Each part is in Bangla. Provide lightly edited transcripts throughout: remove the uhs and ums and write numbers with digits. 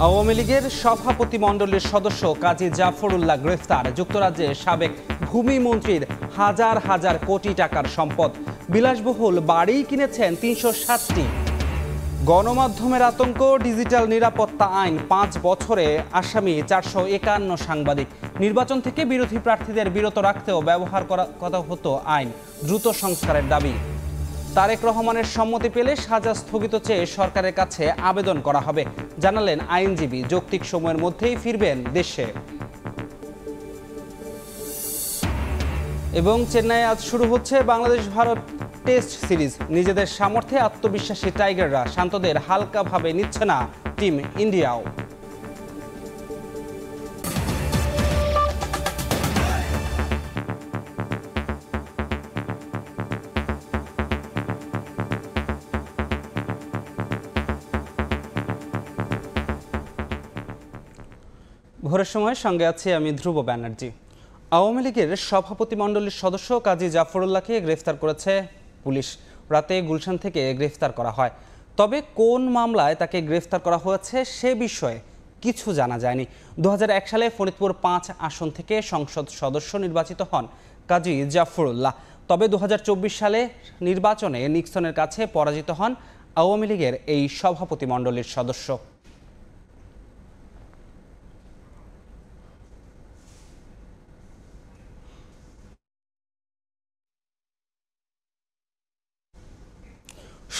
আওয়ামী লীগের সভাপতিমণ্ডলীর সদস্য কাজী জাফরুল্লাহ গ্রেফতার। যুক্তরাজ্যে সাবেক ভূমি মন্ত্রীর হাজার হাজার কোটি টাকার সম্পদ। বিলাসবহুল বাড়ি কিনেছেন ৩৬০টি। গণমাধ্যমের আতঙ্ক, ডিজিটাল নিরাপত্তা আইন ৫ বছরে আসামি ৪৫১ সাংবাদিক। নির্বাচন থেকে বিরোধী প্রার্থীদের বিরত রাখতেও ব্যবহার করা হতো আইন। দ্রুত সংস্কারের দাবি। তারেক রহমানের সম্মতি পেলে সাজা স্থগিত চেয়ে সরকারের কাছে আবেদন করা হবে, জানালেন আইনজীবী। যৌক্তিক সময়ের মধ্যেই ফিরবেন দেশে। এবং চেন্নাইয়ে আজ শুরু হচ্ছে বাংলাদেশ ভারত টেস্ট সিরিজ। নিজেদের সামর্থ্যে আত্মবিশ্বাসী টাইগাররা শান্তদের হালকাভাবে নিচ্ছে না টিম ইন্ডিয়াও। ভোরের সময় সঙ্গে আছি আমি ধ্রুব ব্যানার্জি। আওয়ামী লীগের সভাপতিমণ্ডলীর সদস্য কাজী জাফরুল্লাহকে গ্রেফতার করেছে পুলিশ। রাতে গুলশান থেকে গ্রেফতার করা হয়। তবে কোন মামলায় তাকে গ্রেফতার করা হয়েছে সে বিষয়ে কিছু জানা যায়নি। ২০০১ সালে ফরিদপুর ৫ আসন থেকে সংসদ সদস্য নির্বাচিত হন কাজী জাফরুল্লাহ। তবে ২০২৪ সালে নির্বাচনে নিক্সনের কাছে পরাজিত হন আওয়ামী লীগের এই সভাপতিমণ্ডলীর সদস্য।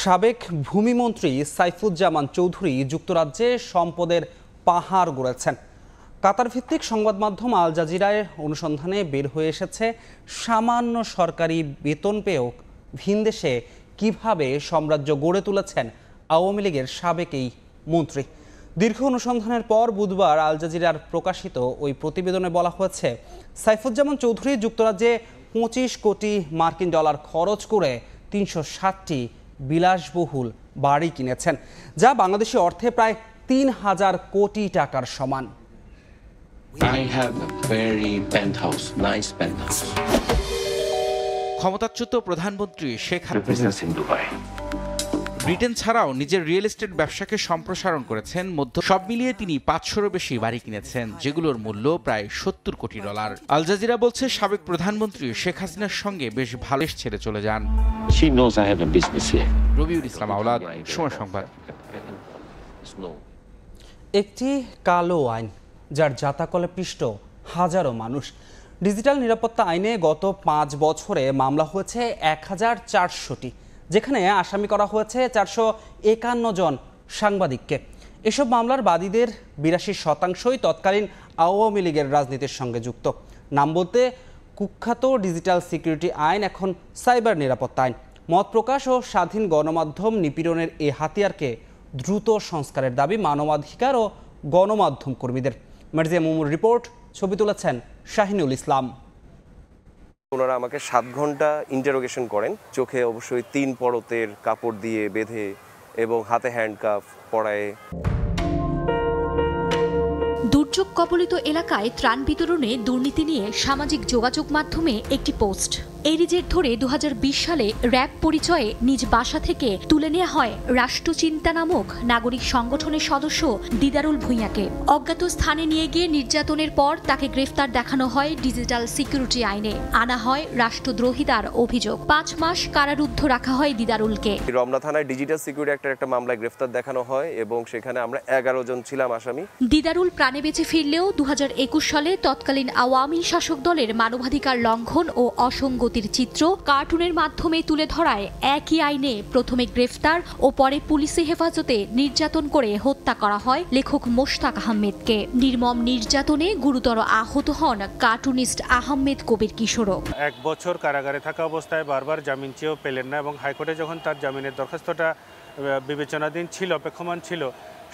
সাবেক ভূমিমন্ত্রী সাইফুজ্জামান চৌধুরী যুক্তরাজ্যে সম্পদের পাহাড় গড়েছেন। কাতার ভিত্তিক সংবাদ মাধ্যম আল জাজিরার অনুসন্ধানে বের হয়ে এসেছে, সামান্য সরকারি বেতন পেয়েও ভিনদেশে কিভাবে সাম্রাজ্য গড়ে তুলেছেন আওয়ামী লীগের সাবেক এই মন্ত্রী। দীর্ঘ অনুসন্ধানের পর বুধবার আল জাজিরার প্রকাশিত ওই প্রতিবেদনে বলা হয়েছে, সাইফুজ্জামান চৌধুরী যুক্তরাজ্যে ২৫ কোটি মার্কিন ডলার খরচ করে ৩৬০টি বিলাসবহুল বাড়ি কিনেছেন, যা বাংলাদেশি অর্থে প্রায় ৩,০০০ কোটি টাকার সমান। ক্ষমতাচ্যুত প্রধানমন্ত্রী শেখ হাসিনা ব্রিটেন ছাড়াও নিজের রিয়েল এস্টেট ব্যবসাকে সম্প্রসারণ করেছেন। সব মিলিয়ে তিনি ৫০০রও বেশি বাড়ি কিনেছেন, যেগুলোর মূল্য প্রায় ৭০ কোটি ডলার। আল জাজিরা বলছে, সাবেক প্রধানমন্ত্রী শেখ হাসিনার সঙ্গে বেশ ভালো ছেড়ে চলে যান। রবিউল ইসলাম আওলাদ, সময় সংবাদ। একটি কালো আইন যার জাতাকলে পিষ্ট হাজারো মানুষ। ডিজিটাল নিরাপত্তা আইনে গত ৫ বছরে মামলা হয়েছে ১,৪০০টি, যেখানে আসামি করা হয়েছে ৪৫১ জন সাংবাদিককে। এসব মামলার বাদীদের ৮২% তৎকালীন আওয়ামী লীগের রাজনীতির সঙ্গে যুক্ত। নাম বলতে কুখ্যাত ডিজিটাল সিকিউরিটি আইন এখন সাইবার নিরাপত্তা আইন। মত প্রকাশ ও স্বাধীন গণমাধ্যম নিপীড়নের এই হাতিয়ারকে দ্রুত সংস্কারের দাবি মানবাধিকার ও গণমাধ্যম কর্মীদের। মার্জিয়া মুমুর রিপোর্ট, ছবি তুলেছেন শাহিনুল ইসলাম। ওনারা আমাকে ৭ ঘন্টা ইন্টারোগেশন করেন, চোখে অবশ্যই ৩ পরতের কাপড় দিয়ে বেঁধে এবং হাতে হ্যান্ডকাফ পরায়ে। দুর্যোগ কবলিত এলাকায় ত্রাণ বিতরণে দুর্নীতি নিয়ে সামাজিক যোগাযোগ মাধ্যমে একটি পোস্ট। এরই জের ধরে ২০২০ সালে র্যাব পরিচয়ে নিজ বাসা থেকে তুলে নেওয়া হয় রাষ্ট্রচিন্তা নামক নাগরিক সংগঠনের সদস্য দিদারুল ভূঁইয়াকে। অজ্ঞাত স্থানে নিয়ে গিয়ে নির্যাতনের পর তাকে গ্রেফতার দেখানো হয় ডিজিটাল সিকিউরিটি আইনে। আনা হয় রাষ্ট্রদ্রোহিতার অভিযোগ। ৫ মাস কারারুদ্ধ রাখা হয় দিদারুলকে। রমনা থানায় ডিজিটাল সিকিউরিটি অ্যাক্টের একটা মামলায় গ্রেফতার দেখানো হয় এবং সেখানে আমরা ১১ জন ছিলাম আসামি। দিদারুল প্রাণে বেঁচে ফিরলেও ২০২১ সালে তৎকালীন আওয়ামী শাসক দলের মানবাধিকার লঙ্ঘন ও অসঙ্গতির চিত্র কার্টুনের মাধ্যমে তুলে ধরায় একই আইনে প্রথমে গ্রেফতার ও পরে পুলিশি হেফাজতে নির্যাতন করে হত্যা করা হয় লেখক মোশতাক আহমেদকে। নির্মম নির্যাতনে গুরুতর আহত হন কার্টুনিস্ট আহমেদ কবির কিশোরও। ১ বছর কারাগারে থাকা অবস্থায় বারবার জামিন চেয়েও পেলেন না এবং হাইকোর্টে যখন তার জামিনের দরখাস্তটা বিবেচনাধীন ছিল, অপেক্ষমান ছিল,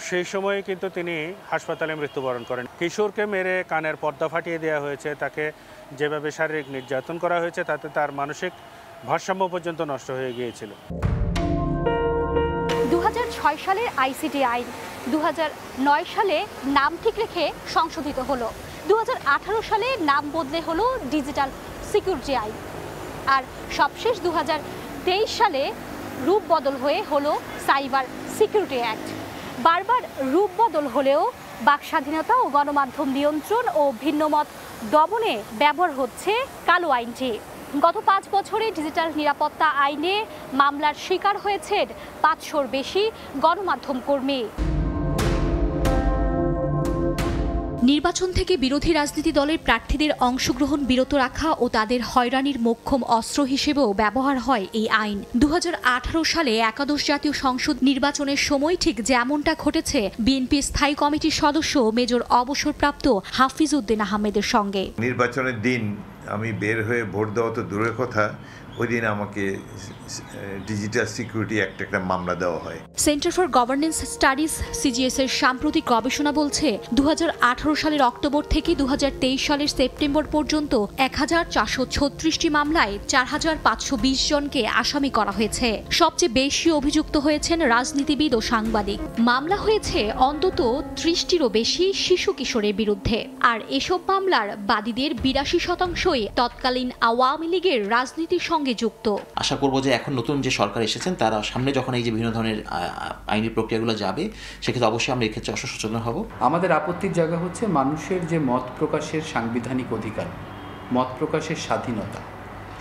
সেই সময়ে কিন্তু তিনি হাসপাতালে মৃত্যুবরণ করেন। কিশোরকে মেরে কানের পর্দা ফাটিয়ে দেওয়া হয়েছে, তাকে যেভাবে শারীরিক নির্যাতন করা হয়েছে তাতে তার মানসিক ভারসাম্য পর্যন্ত নষ্ট হয়ে গিয়েছিল। ২০০৬ সালের আইসিটি আইন ২০০৯ সালে নাম ঠিক রেখে সংশোধিত হলো। ২০১৮ সালে নাম বদলে হলো ডিজিটাল সিকিউরিটি আইন। আর সবশেষ ২০23 সালে রূপ বদল হয়ে হলো সাইবার সিকিউরিটি অ্যাক্ট। বারবার রূপ বদল হলেও বাক স্বাধীনতা ও গণমাধ্যম নিয়ন্ত্রণ ও ভিন্নমত দমনে ব্যবহার হচ্ছে কালো আইনটি। গত 5 বছরে ডিজিটাল নিরাপত্তা আইনে মামলার শিকার হয়েছেন 500-র বেশি গণমাধ্যম কর্মী। নির্বাচন থেকে বিরোধী রাজনীতি দলের প্রার্থীদের অংশগ্রহণ বিরত রাখা ও তাদের হয়রানির মোক্ষম অস্ত্র হিসেবেও ব্যবহার হয় এই আইন। 2018 সালে একাদশ জাতীয় সংসদ নির্বাচনের সময় ঠিক যেমনটা ঘটেছে বিএনপি স্থায়ী কমিটির সদস্য মেজর অবসরপ্রাপ্ত হাফিজ উদ্দিন আহমেদের সঙ্গে। নির্বাচনের দিন আমি বের হয়ে ভোট দেওয়া তো দূরের কথা, ওই দিন আমাকে ডিজিটাল সিকিউরিটি অ্যাক্ট একটা মামলা দেওয়া হয়। Centre for governance studies CGS এর সাম্প্রতিক গবেষণা বলছে 2018 সালের অক্টোবর থেকে 2023 সালের সেপ্টেম্বর পর্যন্ত 1436টি মামলায় 4520 জনকে আসামি করা হয়েছে। সবচেয়ে বেশি অভিযুক্ত হয়েছেন রাজনীতিবিদ ও সাংবাদিক। মামলা হয়েছে অন্তত 30টিরও বেশি শিশু কিশোরের বিরুদ্ধে। আর এসব মামলার বাদীদের 82%ই তৎকালীন আওয়ামী লীগের রাজনীতির সঙ্গে যুক্ত। আশা করব যে এখন নতুন যে সরকার এসেছেন তারা সামনে যখন এই যে বিভিন্ন ধরনের আইনি প্রক্রিয়াগুলো যাবে সেক্ষেত্রে অবশ্যই আমরা এক্ষেত্রে সচেতন হব। আমাদের আপত্তির জায়গা হচ্ছে মানুষের যে মত প্রকাশের সাংবিধানিক অধিকার, মত প্রকাশের স্বাধীনতা,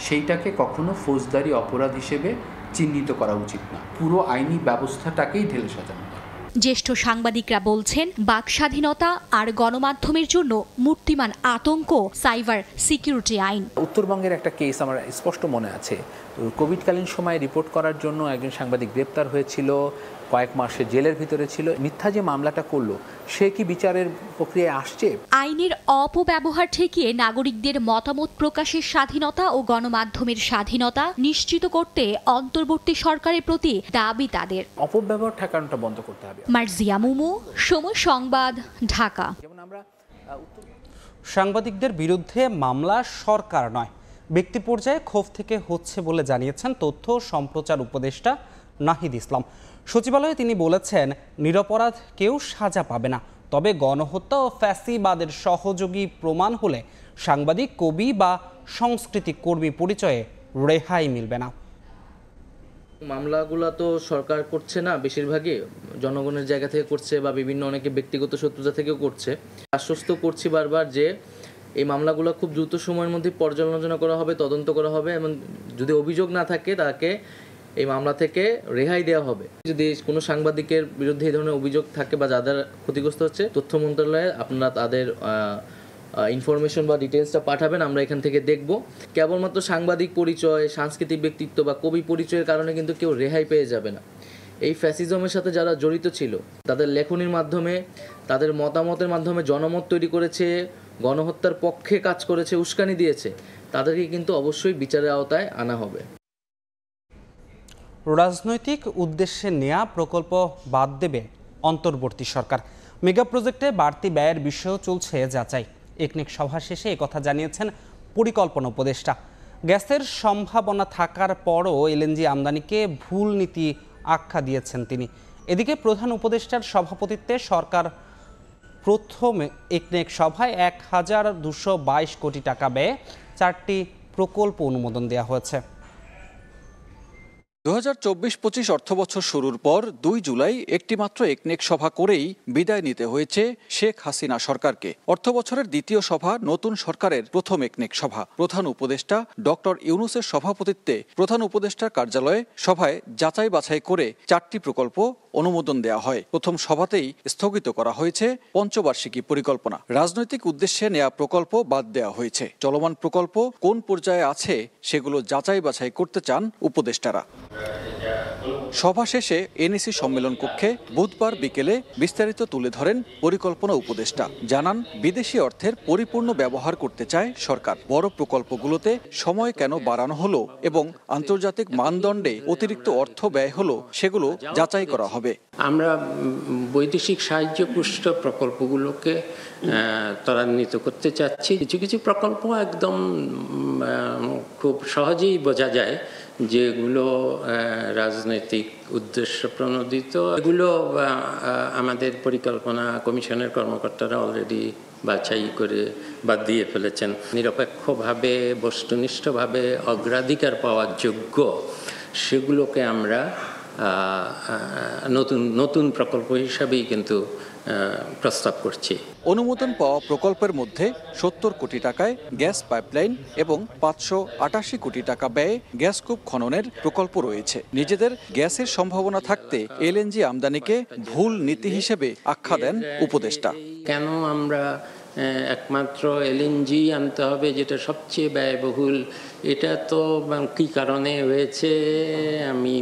সেইটাকে কখনো ফৌজদারি অপরাধ হিসেবে চিহ্নিত করা উচিত না। পুরো আইনি ব্যবস্থাটাকেই ঢেলে সাজানো। জ্যেষ্ঠ সাংবাদিকরা বলছেন বাক স্বাধীনতা আর গণমাধ্যমের জন্য মূর্তিমান আতঙ্ক সাইবার সিকিউরিটি আইন। উত্তরবঙ্গের একটা কেস আমার স্পষ্ট মনে আছে। কোভিডকালীন সময়ে রিপোর্ট করার জন্য একজন সাংবাদিক গ্রেপ্তার হয়েছিল, কয়েক মাসে জেলের ভিতরে ছিল। মিথ্যা যে মামলাটা করলো সে কি বিচারের প্রক্রিয়ায় আসছে? আইনের অপব্যবহার ঠেকিয়ে নাগরিকদের মতামত প্রকাশের স্বাধীনতা ও গণমাধ্যমের স্বাধীনতা নিশ্চিত করতে অন্তর্বর্তী সরকারের প্রতি দাবি তাদের। অপব্যবহার ঠেকানোটা বন্ধ করতে হবে। মার্জিয়া মুমু, সময় সংবাদ, ঢাকা। সাংবাদিকদের বিরুদ্ধে মামলা সরকার নয়, ব্যক্তি পর্যায়ে ক্ষোভ থেকে হচ্ছে বলে জানিয়েছেন তথ্য সম্প্রচার উপদেষ্টা নাহিদ ইসলাম। সচিবালয়ে তিনি বলেছেন, নিরপরাধ কেউ সাজা পাবে না, তবে গণহত্যা ও ফ্যাসিবাদের সহযোগী প্রমাণ হলে সাংবাদিক, কবি বা সংস্কৃতি কর্মী পরিচয়ে রেহাই মিলবে না। মামলাগুলো তো সরকার করছে না, বেশিরভাগই জনগণের জায়গা থেকে করছে বা বিভিন্ন অনেকে ব্যক্তিগত শত্রুতা থেকেও করছে। আশ্বস্ত করছি বারবার যে এই মামলাগুলো খুব দ্রুত সময়ের মধ্যে পর্যালোচনা করা হবে, তদন্ত করা হবে এবং যদি অভিযোগ না থাকে তাকে এই মামলা থেকে রেহাই দেওয়া হবে। যদি কোনো সাংবাদিকের বিরুদ্ধে এই ধরনের অভিযোগ থাকে বা যাদের ক্ষতিগ্রস্ত হচ্ছে, তথ্য মন্ত্রণালয়ে আপনারা তাদের ইনফরমেশন বা ডিটেলসটা পাঠাবেন, আমরা এখান থেকে দেখব। কেবলমাত্র সাংবাদিক পরিচয়, সাংস্কৃতিক ব্যক্তিত্ব বা কবি পরিচয়ের কারণে কিন্তু কেউ রেহাই পেয়ে যাবে না। এই ফ্যাসিজমের সাথে যারা জড়িত ছিল, তাদের লেখনীর মাধ্যমে, তাদের মতামতের মাধ্যমে জনমত তৈরি করেছে, গণহত্যার পক্ষে কাজ করেছে, উস্কানি দিয়েছে, তাদেরকে কিন্তু অবশ্যই বিচারের আওতায় আনা হবে। রাজনৈতিক উদ্দেশ্যে নেওয়া প্রকল্প বাদ দেবে অন্তর্বর্তী সরকার। মেগা প্রজেক্টে বাড়তি ব্যয়ের বিষয়েও চলছে যাচাই। একনেক সভা শেষে একথা জানিয়েছেন পরিকল্পনা উপদেষ্টা। গ্যাসের সম্ভাবনা থাকার পরও এলএনজি আমদানিকে ভুল নীতি আখ্যা দিয়েছেন তিনি। এদিকে প্রধান উপদেষ্টার সভাপতিত্বে সরকার প্রথম একনেক সভায় 1222 কোটি টাকা ব্যয়ে 4টি প্রকল্প অনুমোদন দেওয়া হয়েছে। 2024-25 অর্থবছর শুরুর পর 2 জুলাই একটি মাত্র একনেক সভা করেই বিদায় নিতে হয়েছে শেখ হাসিনা সরকারকে। অর্থবছরের দ্বিতীয় সভা নতুন সরকারের প্রথম একনেক সভা। প্রধান উপদেষ্টা ডক্টর ইউনূসের সভাপতিত্বে প্রধান উপদেষ্টার কার্যালয়ে সভায় যাচাই বাছাই করে 4টি প্রকল্প অনুমোদন দেওয়া হয়। প্রথম সভাতেই স্থগিত করা হয়েছে পঞ্চবার্ষিকী পরিকল্পনা। রাজনৈতিক উদ্দেশ্যে নেওয়া প্রকল্প বাদ দেওয়া হয়েছে। চলমান প্রকল্প কোন পর্যায়ে আছে সেগুলো যাচাই বাছাই করতে চান উপদেষ্টারা। সভা শেষে এনএসি সম্মেলন কক্ষে বুধবার বিকেলে বিস্তারিত তুলে ধরেন পরিকল্পনা উপদেষ্টা। জানান, বিদেশি অর্থের পরিপূর্ণ ব্যবহার করতে চায় সরকার। বড় প্রকল্পগুলোতে সময় কেন বাড়ানো হলো এবং আন্তর্জাতিক মানদণ্ডে অতিরিক্ত অর্থ ব্যয় হলো সেগুলো যাচাই করা হবে। আমরা বৈদেশিক সাহায্য পুষ্ট প্রকল্পগুলোকে ত্বরান্বিত করতে চাচ্ছি। কিছু কিছু প্রকল্প একদম খুব সহজেই বোঝা যায় যেগুলো রাজনৈতিক উদ্দেশ্য প্রণোদিত। এগুলো আমাদের পরিকল্পনা কমিশনের কর্মকর্তারা অলরেডি বাছাই করে বাদ দিয়ে ফেলেছেন। নিরপেক্ষভাবে, বস্তুনিষ্ঠভাবে অগ্রাধিকার পাওয়ার যোগ্য সেগুলোকে আমরা নতুন প্রকল্প হিসাবেই কিন্তু প্রস্তাব করছি। অনুমোদন পাওয়া প্রকল্পের মধ্যে 70 কোটি টাকায় গ্যাস পাইপলাইন এবং 588 কোটি টাকা ব্যয়ে গ্যাসকূপ খননের প্রকল্প রয়েছে। নিজেদের গ্যাসের সম্ভাবনা থাকতে এলএনজি আমদানিকে ভুল নীতি হিসেবে আখ্যা দেন উপদেষ্টা। কেন আমরা একমাত্র এলএনজি আনতে হবে যেটা সবচেয়ে ব্যয়বহুল, এটা তো কী কারণে হয়েছে আমি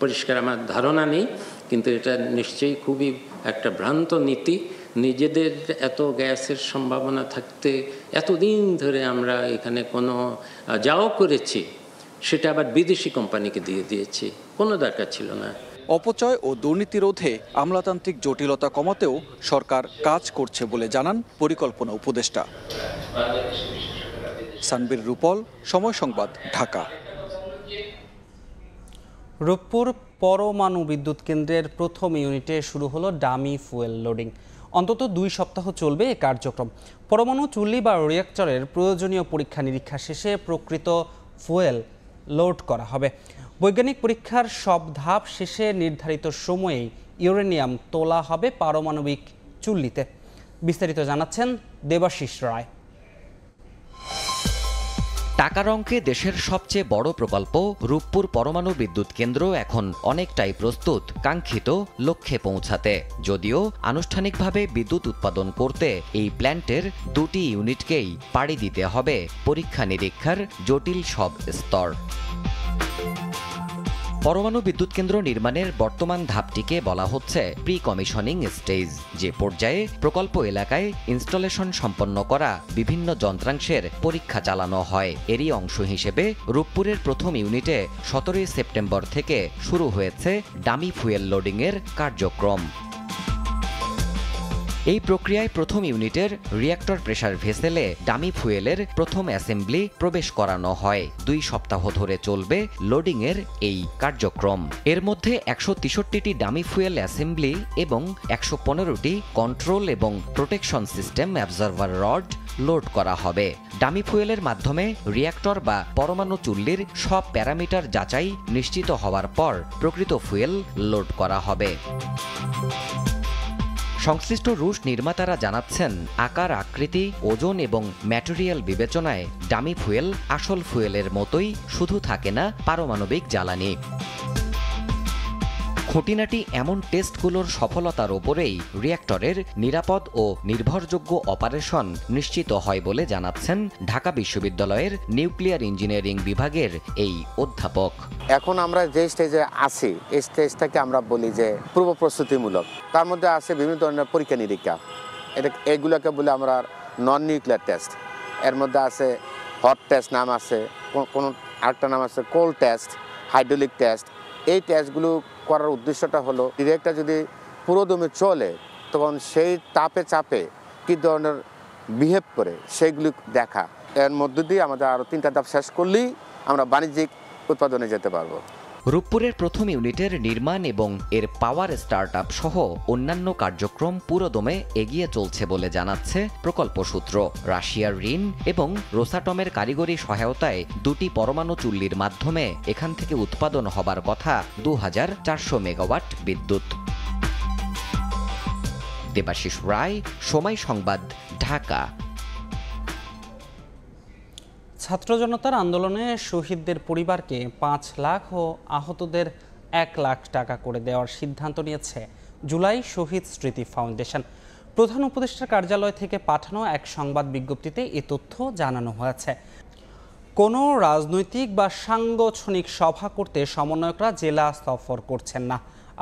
পরিষ্কার আমার ধারণা নেই, কিন্তু এটা নিশ্চয়ই খুবই একটা ভ্রান্ত নীতি। নিজেদের এত গ্যাসের সম্ভাবনা থাকতে এতদিন ধরে আমরা এখানে কোনো যাও করেছি, সেটা আবার বিদেশি কোম্পানিকে দিয়ে দিয়েছি, কোনো দরকার ছিল না। অপচয় ও দুর্নীতি রোধে আমলাতান্ত্রিক জটিলতা কমাতেও সরকার কাজ করছে বলে জানান পরিকল্পনা উপদেষ্টা। সানবীর রূপল, সময় সংবাদ, ঢাকা। রূপপুর পরমাণু বিদ্যুৎ কেন্দ্রের প্রথম ইউনিটে শুরু হলো ডামি ফুয়েল লোডিং। অন্তত 2 সপ্তাহ চলবে এই কার্যক্রম। পরমাণু চুল্লি বা রিঅ্যাক্টরের প্রয়োজনীয় পরীক্ষা নিরীক্ষা শেষে প্রকৃত ফুয়েল লোড করা হবে। বৈজ্ঞানিক পরীক্ষার সব ধাপ শেষে নির্ধারিত সময়েই ইউরেনিয়াম তোলা হবে পারমাণবিক চুল্লিতে। বিস্তারিত জানাচ্ছেন দেবাশিস রায়। টাকার অঙ্কে দেশের সবচেয়ে বড় প্রকল্প রূপপুর পরমাণু বিদ্যুৎ কেন্দ্র এখন অনেকটাই প্রস্তুত কাঙ্ক্ষিত লক্ষ্যে পৌঁছাতে। যদিও আনুষ্ঠানিকভাবে বিদ্যুৎ উৎপাদন করতে এই প্ল্যান্টের 2টি ইউনিটকেই পাড়ি দিতে হবে পরীক্ষা নিরীক্ষার জটিল সব স্তর। পরমাণু বিদ্যুৎ কেন্দ্র নির্মাণের বর্তমান ধাপটিকে বলা হচ্ছে প্রি কমিশনিং স্টেজ, যে পর্যায়ে প্রকল্প এলাকায় ইনস্টলেশন সম্পন্ন করা বিভিন্ন যন্ত্রাংশের পরীক্ষা চালানো হয়। এরই অংশ হিসেবে রূপপুরের প্রথম ইউনিটে 17 সেপ্টেম্বর থেকে শুরু হয়েছে ডামি ফুয়েল লোডিংয়ের কার্যক্রম। এই প্রক্রিয়ায় প্রথম ইউনিটের রিঅ্যাক্টর প্রেসার ভেসেলে ডামি ফুয়েলের প্রথম অ্যাসেম্বলি প্রবেশ করানো হয়। 2 সপ্তাহ ধরে চলবে লোডিংয়ের এই কার্যক্রম। এর মধ্যে 163টি ডামি ফুয়েল অ্যাসেম্বলি এবং 115টি কন্ট্রোল এবং protection system absorber rod load করা হবে। ডামি ফুয়েলের মাধ্যমে রিঅ্যাক্টর বা পরমাণু চুল্লির সব প্যারামিটার যাচাই নিশ্চিত হওয়ার পর প্রকৃত ফুয়েল লোড করা হবে। সংশ্লিষ্ট রুশ নির্মাতারা জানাচ্ছেন, আকার, আকৃতি, ওজন এবং ম্যাটেরিয়াল বিবেচনায় ডামি ফুয়েল আসল ফুয়েলের মতোই শুধু থাকে না পারমাণবিক জ্বালানি। খুঁটিনাটি এমন টেস্টগুলোর সফলতার ওপরেই রিঅ্যাক্টরের নিরাপদ ও নির্ভরযোগ্য অপারেশন নিশ্চিত হয় বলে জানাচ্ছেন ঢাকা বিশ্ববিদ্যালয়ের নিউক্লিয়ার ইঞ্জিনিয়ারিং বিভাগের এই অধ্যাপক। এখন আমরা যে স্টেজে আছি, এই স্টেজটাকে আমরা বলি যে পূর্ব প্রস্তুতিমূলক। তার মধ্যে আছে বিভিন্ন ধরনের পরীক্ষা নিরীক্ষা, এগুলোকে বলে আমরা নন নিউক্লিয়ার টেস্ট। এর মধ্যে আছে হট টেস্ট নাম আছে, কোনো আরেকটা নাম আছে কোল্ড টেস্ট, হাইড্রোলিক টেস্ট। এই টেস্টগুলো করার উদ্দেশ্যটা হলো রিঅ্যাক্টর যদি পুরোদমে চলে তখন সেই তাপে চাপে কী ধরনের বিহেভ করে সেইগুলি দেখা। এর মধ্য দিয়ে আমাদের আরও 3টা ধাপ শেষ করলেই আমরা বাণিজ্যিক উৎপাদনে যেতে পারবো। রূপপুরের প্রথম ইউনিটের নির্মাণ এবং এর পাওয়ার স্টার্টআপ সহ অন্যান্য কার্যক্রম পুরোদমে এগিয়ে চলছে বলে জানাচ্ছে প্রকল্প সূত্র। রাশিয়ার ঋণ এবং রোসাটমের কারিগরি সহায়তায় 2টি পরমাণু চুল্লির মাধ্যমে এখান থেকে উৎপাদন হবার কথা 2400 মেগাওয়াট বিদ্যুৎ। দেবাশিস রায়, সময় সংবাদ, ঢাকা। ছাত্র জনতার আন্দোলনে শহীদদের পরিবারকে 5 লাখ ও আহতদের 1 লাখ টাকা করে দেওয়ার সিদ্ধান্ত নিয়েছে জুলাই শহীদ স্মৃতি ফাউন্ডেশন। প্রধান উপদেষ্টার কার্যালয় থেকে পাঠানো এক সংবাদ বিজ্ঞপ্তিতে এ তথ্য জানানো হয়েছে। কোনো রাজনৈতিক বা সাংগঠনিক সভা করতে সমন্বয়করা জেলা সফর করছেন না।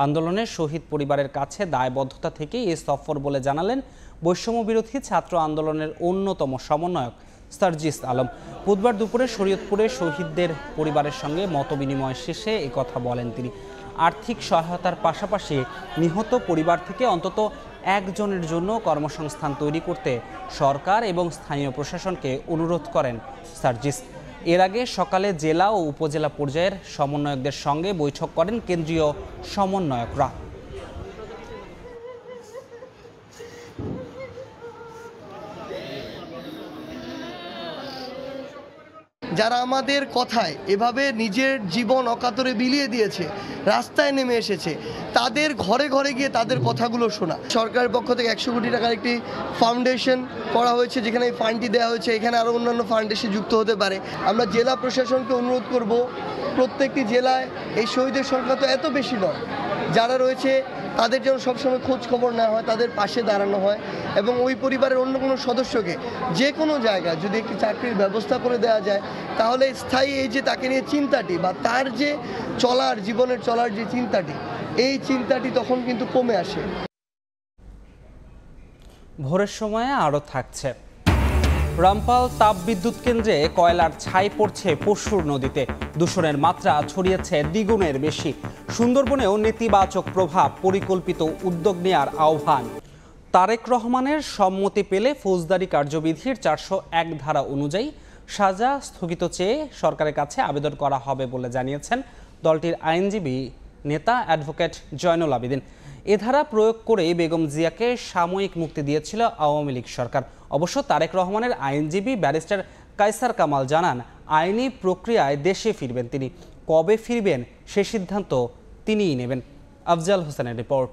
আন্দোলনের শহীদ পরিবারের কাছে দায়বদ্ধতা থেকে এই সফর বলে জানালেন বৈষম্য বিরোধী ছাত্র আন্দোলনের অন্যতম সমন্বয়ক সার্জিস আলম। বুধবার দুপুরে শরীয়তপুরে শহীদদের পরিবারের সঙ্গে মতবিনিময় শেষে একথা বলেন তিনি। আর্থিক সহায়তার পাশাপাশি নিহত পরিবার থেকে অন্তত একজনের জন্য কর্মসংস্থান তৈরি করতে সরকার এবং স্থানীয় প্রশাসনকে অনুরোধ করেন সার্জিস। এর আগে সকালে জেলা ও উপজেলা পর্যায়ের সমন্বয়কদের সঙ্গে বৈঠক করেন কেন্দ্রীয় সমন্বয়করা। যারা আমাদের কথায় এভাবে নিজের জীবন অকাতরে বিলিয়ে দিয়েছে, রাস্তায় নেমে এসেছে, তাদের ঘরে ঘরে গিয়ে তাদের কথাগুলো শোনা। সরকারের পক্ষ থেকে 100 কোটি টাকার একটি ফাউন্ডেশন করা হয়েছে, যেখানে এই ফান্ডটি দেওয়া হয়েছে। এখানে আরও অন্যান্য ফান্ডেশন যুক্ত হতে পারে। আমরা জেলা প্রশাসনকে অনুরোধ করব, প্রত্যেকটি জেলায় এই শহীদের সংখ্যা তো এত বেশি নয়, যারা রয়েছে তাদের যেন সবসময় খোঁজ খবর নেওয়া হয়, তাদের পাশে দাঁড়ানো হয় এবং ওই পরিবারের অন্য কোনো সদস্যকে যে কোনো জায়গায় যদি একটি চাকরির ব্যবস্থা করে দেওয়া যায়, তাহলে স্থায়ী এই যে তাকে নিয়ে চিন্তাটি বা তার যে জীবনের চলার যে চিন্তাটি, এই চিন্তাটি তখন কিন্তু কমে আসে। ভোরের সময়ে আরও থাকছে। রামপাল তাপবিদ্যুৎ কেন্দ্রে কয়লার ছাই পড়ছে পশুর নদীতে, দূষণের মাত্রা ছড়িয়েছে দ্বিগুণের বেশি। সুন্দরবনেও নেতিবাচক প্রভাব, পরিকল্পিত উদ্যোগ নেয়ার আহ্বান। তারেক রহমানের সম্মতি পেলে ফৌজদারি কার্যবিধির 401 ধারা অনুযায়ী সাজা স্থগিত চেয়ে সরকারের কাছে আবেদন করা হবে বলে জানিয়েছেন দলটির আইনজীবী নেতা অ্যাডভোকেট জয়নুল আবেদিন। এ ধারা প্রয়োগ করে বেগম জিয়াকে সাময়িক মুক্তি দিয়েছিল আওয়ামী লীগ সরকার। অবশ্য তারেক রহমানের আইনজীবী ব্যারিস্টার কায়সার কামাল জানান, আইনি প্রক্রিয়ায় দেশে ফিরবেন তিনি। কবে ফিরবেন সে সিদ্ধান্ত তিনিই নেবেন। আফজাল হোসেনের রিপোর্ট।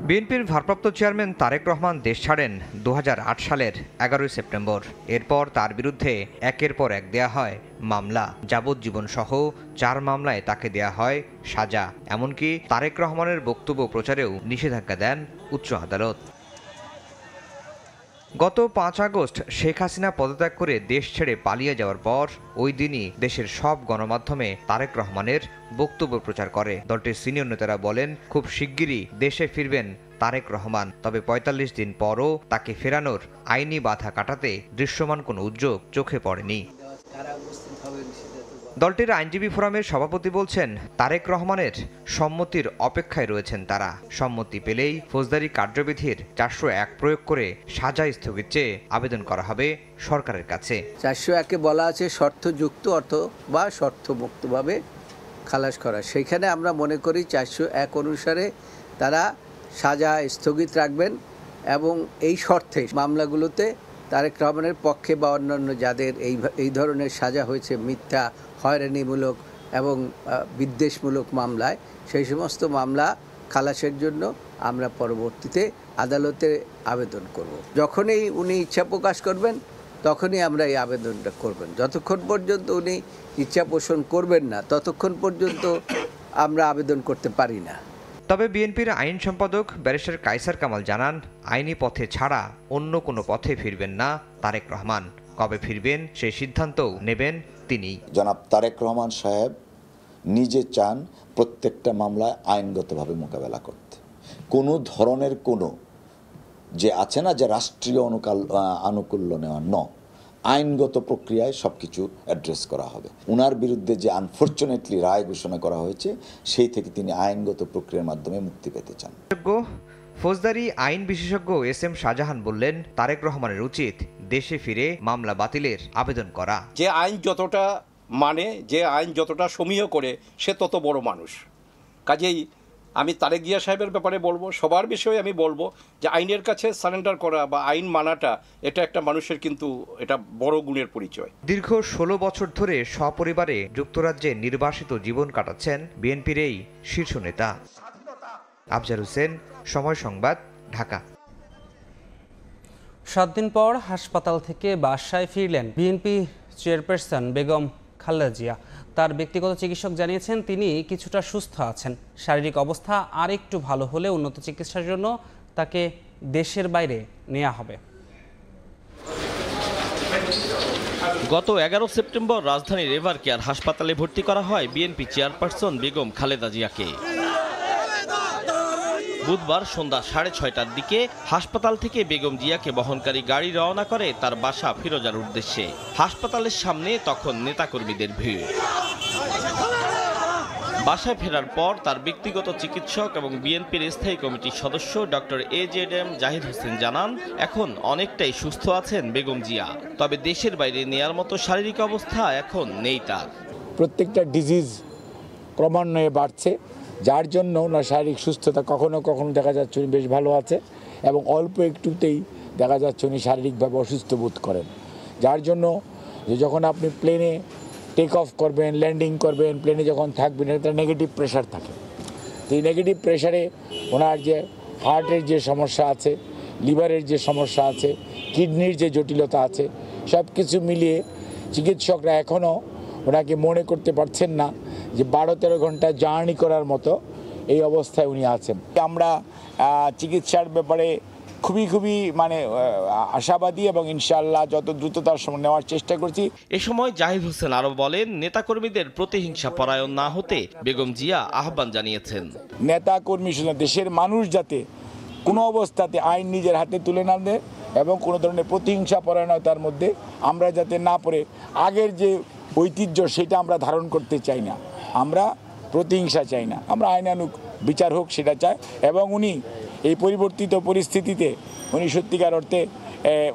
বিএনপির ভারপ্রাপ্ত চেয়ারম্যান তারেক রহমান দেশ ছাড়েন 2008 সালের 11 সেপ্টেম্বর। এরপর তার বিরুদ্ধে একের পর এক দেয়া হয় মামলা। যাবজ্জীবন সহ 4 মামলায় তাকে দেয়া হয় সাজা। এমনকি তারেক রহমানের বক্তব্য প্রচারেও নিষেধাজ্ঞা দেন উচ্চ আদালত। গত 5 আগস্ট শেখ হাসিনা পদত্যাগ করে দেশ ছেড়ে পালিয়ে যাওয়ার পর ওই দিনই দেশের সব গণমাধ্যমে তারেক রহমানের বক্তব্য প্রচার করে। দলটির সিনিয়র নেতারা বলেন, খুব শিগগিরই দেশে ফিরবেন তারেক রহমান। তবে 45 দিন পরও তাকে ফেরানোর আইনি বাধা কাটাতে দৃশ্যমান কোনো উদ্যোগ চোখে পড়েনি। দলটির আইনজীবী ফোরামের সভাপতি বলছেন, তারেক রহমানের সম্মতির অপেক্ষায় রয়েছেন তারা। সম্মতি পেলেই ফৌজদারি কার্যবিধির 401 প্রয়োগ করে সাজা স্থগিত চেয়ে আবেদন করা হবে সরকারের কাছে। 401-এ বলা আছে শর্তযুক্ত অর্থ বা শর্তমুক্তভাবে খালাস করা। সেইখানে আমরা মনে করি 401 অনুসারে তারা সাজা স্থগিত রাখবেন এবং এই শর্তে মামলাগুলোতে তারেক রহমানের পক্ষে বা অন্যান্য যাদের এই ধরনের সাজা হয়েছে মিথ্যা, হয়রানিমূলক এবং বিদ্বেষমূলক মামলায়, সেই সমস্ত মামলা খালাসের জন্য আমরা পরবর্তীতে আদালতে আবেদন করব। যখনই উনি ইচ্ছা প্রকাশ করবেন তখনই আমরা এই আবেদনটা করবেন। যতক্ষণ পর্যন্ত উনি ইচ্ছা পোষণ করবেন না ততক্ষণ পর্যন্ত আমরা আবেদন করতে পারি না। তবে বিএনপির আইন সম্পাদক ব্যারিস্টার কায়সার কামাল জানান, আইনি পথে ছাড়া অন্য কোনো পথে ফিরবেন না তারেক রহমান। কবে ফিরবেন সেই সিদ্ধান্তও নেবেন তিনি। জনাব তারেক রহমান সাহেব নিজে চান প্রত্যেকটা মামলায় আইনগতভাবে মোকাবেলা করতে। কোনো ধরনের কোনো যে আছে না যে রাষ্ট্রীয় আনুকূল্য নেওয়া আইনগত প্রক্রিয়ায় সব কিছু অ্যাড্রেস করা হবে। ওনার বিরুদ্ধে যে আনফর্চুনেটলি রায় ঘোষণা করা হয়েছে সেই থেকে তিনি আইনগত প্রক্রিয়ার মাধ্যমে মুক্তি পেতে চান। ফৌজদারি আইন বিশেষজ্ঞ SM শাহজাহান বললেন, তারেক রহমানের উচিত দেশে ফিরে মামলা বাতিলের আবেদন করা। যে আইন যতটা যে আইন যতটা সমীহ করে সে তত বড় মানুষ। কাজেই আমি তারেক জিয়া সাহেবের ব্যাপারে বলবো, সবার বিষয়ে আমি বলবো যে আইনের কাছে সারেন্ডার করা বা আইন মানাটা এটা একটা মানুষের কিন্তু এটা বড় গুণের পরিচয়। দীর্ঘ 16 বছর ধরে সপরিবারে যুক্তরাজ্যে নির্বাসিত জীবন কাটাচ্ছেন বিএনপির এই শীর্ষ নেতা। আফজাল হোসেন, সময় সংবাদ, ঢাকা। 7 দিন পর হাসপাতাল থেকে বাসায় ফিরলেন বিএনপি চেয়ারপারসন বেগম খালেদা জিয়া। তার ব্যক্তিগত চিকিৎসক জানিয়েছেন তিনি কিছুটা সুস্থ আছেন। শারীরিক অবস্থা আর একটু ভালো হলে উন্নত চিকিৎসার জন্য তাকে দেশের বাইরে নেওয়া হবে। গত 11 সেপ্টেম্বর রাজধানীর এভার কেয়ার হাসপাতালে ভর্তি করা হয় বিএনপি চেয়ারপারসন বেগম খালেদা জিয়াকে। বুধবার সন্ধ্যা 6:30টার দিকে হাসপাতাল থেকে বেগম জিয়াকে বহনকারী গাড়ি রওনা করে তার বাসা ফিরোজার উদ্দেশ্যে। হাসপাতালের সামনে তখন নেতাকর্মীদের ভিড়। বাসায় ফেরার পর তার ব্যক্তিগত চিকিৎসক এবং বিএনপির স্থায়ী কমিটির সদস্য ডক্টর AJM জাহিদ হোসেন জানান, এখন অনেকটাই সুস্থ আছেন বেগম জিয়া। তবে দেশের বাইরে নেয়ার মতো শারীরিক অবস্থা এখন নেই তার। প্রত্যেকটা ডিজিজ ক্রমান্বয়ে বাড়ছে, যার জন্য ওনার শারীরিক সুস্থতা কখনো কখনো দেখা যাচ্ছে উনি বেশ ভালো আছে এবং অল্প একটুতেই দেখা যাচ্ছে উনি শারীরিকভাবে অসুস্থ বোধ করেন। যার জন্য যে যখন আপনি প্লেনে টেক অফ করবেন, ল্যান্ডিং করবেন, প্লেনে যখন থাকবেন, একটা নেগেটিভ প্রেশার থাকে। তো এই নেগেটিভ প্রেশারে ওনার যে হার্টের যে সমস্যা আছে, লিভারের যে সমস্যা আছে, কিডনির যে জটিলতা আছে, সব কিছু মিলিয়ে চিকিৎসকরা এখনও ওনাকে মনে করতে পারছেন না যে 12-13 ঘন্টা জার্নি করার মতো এই অবস্থায় উনি আছেন। আমরা চিকিৎসার ব্যাপারে খুবই মানে আশাবাদী এবং ইনশাআল্লাহ যত দ্রুততার সময় নেওয়ার চেষ্টা করছি। এ সময় জাহিদ হোসেন আরও বলেন, নেতাকর্মীদের প্রতিহিংসা পরায়ণ না হতে বেগম জিয়া আহ্বান জানিয়েছেন। নেতা কর্মী শুধু দেশের মানুষ যাতে কোনো অবস্থাতে আইন নিজের হাতে তুলে না দেয় এবং কোনো ধরনের প্রতিহিংসা পরায়ণতার মধ্যে আমরা যাতে না পড়ে আগের যে ঐতিহ্য সেটা আমরা ধারণ করতে চাই না। আমরা প্রতিহিংসা চাই না, আমরা আইনানুগ বিচার হোক সেটা চাই। এবং উনি এই পরিবর্তিত পরিস্থিতিতে উনি সত্যিকার অর্থে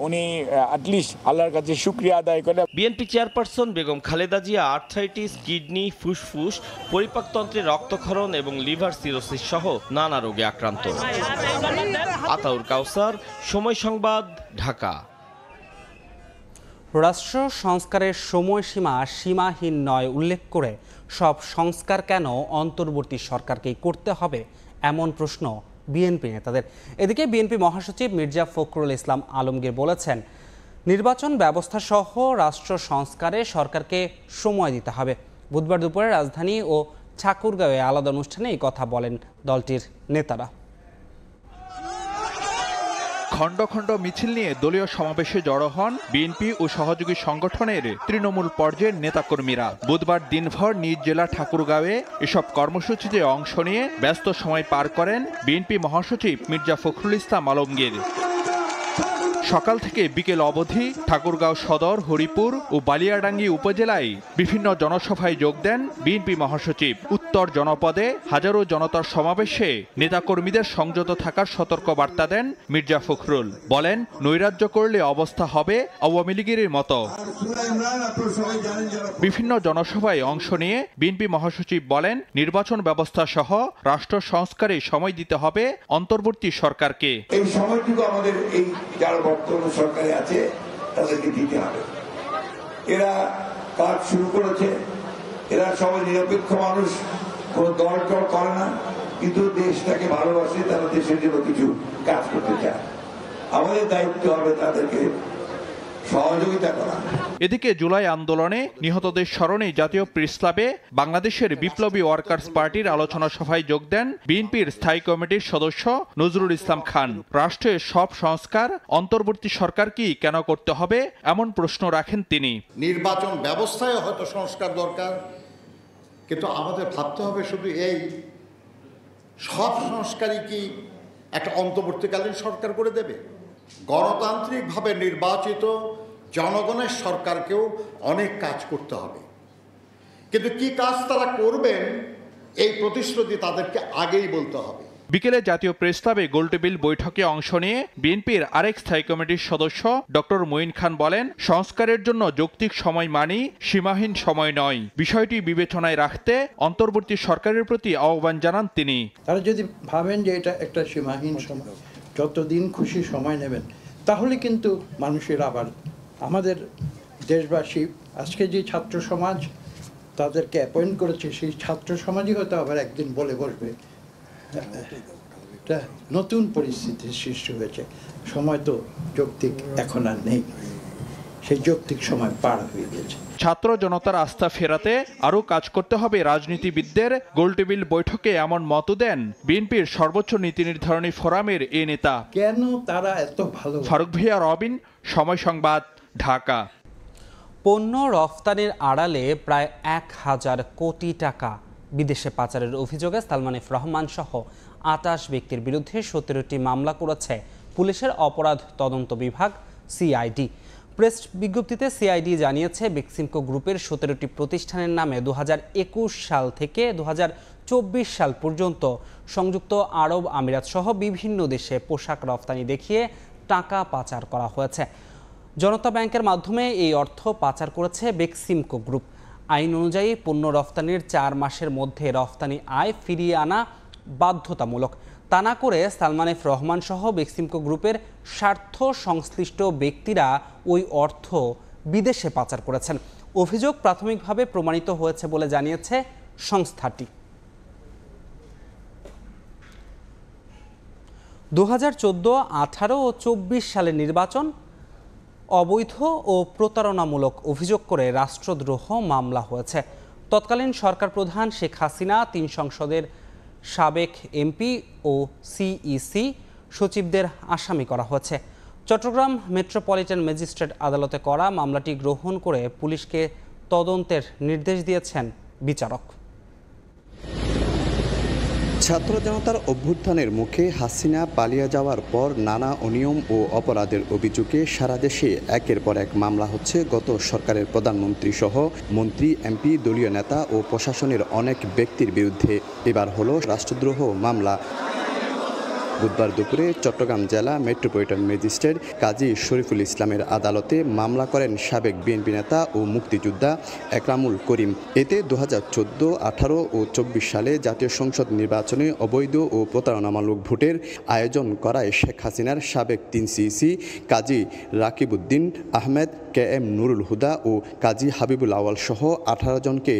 উনি অ্যাটলিস্ট আল্লাহর কাছে শুকরিয়া আদায় করে। BNP chairperson Begum Khaleda Zia arthritis, kidney, ফুসফুস, পরিপাকতন্ত্রের রক্তক্ষরণ এবং লিভার সিরোসিস সহ নানা রোগে আক্রান্ত। আতাউর কাউসার, সময় সংবাদ, ঢাকা। রাষ্ট্র সংস্কারের সময়সীমা সীমাহীন নয় উল্লেখ করে সব সংস্কার কেন অন্তর্বর্তী সরকারকেই করতে হবে এমন প্রশ্ন বিএনপি নেতাদের। এদিকে বিএনপি মহাসচিব মির্জা ফখরুল ইসলাম আলমগীর বলেছেন, নির্বাচন ব্যবস্থা সহ রাষ্ট্র সংস্কারে সরকারকে সময় দিতে হবে। বুধবার দুপুরে রাজধানী ও ঠাকুরগাঁওয়ে আলাদা অনুষ্ঠানে এই কথা বলেন দলটির নেতারা। খণ্ড খণ্ড মিছিল নিয়ে দলীয় সমাবেশে জড়ো হন বিএনপি ও সহযোগী সংগঠনের তৃণমূল পর্যায়ের নেতাকর্মীরা। বুধবার দিনভর নিজ জেলা ঠাকুরগাঁওয়ে এসব কর্মসূচিতে অংশ নিয়ে ব্যস্ত সময় পার করেন বিএনপি মহাসচিব মির্জা ফখরুল ইসলাম আলমগীর। সকাল থেকে বিকেল অবধি ঠাকুরগাঁও সদর, হরিপুর ও বালিয়াডাঙ্গি উপজেলায় বিভিন্ন জনসভায় যোগ দেন বিএনপি মহাসচিব। উত্তর জনপদে হাজারো জনতার সমাবেশে নেতাকর্মীদের সংযত থাকার সতর্ক বার্তা দেন মির্জা ফখরুল। বলেন, নৈরাজ্য করলে অবস্থা হবে আওয়ামী লীগের মতো। বিভিন্ন জনসভায় অংশ নিয়ে বিএনপি মহাসচিব বলেন, নির্বাচন ব্যবস্থা সহ রাষ্ট্র সংস্কারে সময় দিতে হবে অন্তর্বর্তী সরকারকে। এই সময়টুকু আমাদের এই যারা বর্তমান সরকারে আছে তাদেরকে দিতে হবে। এরা কাজ শুরু করেছে, এরা সবাই নিরপেক্ষ মানুষ, কোনো দল টল করে না, কিন্তু দেশটাকে ভালোবাসে, তারা দেশের জন্য কিছু কাজ করতে চায়। আমাদের দায়িত্ব হবে তাদেরকে সহযোগিতা করা। এদিকে জুলাই আন্দোলনে নিহতদের স্মরণে জাতীয় প্রেস ক্লাবে বাংলাদেশের বিপ্লবী ওয়ার্কার্স পার্টির আলোচনা সভায় যোগ দেন বিএনপির স্থায়ী কমিটির সদস্য নজরুল ইসলাম খান। রাষ্ট্রের সব সংস্কার অন্তর্বর্তী সরকার কি কেন করতে হবে এমন প্রশ্ন রাখেন তিনি। নির্বাচন ব্যবস্থায় হয়তো সংস্কার দরকার, কিন্তু আমাদের ভাবতে হবে শুধু এই সব সংস্কারই কি একটা অন্তর্বর্তীকালীন সরকার করে দেবে? গণতান্ত্রিকভাবে নির্বাচিত জনগণের সরকারকেও অনেক কাজ করতে হবে, কিন্তু কি কাজ তারা করবেন এই প্রতিশ্রুতি তাদেরকে আগেই বলতে হবে। বিকেলে জাতীয় প্রেস ক্লাবে গোলটেবিল বৈঠকে অংশ নিয়ে বিএনপির আরেক স্থায়ী কমিটির সদস্য ডক্টর মঈন খান বলেন, সংস্কারের জন্য যৌক্তিক সময় মানেই সীমাহীন সময় নয়। বিষয়টি বিবেচনায় রাখতে অন্তর্বর্তী সরকারের প্রতি আহ্বান জানান তিনি। তারা যদি ভাবেন যে এটা একটা সীমাহীন সময়, যতদিন খুশি সময় নেবেন, তাহলে কিন্তু মানুষের আবার আমাদের দেশবাসী আজকে যে ছাত্র সমাজ তাদেরকে অ্যাপয়েন্ট করেছে, সেই ছাত্র সমাজই হয়তো আবার একদিন বলে বসবে একটা নতুন পরিস্থিতির সৃষ্টি হয়েছে, সময় তো যৌক্তিক এখন আর নেই, সেই যৌক্তিক সময় পার হয়ে গেছে। ছাত্র জনতার আস্থা ফেরাতে আরও কাজ করতে হবে রাজনীতিবিদদের। গোলটেবিল বৈঠকে এমন মত দেন বিএনপির সর্বোচ্চ নীতি নির্ধারণী ফোরামের এ নেতা। কেন তারা এত ভালো? ফারুক ভিয়া, রবিন, সময় সংবাদ, ঢাকা। পণ্য রফতানির আড়ালে প্রায় 1000 কোটি টাকা বিদেশে পাচারের অভিযোগে সালমান এফ রহমান সহ 28 ব্যক্তির বিরুদ্ধে 17টি মামলা করেছে পুলিশের অপরাধ তদন্ত বিভাগ সিআইডি। প্রেস বিজ্ঞপ্তিতে সিআইডি জানিয়েছে, বেক্সিমকো গ্রুপের 17টি প্রতিষ্ঠানের নামে 2021 সাল থেকে 2024 সাল পর্যন্ত সংযুক্ত আরব আমিরাত সহ বিভিন্ন দেশে পোশাক রফতানি দেখিয়ে টাকা পাচার করা হয়েছে। জনতা ব্যাংকের মাধ্যমে এই অর্থ পাচার করেছে বেক্সিমকো গ্রুপ। আইন অনুযায়ী পণ্য রফতানির 4 মাসের মধ্যে রফতানি আয় ফিরিয়ে আনা বাধ্যতামূলক। তা না করে সালমান এফ রহমান সহ বেক্সিমকো গ্রুপের স্বার্থ সংশ্লিষ্ট ব্যক্তিরা ওই অর্থ বিদেশে পাচার করেছেন। অভিযোগ প্রাথমিকভাবে প্রমাণিত হয়েছে বলে জানিয়েছে সংস্থাটি। 2014, 18 ও 24 সালের নির্বাচন অবৈধ ও প্রতারণামূলক অভিযোগ করে রাষ্ট্রদ্রোহ মামলা হয়েছে। তৎকালীন সরকার প্রধান শেখ হাসিনা, 3 সংসদের সাবেক এমপি ও সিইসি সচিবদের আসামি করা হয়েছে। চট্টগ্রাম মেট্রোপলিটন ম্যাজিস্ট্রেট আদালতে করা মামলাটি গ্রহণ করে পুলিশকে তদন্তের নির্দেশ দিয়েছেন বিচারক। ছাত্র জনতার অভ্যুত্থানের মুখে হাসিনা পালিয়ে যাওয়ার পর নানা অনিয়ম ও অপরাধের অভিযোগে সারা দেশে একের পর এক মামলা হচ্ছে গত সরকারের প্রধানমন্ত্রী সহ মন্ত্রী, এমপি, দলীয় নেতা ও প্রশাসনের অনেক ব্যক্তির বিরুদ্ধে। এবার হলো রাষ্ট্রদ্রোহ মামলা। বুধবার দুপুরে চট্টগ্রাম জেলা মেট্রোপলিটন ম্যাজিস্ট্রেট কাজী শরীফুল ইসলামের আদালতে মামলা করেন সাবেক বিএনপি নেতা ও মুক্তিযোদ্ধা একরামুল করিম। এতে 2014, 18 ও 24 সালে জাতীয় সংসদ নির্বাচনে অবৈধ ও প্রতারণামূলক ভোটের আয়োজন করায় শেখ হাসিনার সাবেক 3 সিইসি কাজী রাকিবউদ্দিন আহমেদ, KM নুরুল হুদা ও কাজী হাবিবুল আওয়াল সহ 18 জনকে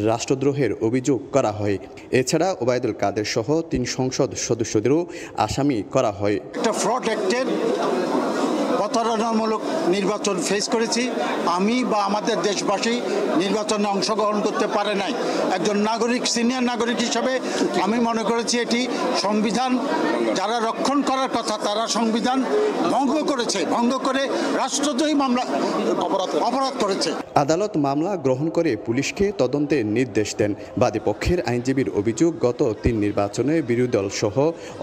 রাষ্ট্রদ্রোহের অভিযোগ করা হয়। এছাড়া ওবায়দুল কাদের সহ 3 সংসদ সদস্যদেরও আসামি করা হয়। একটা ফ্রড অ্যাক্টের প্রতারণামূলক নির্বাচন ফেস করেছি আমি বা আমাদের দেশবাসী নির্বাচনে অংশগ্রহণ করতে পারে নাই। একজন নাগরিক, সিনিয়র নাগরিক হিসাবে আমি মনে করেছি এটি সংবিধান যারা রক্ষণ করার কথা তারা সংবিধান ভঙ্গ করেছে, ভঙ্গ করে রাষ্ট্রদ্রোহী মামলা অপরাধ করেছে। আদালত মামলা গ্রহণ করে পুলিশকে তদন্তের নির্দেশ দেন। বাদী পক্ষের আইনজীবীর অভিযোগ, গত 3 নির্বাচনে বিরোধী দল সহ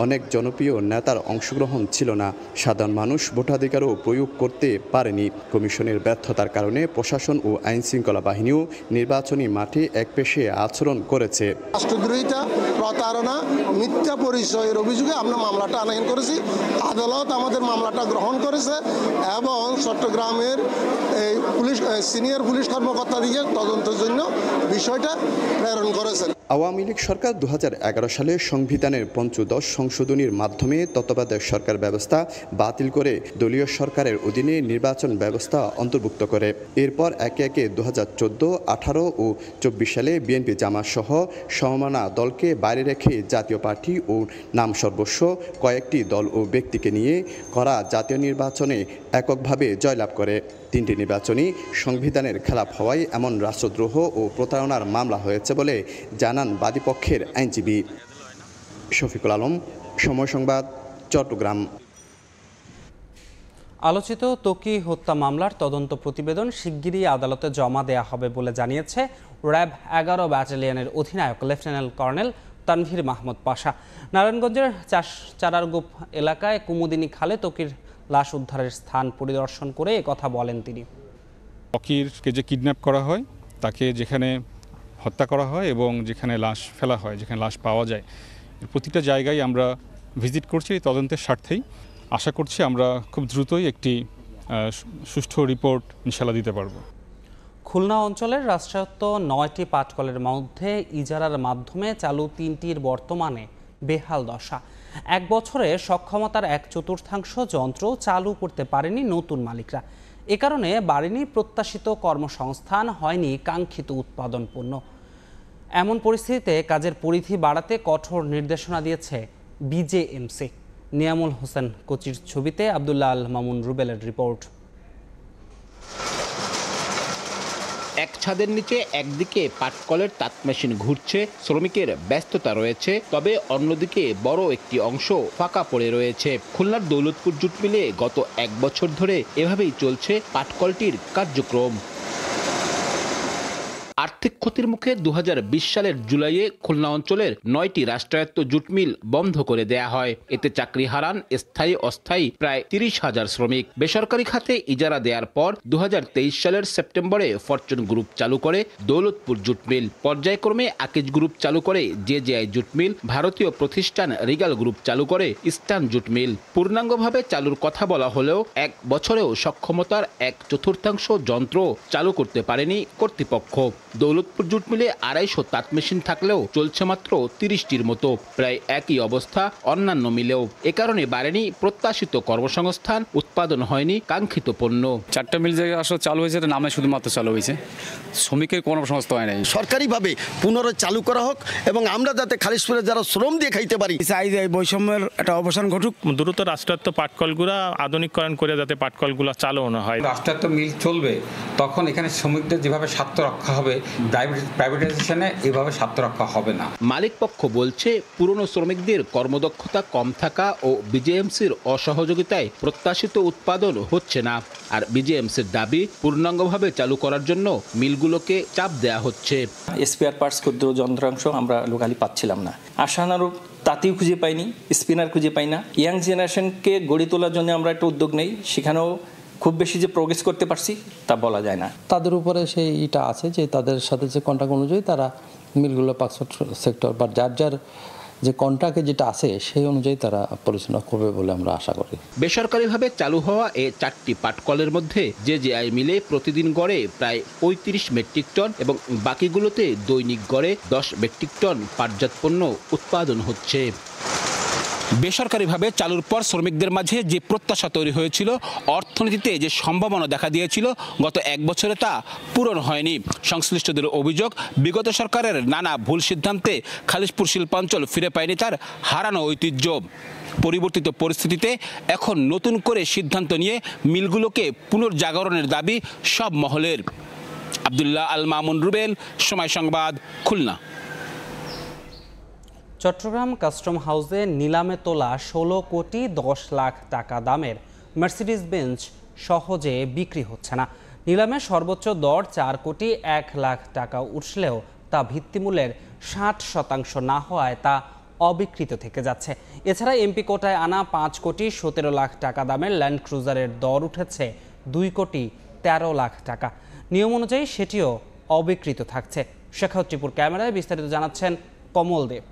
অনেক জনপ্রিয় নেতার অংশগ্রহণ ছিল না। সাধারণ মানুষ ভোটাধিকারও প্রয়োগ করতে পারেনি। কমিশনের ব্যর্থতার কারণে প্রশাসন ও আইন শৃঙ্খলা বাহিনীও নির্বাচনী মাঠে একপেশে আচরণ করেছে। রাষ্ট্রদ্রোহিতা, প্রতারণা, মিথ্যা পরিচয়ের অভিযোগে আমরা মামলাটা আনয়ন করেছি। আদালত আমাদের মামলাটা গ্রহণ করেছে এবং চট্টগ্রামের এই পুলিশ সিনিয়র পুলিশ কর্মকর্তা দিয়ে তদন্তের জন্য বিষয়টা প্রেরণ করেছেন। আওয়ামী লীগ সরকার 2011 সালে সংবিধানের 15 সংশোধনীর মাধ্যমে তত্ত্বাবধায়ক সরকার ব্যবস্থা বাতিল করে দলীয় সরকারের অধীনে নির্বাচন ব্যবস্থা অন্তর্ভুক্ত করে। এরপর একে একে 2014, 18 ও 24 সালে বিএনপি জামাত সহ সমমনা দলকে বাইরে রেখে জাতীয় পার্টি ও নাম সর্বস্ব কয়েকটি দল ও ব্যক্তিকে নিয়ে করা জাতীয় নির্বাচনে এককভাবে জয়লাভ করে। 3টি নির্বাচনই সংবিধানের খেলাপ হওয়ায় এমন রাষ্ট্রদ্রোহ ও প্রতারণার মামলা হয়েছে বলে জানান বাদীপক্ষের আইনজীবী। শফিকুল আলম, সময় সংবাদ, চট্টগ্রাম। আলোচিত ত্বকী হত্যা মামলার তদন্ত প্রতিবেদন শিগগিরই আদালতে জমা দেয়া হবে বলে জানিয়েছে র্যাব 11 ব্যাটালিয়নের অধিনায়ক লেফটেন্যান্ট কর্নেল তানভীর মাহমুদ পাশা। নারায়ণগঞ্জের চারারগোপ এলাকায় কুমুদিনী খালে ত্বকীর লাশ উদ্ধারের স্থান পরিদর্শন করে একথা বলেন তিনি। ত্বকীরকে যে কিডন্যাপ করা হয়, তাকে যেখানে হত্যা করা হয় এবং যেখানে লাশ ফেলা হয়, যেখানে লাশ পাওয়া যায়, প্রতিটা জায়গায় আমরা ভিজিট করছি এই তদন্তের স্বার্থেই। আশা করছি আমরা খুব দ্রুতই একটি সুষ্ঠু রিপোর্ট ইনশাল্লাহ দিতে পারব। খুলনা অঞ্চলের রাষ্ট্রায়ত্ত 9টি পাটকলের মধ্যে ইজারার মাধ্যমে চালু 3টির বর্তমানে বেহাল দশা। 1 বছরে সক্ষমতার 1/4 যন্ত্র চালু করতে পারেনি নতুন মালিকরা। এ কারণে বাড়েনি প্রত্যাশিত কর্মসংস্থান, হয়নি কাঙ্ক্ষিত উৎপাদন পণ্য। এমন পরিস্থিতিতে কাজের পরিধি বাড়াতে কঠোর নির্দেশনা দিয়েছে বিজেএমসি। নিয়ামুল হোসেন কোচির ছবিতে আব্দুল্লাহ আল মামুন রুবেলের রিপোর্ট। এক ছাদের নিচে একদিকে পাটকলের তাঁত মেশিন ঘুরছে, শ্রমিকের ব্যস্ততা রয়েছে, তবে অন্যদিকে বড় একটি অংশ ফাঁকা পড়ে রয়েছে। খুলনার দৌলতপুর জুট মিলে গত 1 বছর ধরে এভাবেই চলছে পাটকলটির কার্যক্রম। আর্থিক ক্ষতির মুখে 2020 সালের জুলাইয়ে খুলনা অঞ্চলের 9টি রাষ্ট্রায়ত্ত জুট মিল বন্ধ করে দেয়া হয়। এতে চাকরি হারান স্থায়ী অস্থায়ী প্রায় 30,000 শ্রমিক। বেসরকারি খাতে ইজারা দেওয়ার পর 2023 সালের সেপ্টেম্বরে ফরচুন গ্রুপ চালু করে দৌলতপুর জুট মিল, পর্যায়ক্রমে আকিজ গ্রুপ চালু করে জেজেআই জুট মিল, ভারতীয় প্রতিষ্ঠান রিগাল গ্রুপ চালু করে ইস্টার্ন জুট মিল। পূর্ণাঙ্গভাবে চালুর কথা বলা হলেও 1 বছরেও সক্ষমতার 1/4 যন্ত্র চালু করতে পারেনি কর্তৃপক্ষ। দৌলতপুর জুট মিলে 250 তাঁত মেশিন থাকলেও চলছে মাত্র 30টির মতো। প্রায় একই অবস্থা অন্যান্য মিলেও। এ কারণে বাড়েনি প্রত্যাশিত কর্মসংস্থান, উৎপাদন হয়নি কাঙ্ক্ষিত পণ্য। 4টা মিল যে আসলে চালু হয়েছে নামে শুধুমাত্র চালু হয়েছে, শ্রমিকের কর্মসংস্থান হয় নাই। সরকারিভাবে পুনরায় চালু করা হোক এবং আমরা যাতে খালিশপুরে যারা শ্রম দিয়ে খাইতে পারি। চাই যে বৈষম্যের একটা অবসান ঘটুক। দ্রুত রাষ্ট্রায়ত্ত পাটকলগুলা আধুনিকরণ করে যাতে পাটকলগুলা চালানো হয়। রাষ্ট্রায়ত্ত মিল চলবে, তখন এখানে শ্রমিকদের যেভাবে স্বার্থ রক্ষা হবে, প্রাইভেটাইজেশনে এভাবে স্বার্থ রক্ষা হবে না। মালিক পক্ষ বলছে পুরনো শ্রমিকদের কর্মদক্ষতা কম থাকা ও বিজেএমসির অসহযোগিতায় প্রত্যাশিত উৎপাদন হচ্ছে না। আর বিজেএমসির দাবি পূর্ণাঙ্গভাবে চালু করার জন্য মিলগুলোকে চাপ দেয়া হচ্ছে। স্পেয়ার পার্টস, ক্ষুদ্র যন্ত্রাংশ আমরা লোকালি পাচ্ছিলাম না। আশানুরূপ তাঁতিও খুঁজে পাইনি, স্পিনার খুঁজে পাই না। ইয়াং জেনারেশনকে গড়ে তোলার জন্য আমরা একটা উদ্যোগ নেই, সেখানেও খুব বেশি যে প্রোগ্রেস করতে পারছি তা বলা যায় না। তাদের উপরে সেই ইটা আছে যে তাদের সাথে যে কন্ট্রাক্ট অনুযায়ী তারা মিলগুলো পাক সেক্টর বা যার যার যে কন্ট্রাক্টে যেটা আছে সেই অনুযায়ী তারা পরিচালনা করবে বলে আমরা আশা করি। বেসরকারিভাবে চালু হওয়া এই 4টি পাটকলের মধ্যে জেজেআই মিলে প্রতিদিন গড়ে প্রায় 35 মেট্রিক টন এবং বাকিগুলোতে দৈনিক গড়ে 10 মেট্রিক টন পাটজাত পণ্য উৎপাদন হচ্ছে। বেসরকারিভাবে চালুর পর শ্রমিকদের মাঝে যে প্রত্যাশা তৈরি হয়েছিল, অর্থনীতিতে যে সম্ভাবনা দেখা দিয়েছিল, গত 1 বছরে তা পূরণ হয়নি। সংশ্লিষ্টদের অভিযোগ, বিগত সরকারের নানা ভুল সিদ্ধান্তে খালিশপুর শিল্পাঞ্চল ফিরে পায়নি তার হারানো ঐতিহ্য। পরিবর্তিত পরিস্থিতিতে এখন নতুন করে সিদ্ধান্ত নিয়ে মিলগুলোকে পুনর্জাগরণের দাবি সব মহলের। আব্দুল্লাহ আল মামুন রুবেল, সময় সংবাদ, খুলনা। চট্টগ্রাম কাস্টম হাউসে নিলামে তোলা 16 কোটি 10 লাখ টাকা দামের মার্সিডিজ বেঞ্চ সহজে বিক্রি হচ্ছে না। নিলামে সর্বোচ্চ দর 4 কোটি 1 লাখ টাকা উঠলেও তা ভিত্তিমূল্যের 60% না হওয়ায় তা অবিকৃত থেকে যাচ্ছে। এছাড়া এমপি কোটায় আনা 5 কোটি 17 লাখ টাকা দামের ল্যান্ড ক্রুজারের দর উঠেছে 2 কোটি 13 লাখ টাকা। নিয়ম অনুযায়ী সেটিও অবিকৃত থাকছে। শেখাউত টিপুর ক্যামেরায় বিস্তারিত জানাচ্ছেন কমল দেব।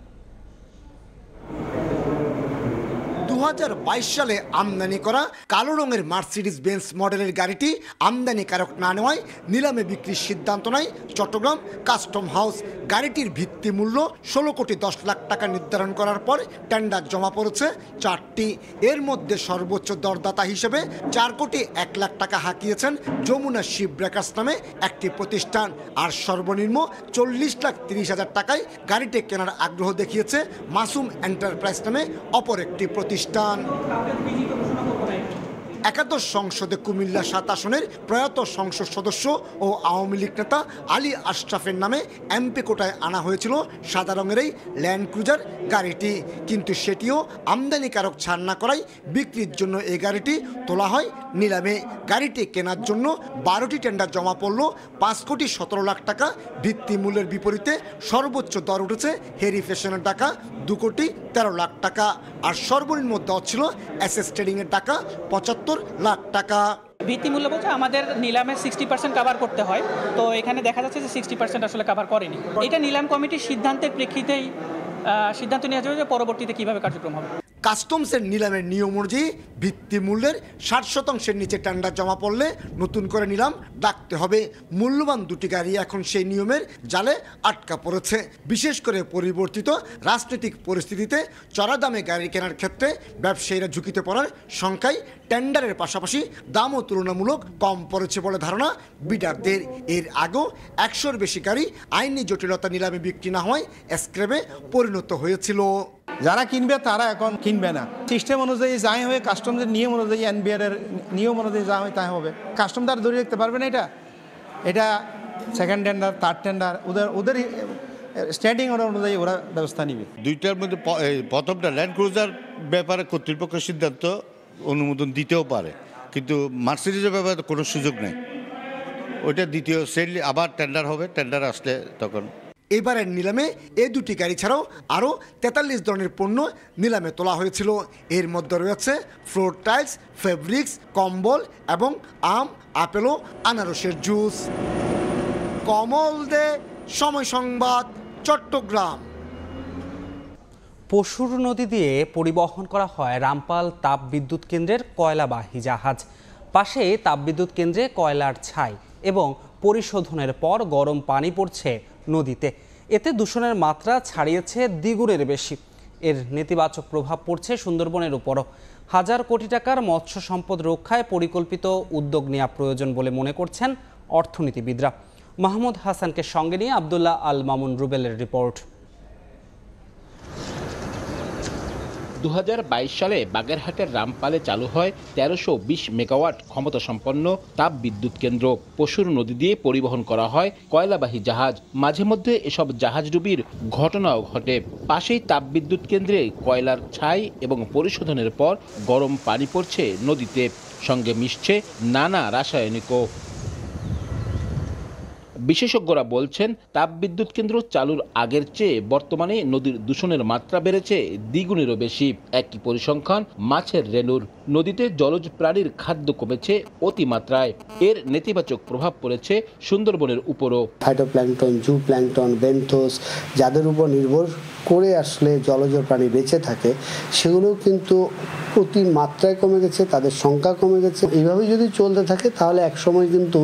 2022 সালে আমদানি করা কালো রঙের মার্সিডিজ বেঞ্জ মডেলের গাড়িটি আমদানিকারক না নেওয়ায় নিলামে বিক্রির সিদ্ধান্ত নেয় চট্টগ্রাম কাস্টম হাউস। গাড়িটির ভিত্তি মূল্য 16 কোটি 10 লাখ টাকা নির্ধারণ করার পর টেন্ডার জমা পড়েছে 4টি। এর মধ্যে সর্বোচ্চ দরদাতা হিসেবে 4 কোটি 1 লাখ টাকা হাঁকিয়েছেন যমুনা শিপ ব্রেকার্স নামে একটি প্রতিষ্ঠান। আর সর্বনিম্ন 40,30,000 টাকায় গাড়িটি কেনার আগ্রহ দেখিয়েছে মাসুম এন্টারপ্রাইজ নামে অপর একটি প্রতিষ্ঠান। একাদশ সংসদে কুমিল্লা 7 আসনের প্রয়াত সংসদ সদস্য ও আওয়ামী লীগ নেতা আলী আশরাফের নামে এমপি কোটায় আনা হয়েছিল সাদা রঙের এই ল্যান্ড ক্রুজার গাড়িটি, কিন্তু সেটিও আমদানিকারক ছাড় না করায় বিক্রির জন্য এই গাড়িটি তোলা হয় নিলামে। গাড়িটি কেনার জন্য 12টি টেন্ডার জমা পড়ল 5 কোটি 17 লাখ টাকা। ভিত্তি মূল্যের বিপরীতে সর্বোচ্চ দর উঠেছে হেরি ফ্যাশনের টাকা 2 কোটি 13 লাখ টাকা। আর সর্বনিম্ন দর ছিল এসএস ট্রেডিংয়ের টাকা 75 লাখ টাকা। ভিত্তিমূল্য বলছে আমাদের নিলামে 60% কভার করতে হয়, তো এখানে দেখা যাচ্ছে যে 60% আসলে কভার করেনি। এটা নিলাম কমিটির সিদ্ধান্তের প্রেক্ষিতেই সিদ্ধান্ত নেওয়া যাবে যে পরবর্তীতে কিভাবে কার্যক্রম হবে। কাস্টমসের নিলামের নিয়ম অনুযায়ী ভিত্তি মূল্যের 60% নিচে টেন্ডার জমা পড়লে নতুন করে নিলাম ডাকতে হবে। মূল্যবান 2টি গাড়ি এখন সেই নিয়মের জালে আটকা পড়েছে। বিশেষ করে পরিবর্তিত রাজনৈতিক পরিস্থিতিতে চড়া দামে গাড়ি কেনার ক্ষেত্রে ব্যবসায়ীরা ঝুঁকিতে পড়ার সংখ্যায় টেন্ডারের পাশাপাশি দামও তুলনামূলক কম পড়েছে বলে ধারণা বিডারদের। এর আগেও 100-এর বেশি গাড়ি আইনি জটিলতা নিলামে বিক্রি না হওয়ায় স্ক্র্যাপে পরিণত হয়েছিল। যারা কিনবে তারা এখন কিনবে না। সিস্টেম অনুযায়ী যাই হবে, কাস্টমসের নিয়ম অনুযায়ী, এনবিআর এর নিয়ম অনুযায়ী যা হয় তাই হবে। কাস্টমদার ধরে রাখতে পারবে না। এটা সেকেন্ড টেন্ডার, থার্ড টেন্ডার, ওদের স্ট্যান্ডিং অর্ডার অনুযায়ী ওরা ব্যবস্থা নিবে। দুইটার মধ্যে প্রথমটা ল্যান্ড ক্রুজার ব্যাপারে কর্তৃপক্ষের সিদ্ধান্ত অনুমোদন দিতেও পারে, কিন্তু মার্সিডিজের ব্যাপারে কোনো সুযোগ নেই। ওইটা দ্বিতীয় সেল আবার টেন্ডার হবে, টেন্ডার আসলে তখন। এবারের নিলামে এই 2টি গাড়ি ছাড়াও আরও 43 ধরনের পণ্য নিলামে তোলা হয়েছিল। এর মধ্যে রয়েছে ফ্লোর টাইলস, ফেব্রিক্স, কম্বল এবং আম, আপেল ও আনারসের জুস। কমল দে, সময় সংবাদ, চট্টগ্রাম। পশুর নদী দিয়ে পরিবহন করা হয় রামপাল তাপ বিদ্যুৎ কেন্দ্রের কয়লাবাহী জাহাজ। পাশে তাপবিদ্যুৎ কেন্দ্রে কয়লার ছাই এবং পরিশোধনের পর গরম পানি পড়ছে নদীতে। এতে দূষণের মাত্রা ছাড়িয়েছে দ্বিগুণের বেশি। এর নেতিবাচক প্রভাব পড়ছে সুন্দরবনের উপরও। হাজার কোটি টাকার মৎস্য সম্পদ রক্ষায় পরিকল্পিত উদ্যোগ নেওয়া প্রয়োজন বলে মনে করছেন অর্থনীতিবিদরা। মাহমুদ হাসানকে সঙ্গে নিয়ে আব্দুল্লাহ আল মামুন রুবেলের রিপোর্ট। 2022 সালে বাগেরহাটের রামপালে চালু হয় 1320 মেগাওয়াট ক্ষমতা সম্পন্ন তাপ বিদ্যুৎ কেন্দ্র। পশুর নদী দিয়ে পরিবহন করা হয় কয়লাবাহী জাহাজ। মাঝে মধ্যে এসব জাহাজ ডুবির ঘটনাও ঘটে। পাশেই তাপ বিদ্যুৎ কেন্দ্রে কয়লার ছাই এবং পরিশোধনের পর গরম পানি পড়ছে নদীতে, সঙ্গে মিশছে নানা রাসায়নিকও। বিশেষজ্ঞরা বলছেন, তাপবিদ্যুৎ কেন্দ্র চালুর আগের চেয়ে বর্তমানে নদীর দূষণের মাত্রা বেড়েছে দ্বিগুণেরও বেশি। একই পরিসংখ্যান মাছের রেণুর। নদীতে জলজ প্রাণীর খাদ্য কমেছে অতিমাত্রায়। এর নেতিবাচক প্রভাব পড়েছে সুন্দরবনের উপরও। ফাইটোপ্ল্যাঙ্কটন, জু প্ল্যাঙ্কটন, বেন্থোস যাদের উপর নির্ভর করে আসলে জলজ প্রাণী বেঁচে থাকে, সেগুলো কিন্তু অতি মাত্রায় কমে গেছে, তাদের সংখ্যা কমে গেছে। এইভাবে যদি চলতে থাকে তাহলে একসময় কিন্তু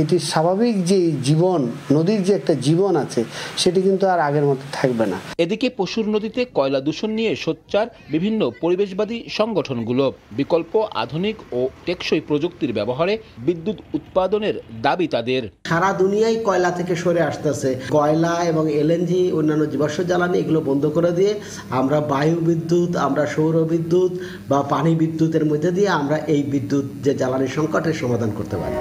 এটি স্বাভাবিক যে জীবন, নদীর যে একটা জীবন আছে, সেটি কিন্তু আর আগের মতো থাকবে না। এদিকে পশুর নদীতে কয়লা দূষণ নিয়ে সোচ্চার বিভিন্ন পরিবেশবাদী সংগঠনগুলো। বিকল্প আধুনিক ও টেকসই প্রযুক্তির ব্যবহারে বিদ্যুৎ উৎপাদনের দাবি তাদের। সারা দুনিয়ায় কয়লা থেকে সরে আসতেছে। কয়লা এবং এলএনজি, অন্যান্য জীবাশ্ম জ্বালানি এগুলো বন্ধ করে দিয়ে আমরা বায়ু বিদ্যুৎ, আমরা সৌর বিদ্যুৎ বা পানি বিদ্যুতের মধ্যে দিয়ে আমরা এই বিদ্যুৎ যে জ্বালানি সংকটের সমাধান করতে পারি।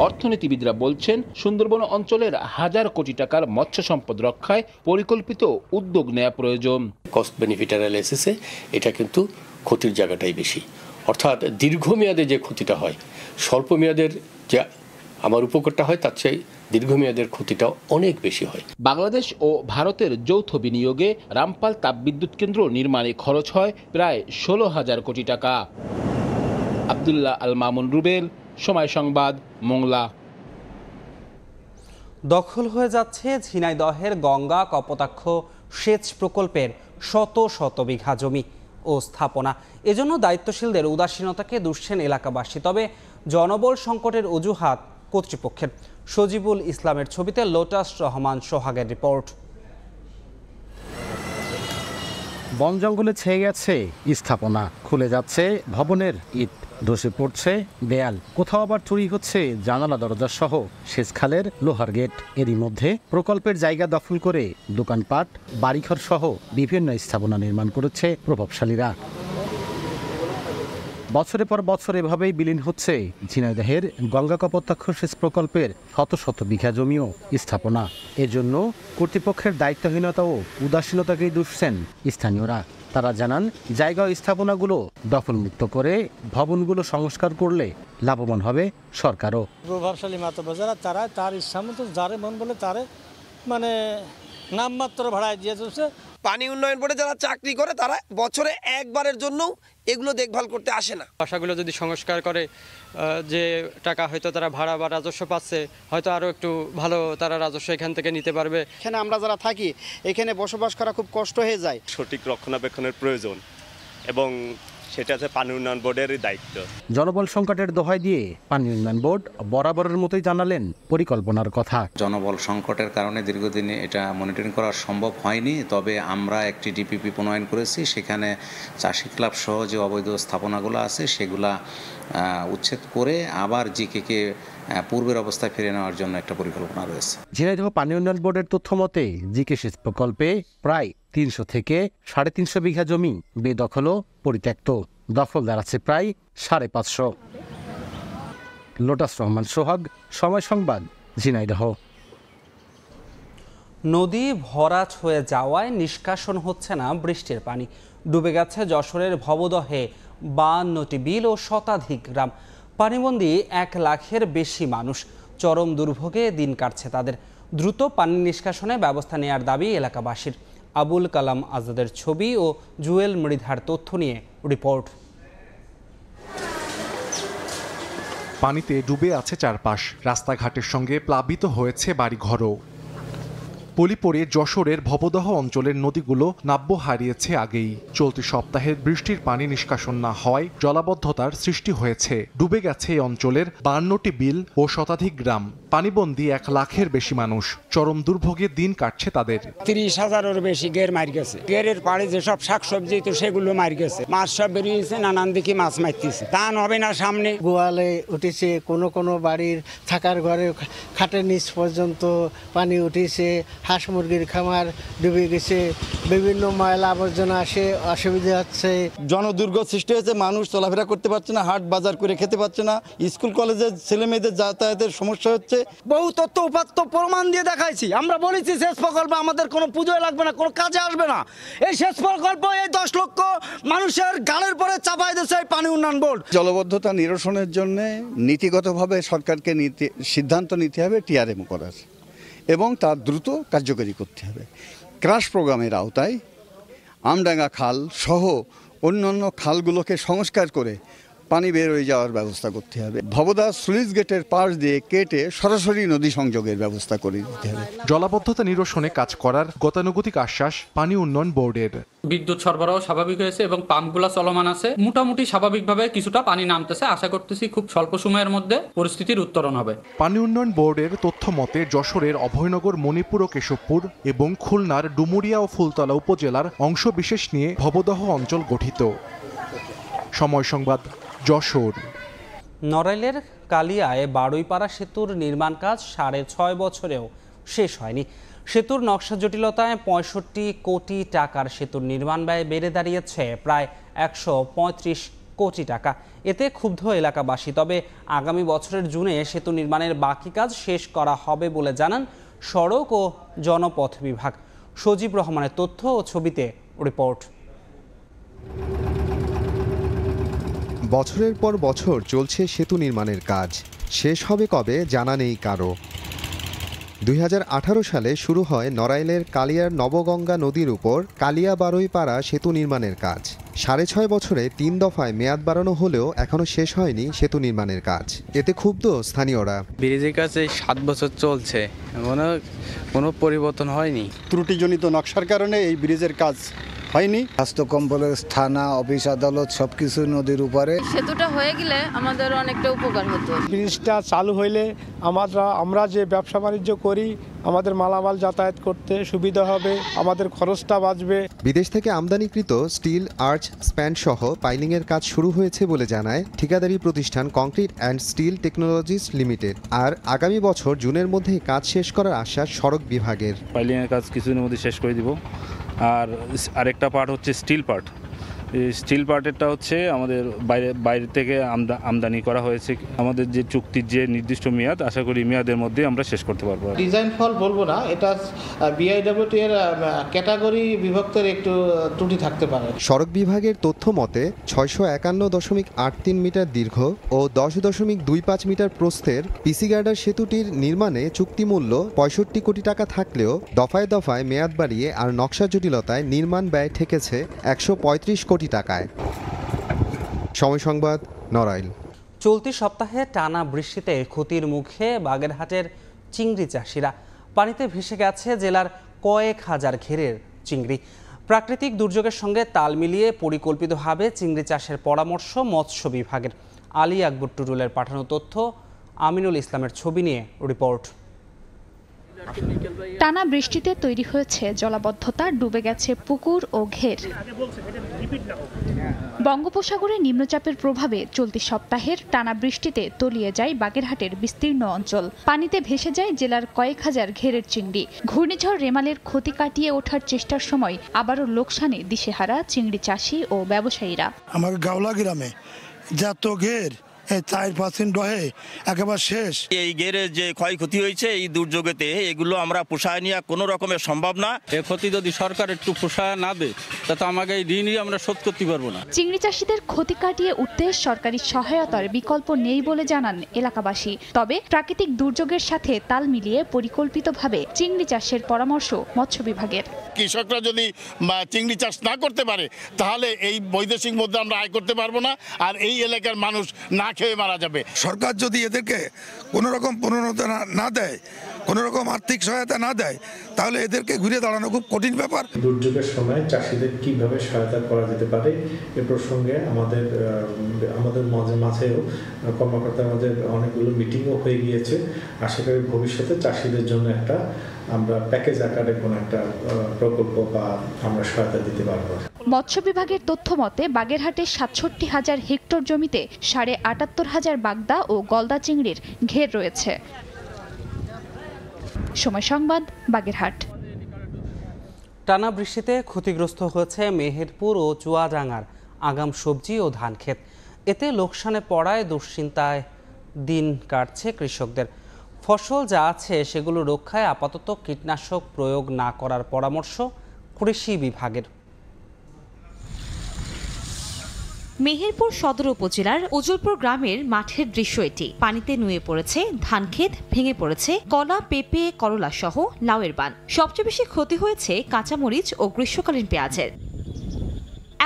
অর্থনীতিবিদরা বলছেন, সুন্দরবন অঞ্চলের হাজার কোটি টাকার মৎস্য সম্পদ রক্ষায় পরিকল্পিত উদ্যোগ নেওয়া প্রয়োজন। কস্ট বেনিফিট অ্যানালাইসিসে এটা কিন্তু ক্ষতির জায়গাটাই বেশি। অর্থাৎ দীর্ঘমেয়াদে যে ক্ষতিটা হয়, স্বল্প মেয়াদের যে আমার উপকারটা হয়, তার চেয়ে দীর্ঘমেয়াদের ক্ষতিটা অনেক বেশি হয়। বাংলাদেশ ও ভারতের যৌথ বিনিয়োগে রামপাল তাপবিদ্যুৎ কেন্দ্র নির্মাণে খরচ হয় প্রায় 16,000 কোটি টাকা। আব্দুল্লাহ আল মামুন রুবেল, সময় সংবাদ, মোংলা। দখল হয়ে যাচ্ছে ঝিনাইদহের গঙ্গা কপোতাক্ষ সেচ প্রকল্পের শত শত বিঘা জমি ও স্থাপনা। এজন্য দায়িত্বশীলদের উদাসীনতাকে দুষছেন এলাকাবাসী। তবে জনবল সংকটের অজুহাত কর্তৃপক্ষের। সজিবুল ইসলামের ছবিতে লোটাস রহমান সোহাগের রিপোর্ট। বন জঙ্গলে ছেয়ে গেছে স্থাপনা, খুলে যাচ্ছে ভবনের ইট, ধসে পড়ছে দেয়াল, কোথাও আবার চুরি হচ্ছে জানালা দরজা সহ সেচ খালের লোহার গেট। এরই মধ্যে প্রকল্পের জায়গা দখল করে দোকানপাট, বাড়িঘর সহ বিভিন্ন স্থাপনা নির্মাণ করেছে প্রভাবশালীরা। বছরের পর বছর এভাবেই বিলীন হচ্ছে ঝিনাইদহের গঙ্গা কপোতাক্ষ সেচ প্রকল্পের শত শত বিঘা জমি ও স্থাপনা। এজন্য কর্তৃপক্ষের দায়িত্বহীনতা ও উদাসীনতাকেই দুষছেন স্থানীয়রা। তারা জানান, জায়গা ও স্থাপনাগুলো দখলমুক্ত করে ভবনগুলো সংস্কার করলে লাভবান হবে সরকারও। প্রভাবশালী মাতব্বর যারা, তারা তার ইচ্ছা মতো যারে মন বলে তারে মানে নামমাত্র ভাড়ায় দিয়ে চলছে। পানি উন্নয়ন বোর্ডে যারা চাকরি করে, তারা বছরে একবারের জন্য এগুলো দেখভাল করতে আসে না। বাসাগুলো যদি সংস্কার করে, যে টাকা হয়তো তারা ভাড়া বা রাজস্ব পাচ্ছে, হয়তো আরও একটু ভালো তারা রাজস্ব এখান থেকে নিতে পারবে। এখানে আমরা যারা থাকি, এখানে বসবাস করা খুব কষ্ট হয়ে যায়। সঠিক রক্ষণাবেক্ষণের প্রয়োজন এবং সেটা হচ্ছে পানি উন্নয়ন বোর্ডেরই দায়িত্ব। জনবল সংকটের দোহাই দিয়ে পানি উন্নয়ন বোর্ড বরাবরের মতোই জানালেন পরিকল্পনার কথা। জনবল সংকটের কারণে দীর্ঘদিনে এটা মনিটরিং করা সম্ভব হয়নি। তবে আমরা একটি ডিপিপি প্রণয়ন করেছি, সেখানে চাষি ক্লাব সহ যে অবৈধ স্থাপনাগুলো আছে সেগুলা উচ্ছেদ করে আবার জিকেকে পূর্বের অবস্থায় ফিরে নেওয়ার জন্য একটা পরিকল্পনা রয়েছে। ঝিনাইদহ পানি উন্নয়ন বোর্ডের তথ্য মতে জিকে সেচ প্রকল্পে প্রায় 300 থেকে 350 বিঘা জমি বেদখল ও পরিত্যক্ত। দখলদার আছে প্রায় 550। লোটাস রহমান সোহাগ, সময় সংবাদ, ঝিনাইদহ। নদী ভরাট হয়ে যাওয়ায় নিষ্কাশন হচ্ছে না বৃষ্টির পানি। ডুবে গেছে যশোরের ভবদহে 52টি বিল ও শতাধিক গ্রাম। পানিবন্দী 1 লাখের বেশি মানুষ। চরম দুর্ভোগে দিন কাটছে তাদের। দ্রুত পানি নিষ্কাশনে ব্যবস্থা নেওয়ার দাবি এলাকাবাসীর। আবুল কালাম আজাদের ছবি ও জুয়েল মৃধার তথ্য নিয়ে রিপোর্ট। পানিতে ডুবে আছে চারপাশ, রাস্তাঘাটের সঙ্গে প্লাবিত হয়েছে বাড়িঘরও। পলিপরে যশোরের ভবদহ অঞ্চলের নদীগুলো নাব্য হারিয়েছে আগেই। চলতি সপ্তাহে বৃষ্টির পানি নিষ্কাশন না হওয়ায় জলাবদ্ধতার সৃষ্টি হয়েছে। ডুবে গেছে এই অঞ্চলের 52টি বিল ও শতাধিক গ্রাম। পানিবন্দী 1 লাখের বেশি মানুষ। চরম দুর্ভোগে দিন কাটছে তাদের। 30,000-এর বেশি গের মার গেছে। গেরের পাড়ে যেসব শাকসবজি তো সেগুলো মার গেছে। মাছ সব বেরিয়েছে, নানান দিকে মাছ মারতেছে। ধান হবে না সামনে। গোয়ালে উঠেছে, কোনো বাড়ির থাকার ঘরে খাটের নিচ পর্যন্ত পানি উঠেছে। হাঁস মুরগির খামার ডুবে গেছে। বিভিন্ন ময়লা আবর্জনা আসে, অসুবিধা হচ্ছে। জনদুর্ভোগ সৃষ্টি হয়েছে, মানুষ চলাফেরা করতে পারছে না, হাট বাজার করে খেতে পারছে না, স্কুল কলেজের ছেলে মেয়েদের যাতায়াতের সমস্যা হচ্ছে। বহু তথ্য উপাত্ত প্রমাণ দিয়ে দেখাইছি। আমরা বলেছি সেচ প্রকল্প আমাদের কোনো পুজোয় লাগবে না, কোনো কাজে আসবে না। এই সেচ প্রকল্প এই 10 লক্ষ মানুষের গালের পরে চাপাই দিয়েছে এই পানি উন্নয়ন বোর্ড। জলবদ্ধতা নিরসনের জন্য নীতিগতভাবে সরকারকে সিদ্ধান্ত নিতে হবে টিআরএম করার এবং তা দ্রুত কার্যকরী করতে হবে। ক্রাশ প্রোগ্রামের আওতায় আমডাঙ্গা খাল সহ অন্যান্য খালগুলোকে সংস্কার করে পানি বের হয়ে যাওয়ার ব্যবস্থা করতে হবে। ভবদা স্লুইস গেটের পাশ দিয়ে কেটে সরাসরি নদী সংযোগের ব্যবস্থা করে দিতে হবে। জলাবদ্ধতা নিরসনে কাজ করার গতানুগতিক আশ্বাস পানি উন্নয়ন বোর্ডের। বিদ্যুৎ সরবরাহ স্বাভাবিক হয়েছে এবং পাম্পগুলো চলমান আছে। মোটামুটি স্বাভাবিকভাবে কিছুটা পানি নামতেছে। আশা করতেছি খুব স্বল্প সময়ের মধ্যে পরিস্থিতির উত্তরণ হবে। পানি উন্নয়ন বোর্ডের তথ্য মতে যশোরের অভয়নগর, মণিপুর ও কেশবপুর এবং খুলনার ডুমুরিয়া ও ফুলতলা উপজেলার অংশ বিশেষ নিয়ে ভবদহ অঞ্চল গঠিত। সময় সংবাদ, যশোর। নড়াইলের কালিয়ায় বারুইপাড়া সেতুর নির্মাণ কাজ 6.5 বছরেও শেষ হয়নি। সেতুর নকশা জটিলতায় 65 কোটি টাকার সেতুর নির্মাণ ব্যয় বেড়ে দাঁড়িয়েছে প্রায় 135 কোটি টাকা। এতে ক্ষুব্ধ এলাকাবাসী। তবে আগামী বছরের জুনে সেতু নির্মাণের বাকি কাজ শেষ করা হবে বলে জানান সড়ক ও জনপথ বিভাগ। সজীব রহমানের তথ্য ও ছবিতে রিপোর্ট। বছরের পর বছর চলছে সেতু নির্মাণের কাজ, শেষ হবে কবে জানা নেই কারো। 2018 সালে শুরু হয় নড়াইলের কালিয়ার নবগঙ্গা নদীর উপর কালিয়া বারুইপাড়া সেতু নির্মাণের কাজ। 6.5 বছরে 3 দফায় মেয়াদ বাড়ানো হলেও এখনো শেষ হয়নি সেতু নির্মাণের কাজ। এতে ক্ষুব্ধ স্থানীয়রা। ব্রিজের কাছে 7 বছর চলছে, এখনো কোনো পরিবর্তন হয়নি। ত্রুটিজনিত নকশার কারণে এই ব্রিজের কাজ হয়নি। স্বাস্থ্য কমপ্লেক্স, থানা, অফিস, আদালত সবকিছু নদীর উপরে। সেতুটা হয়ে গেলে আমাদের অনেকটা উপকার হতো। ব্রিজটা চালু হইলে আমরা যে ব্যবসা বাণিজ্য করি আমাদের মালামাল যাতায়াত করতে সুবিধা হবে, আমাদের খরচটা বাঁচবে। বিদেশ থেকে আমদানিকৃত স্টিল, আর্চ, স্প্যান সহ পাইলিংয়ের কাজ শুরু হয়েছে বলে জানায় ঠিকাদারি প্রতিষ্ঠান concrete and steel technologies limited. আর আগামী বছর জুনের মধ্যে কাজ শেষ করার আশ্বাস সড়ক বিভাগের। পাইলিংয়ের কাজ কিছুদিনের মধ্যে শেষ করে দিব। আর আরেকটা পার্ট হচ্ছে স্টিল পার্ট। স্টিল পার্টেরটা হচ্ছে আমাদের বাইরে থেকে আমদানি করা হয়েছে। আমাদের যে চুক্তির যে নির্দিষ্ট মেয়াদ, আশা করি মেয়াদের মধ্যে আমরা শেষ করতে পারবো। ডিজাইন ফল বলবো না, এটা বিআইডব্লিউটি এর ক্যাটাগরি বিভক্তের একটু ত্রুটি থাকতে পারে। সড়ক বিভাগের তথ্য মতে 651.83 মিটার দীর্ঘ ও 10.25 মিটার প্রস্থের পিসি গার্ডার সেতুটির নির্মাণে চুক্তিমূল্য 65 কোটি টাকা থাকলেও দফায় দফায় মেয়াদ বাড়িয়ে আর নকশা জটিলতায় নির্মাণ ব্যয় ঠেকেছে 135 কোটি টাকায়। সময় সংবাদ, নড়াইল। চলতি সপ্তাহে টানা বৃষ্টিতে ক্ষতির মুখে বাগেরহাটের চিংড়ি চাষিরা। পানিতে ভেসে গেছে জেলার কয়েক হাজার ঘেরের চিংড়ি। প্রাকৃতিক দুর্যোগের সঙ্গে তাল মিলিয়ে পরিকল্পিতভাবে চিংড়ি চাষের পরামর্শ মৎস্য বিভাগের। আলী আকবর টুটুলের পাঠানো তথ্য, আমিনুল ইসলামের ছবি নিয়ে রিপোর্ট। টানা বৃষ্টিতে তৈরি হয়েছে জলাবদ্ধতা, ডুবে গেছে পুকুর ও ঘের। বঙ্গোপসাগরে নিম্নচাপের প্রভাবে চলতি সপ্তাহের টানা বৃষ্টিতে তলিয়ে যায় বাগেরহাটের বিস্তীর্ণ অঞ্চল। পানিতে ভেসে যায় জেলার কয়েক হাজার ঘেরের চিংড়ি। ঘূর্ণিঝড় রেমালের ক্ষতি কাটিয়ে ওঠার চেষ্টার সময় আবারও লোকসানে দিশেহারা চিংড়ি চাষি ও ব্যবসায়ীরা। আমার গাওলা গ্রামে যত ঘের 4% রহে একেবারে শেষ। এই গেরের যে ক্ষয়ক্ষতি হয়েছে এই দুর্যোগেতে, এগুলো আমরা পোষায় নেওয়া কোনো রকমের সম্ভব না। এ ক্ষতি যদি সরকার একটু পোষায় না দেয় তাতে আমাকে এই ঋণই আমরা শোধ করতে পারবো না। চিংড়ি চাষিদের ক্ষতি কাটিয়ে উঠতে সরকারি সহায়তার বিকল্প নেই বলে জানান এলাকাবাসী। তবে প্রাকৃতিক দুর্যোগের সাথে তাল মিলিয়ে পরিকল্পিতভাবে চিংড়ি চাষের পরামর্শ মৎস্য বিভাগের। কৃষকরা যদি চিংড়ি চাষ না করতে পারে তাহলে এই বৈদেশিক মুদ্রা আমরা আয় করতে পারবো না, আর এই এলাকার মানুষ না খেয়ে মারা যাবে। সরকার যদি এদেরকে কোনো রকম প্রণোদনা না দেয় কোনো রকম আর্থিক সহায়তা না দেয় তাহলে এদেরকে ঘুরে দাঁড়ানো খুব কঠিন ব্যাপার। দুর্যোগের সময় চাষিদের কিভাবে সহায়তা করা যেতে পারে এ প্রসঙ্গে আমাদের মাঝেও কর্মকর্তার মাঝে অনেকগুলো মিটিংও হয়ে গিয়েছে। আশা করি ভবিষ্যতে চাষিদের জন্য একটা আমরা প্যাকেজ আকারে কোনো একটা প্রকল্প বা আমরা সহায়তা দিতে পারবো। মৎস্য বিভাগের তথ্য মতে বাগেরহাটে ৬৭,০০০ হেক্টর জমিতে ৭৮,৫০০ বাগদা ও গলদা চিংড়ির ঘের রয়েছে। সময় সংবাদ, বাগেরহাট। টানা বৃষ্টিতে ক্ষতিগ্রস্ত হয়েছে মেহেরপুর ও চুয়াডাঙ্গার আগাম সবজি ও ধান ক্ষেত। এতে লোকসানে পড়ায় দুশ্চিন্তায় দিন কাটছে কৃষকদের। ফসল যা আছে সেগুলো রক্ষায় আপাতত কীটনাশক প্রয়োগ না করার পরামর্শ কৃষি বিভাগের। মেহেরপুর সদর উপজেলার উজলপুর গ্রামের মাঠের দৃশ্য এটি। পানিতে নুয়ে পড়েছে ধান ক্ষেত, ভেঙে পড়েছে কলা, পেঁপে, করলা সহ লাউয়ের বান। সবচেয়ে বেশি ক্ষতি হয়েছে কাঁচামরিচ ও গ্রীষ্মকালীন পেঁয়াজের।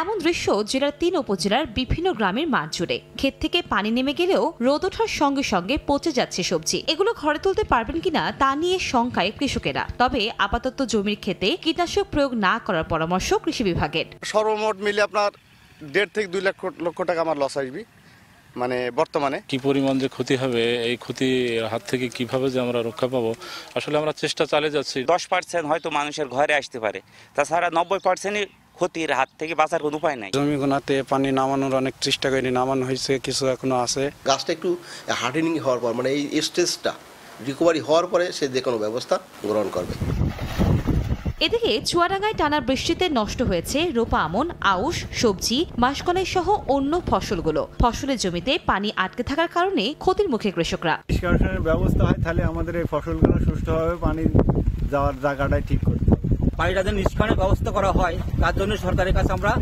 এমন দৃশ্য জেলার ৩ উপজেলার বিভিন্ন গ্রামের মাঠ জুড়ে। ক্ষেত থেকে পানি নেমে গেলেও রোদ ওঠার সঙ্গে সঙ্গে পচে যাচ্ছে সবজি। এগুলো ঘরে তুলতে পারবেন কিনা তা নিয়ে শঙ্কায় কৃষকেরা। তবে আপাতত জমির ক্ষেতে কীটনাশক প্রয়োগ না করার পরামর্শ কৃষি বিভাগের। সর্বমোট মিলে আপনার 1.5 থেকে 2 লক্ষ টাকা আমার লস আসবে। মানে বর্তমানে কি পরিমাণ যে ক্ষতি হবে, এই ক্ষতির হাত থেকে কিভাবে যে আমরা রক্ষা পাবো, আসলে আমরা চেষ্টা চালিয়ে যাচ্ছি। 10% হয়তো মানুষের ঘরে আসতে পারে, তাছাড়া 90% ক্ষতির হাত থেকে বাঁচার কোনো উপায় নাই। জমিগুলোতে পানি নামানোর অনেক চেষ্টা করে নামানো হয়েছে, কিছু এখনো আছে। গাছটা একটু হার্ডেনিং হওয়ার পর, মানে এই স্টেজটা রিকভারি হওয়ার পরে সে যে কোনো ব্যবস্থা গ্রহণ করবে। এদিকে চুয়াডাঙ্গায় টানা বৃষ্টিতে নষ্ট হয়েছে রোপা আমন, আউশ, সবজি, মাসকলাই সহ অন্য ফসলগুলো। ফসলের জমিতে পানি আটকে থাকার কারণে ক্ষতির মুখে কৃষকরা। নিষ্কাশনের ব্যবস্থা হয় তাহলে আমাদের এই ফসলগুলো সুষ্ঠুভাবে পানি যাওয়ার জায়গাটাই ঠিক করতে হবে। পানিটা যেন নিষ্কাশনের ব্যবস্থা করা হয় তার জন্য সরকারের কাছে আমরা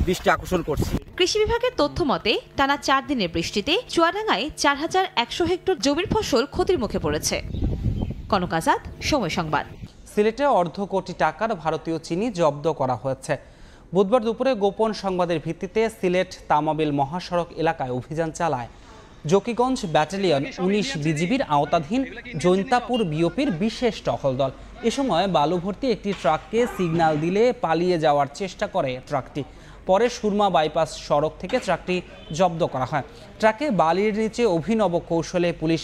দৃষ্টি আকর্ষণ করছি। কৃষি বিভাগের তথ্য মতে টানা 4 দিনের বৃষ্টিতে চুয়াডাঙ্গায় 4100 হেক্টর জমির ফসল ক্ষতির মুখে পড়েছে। কনক আজাদ, সময় সংবাদ। সিলেটে অর্ধ কোটি টাকার ভারতীয় চিনি জব্দ করা হয়েছে। বুধবার দুপুরে গোপন সংবাদের ভিত্তিতে সিলেট তামাবিল মহাসড়ক এলাকায় অভিযান চালায় জকিগঞ্জ ব্যাটালিয়ন 19 বিজিবির আওতাধীন জৈন্তাপুর বিওপির বিশেষ টহল দল। এ সময় বালু ভর্তি একটি ট্রাককে সিগন্যাল দিলে পালিয়ে যাওয়ার চেষ্টা করে ট্রাকটি। পরে সুরমা বাইপাস সড়ক থেকে ট্রাকটি জব্দ করা হয়। ট্রাকে বালির নিচে অভিনব কৌশলে পুলিশ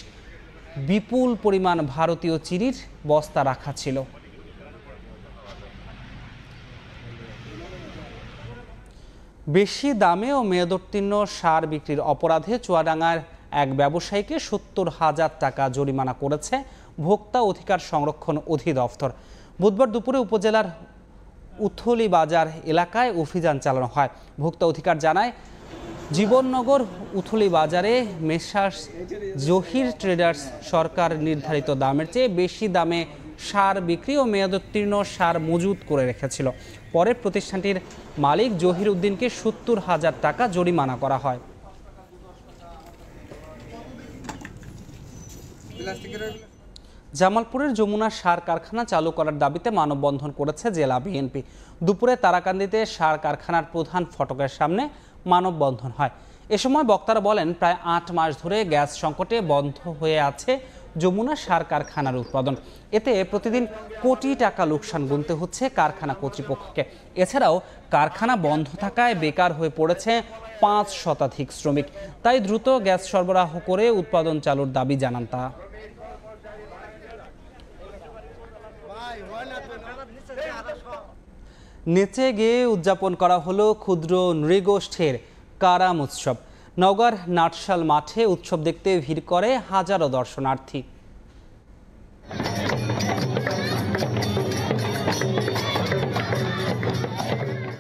বিপুল পরিমাণ ভারতীয় চিনির বস্তা রাখা ছিল। বেশি দামে ও মেয়াদোত্তীর্ণ সার বিক্রির অপরাধে চুয়াডাঙ্গার এক ব্যবসায়ীকে 70,000 টাকা জরিমানা করেছে ভোক্তা অধিকার সংরক্ষণ অধিদপ্তর। বুধবার দুপুরে উপজেলার উথলি বাজার এলাকায় অভিযান চালানো হয়। ভোক্তা অধিকার জানায়, জীবননগর উথলি বাজারে মেসার্স জহির ট্রেডার্স সরকার নির্ধারিত দামের চেয়ে বেশি দামে সার বিক্রি ও মেয়াদোত্তীর্ণ সার মজুত করে রেখেছিল। পরে প্রতিষ্ঠানটির মালিক জহির উদ্দিনকে 70,000 টাকা জরিমানা করা হয়। জামালপুরের যমুনা সার কারখানা চালু করার দাবিতে মানববন্ধন করেছে জেলা বিএনপি। দুপুরে তারাকান্দিতে সার কারখানার প্রধান ফটকের সামনে মানববন্ধন হয়। এ সময় বক্তারা বলেন, প্রায় 8 মাস ধরে গ্যাস সংকটে বন্ধ হয়ে আছে যমুনা সার কারখানার উৎপাদন। এতে প্রতিদিন কোটি টাকা লোকসান গুনতে হচ্ছে কারখানা কর্তৃপক্ষকে। এছাড়াও কারখানা বন্ধ থাকায় বেকার হয়ে পড়েছে 5 শতাধিক শ্রমিক। তাই দ্রুত গ্যাস সরবরাহ করে উৎপাদন চালুর দাবি জানান তারা। নেচে গেয়ে উদযাপন করা হলো ক্ষুদ্র নৃগোষ্ঠীর কারাম উৎসব। নওগাঁর নাটশাল মাঠে উৎসব দেখতে ভিড় করে হাজারো দর্শনার্থী।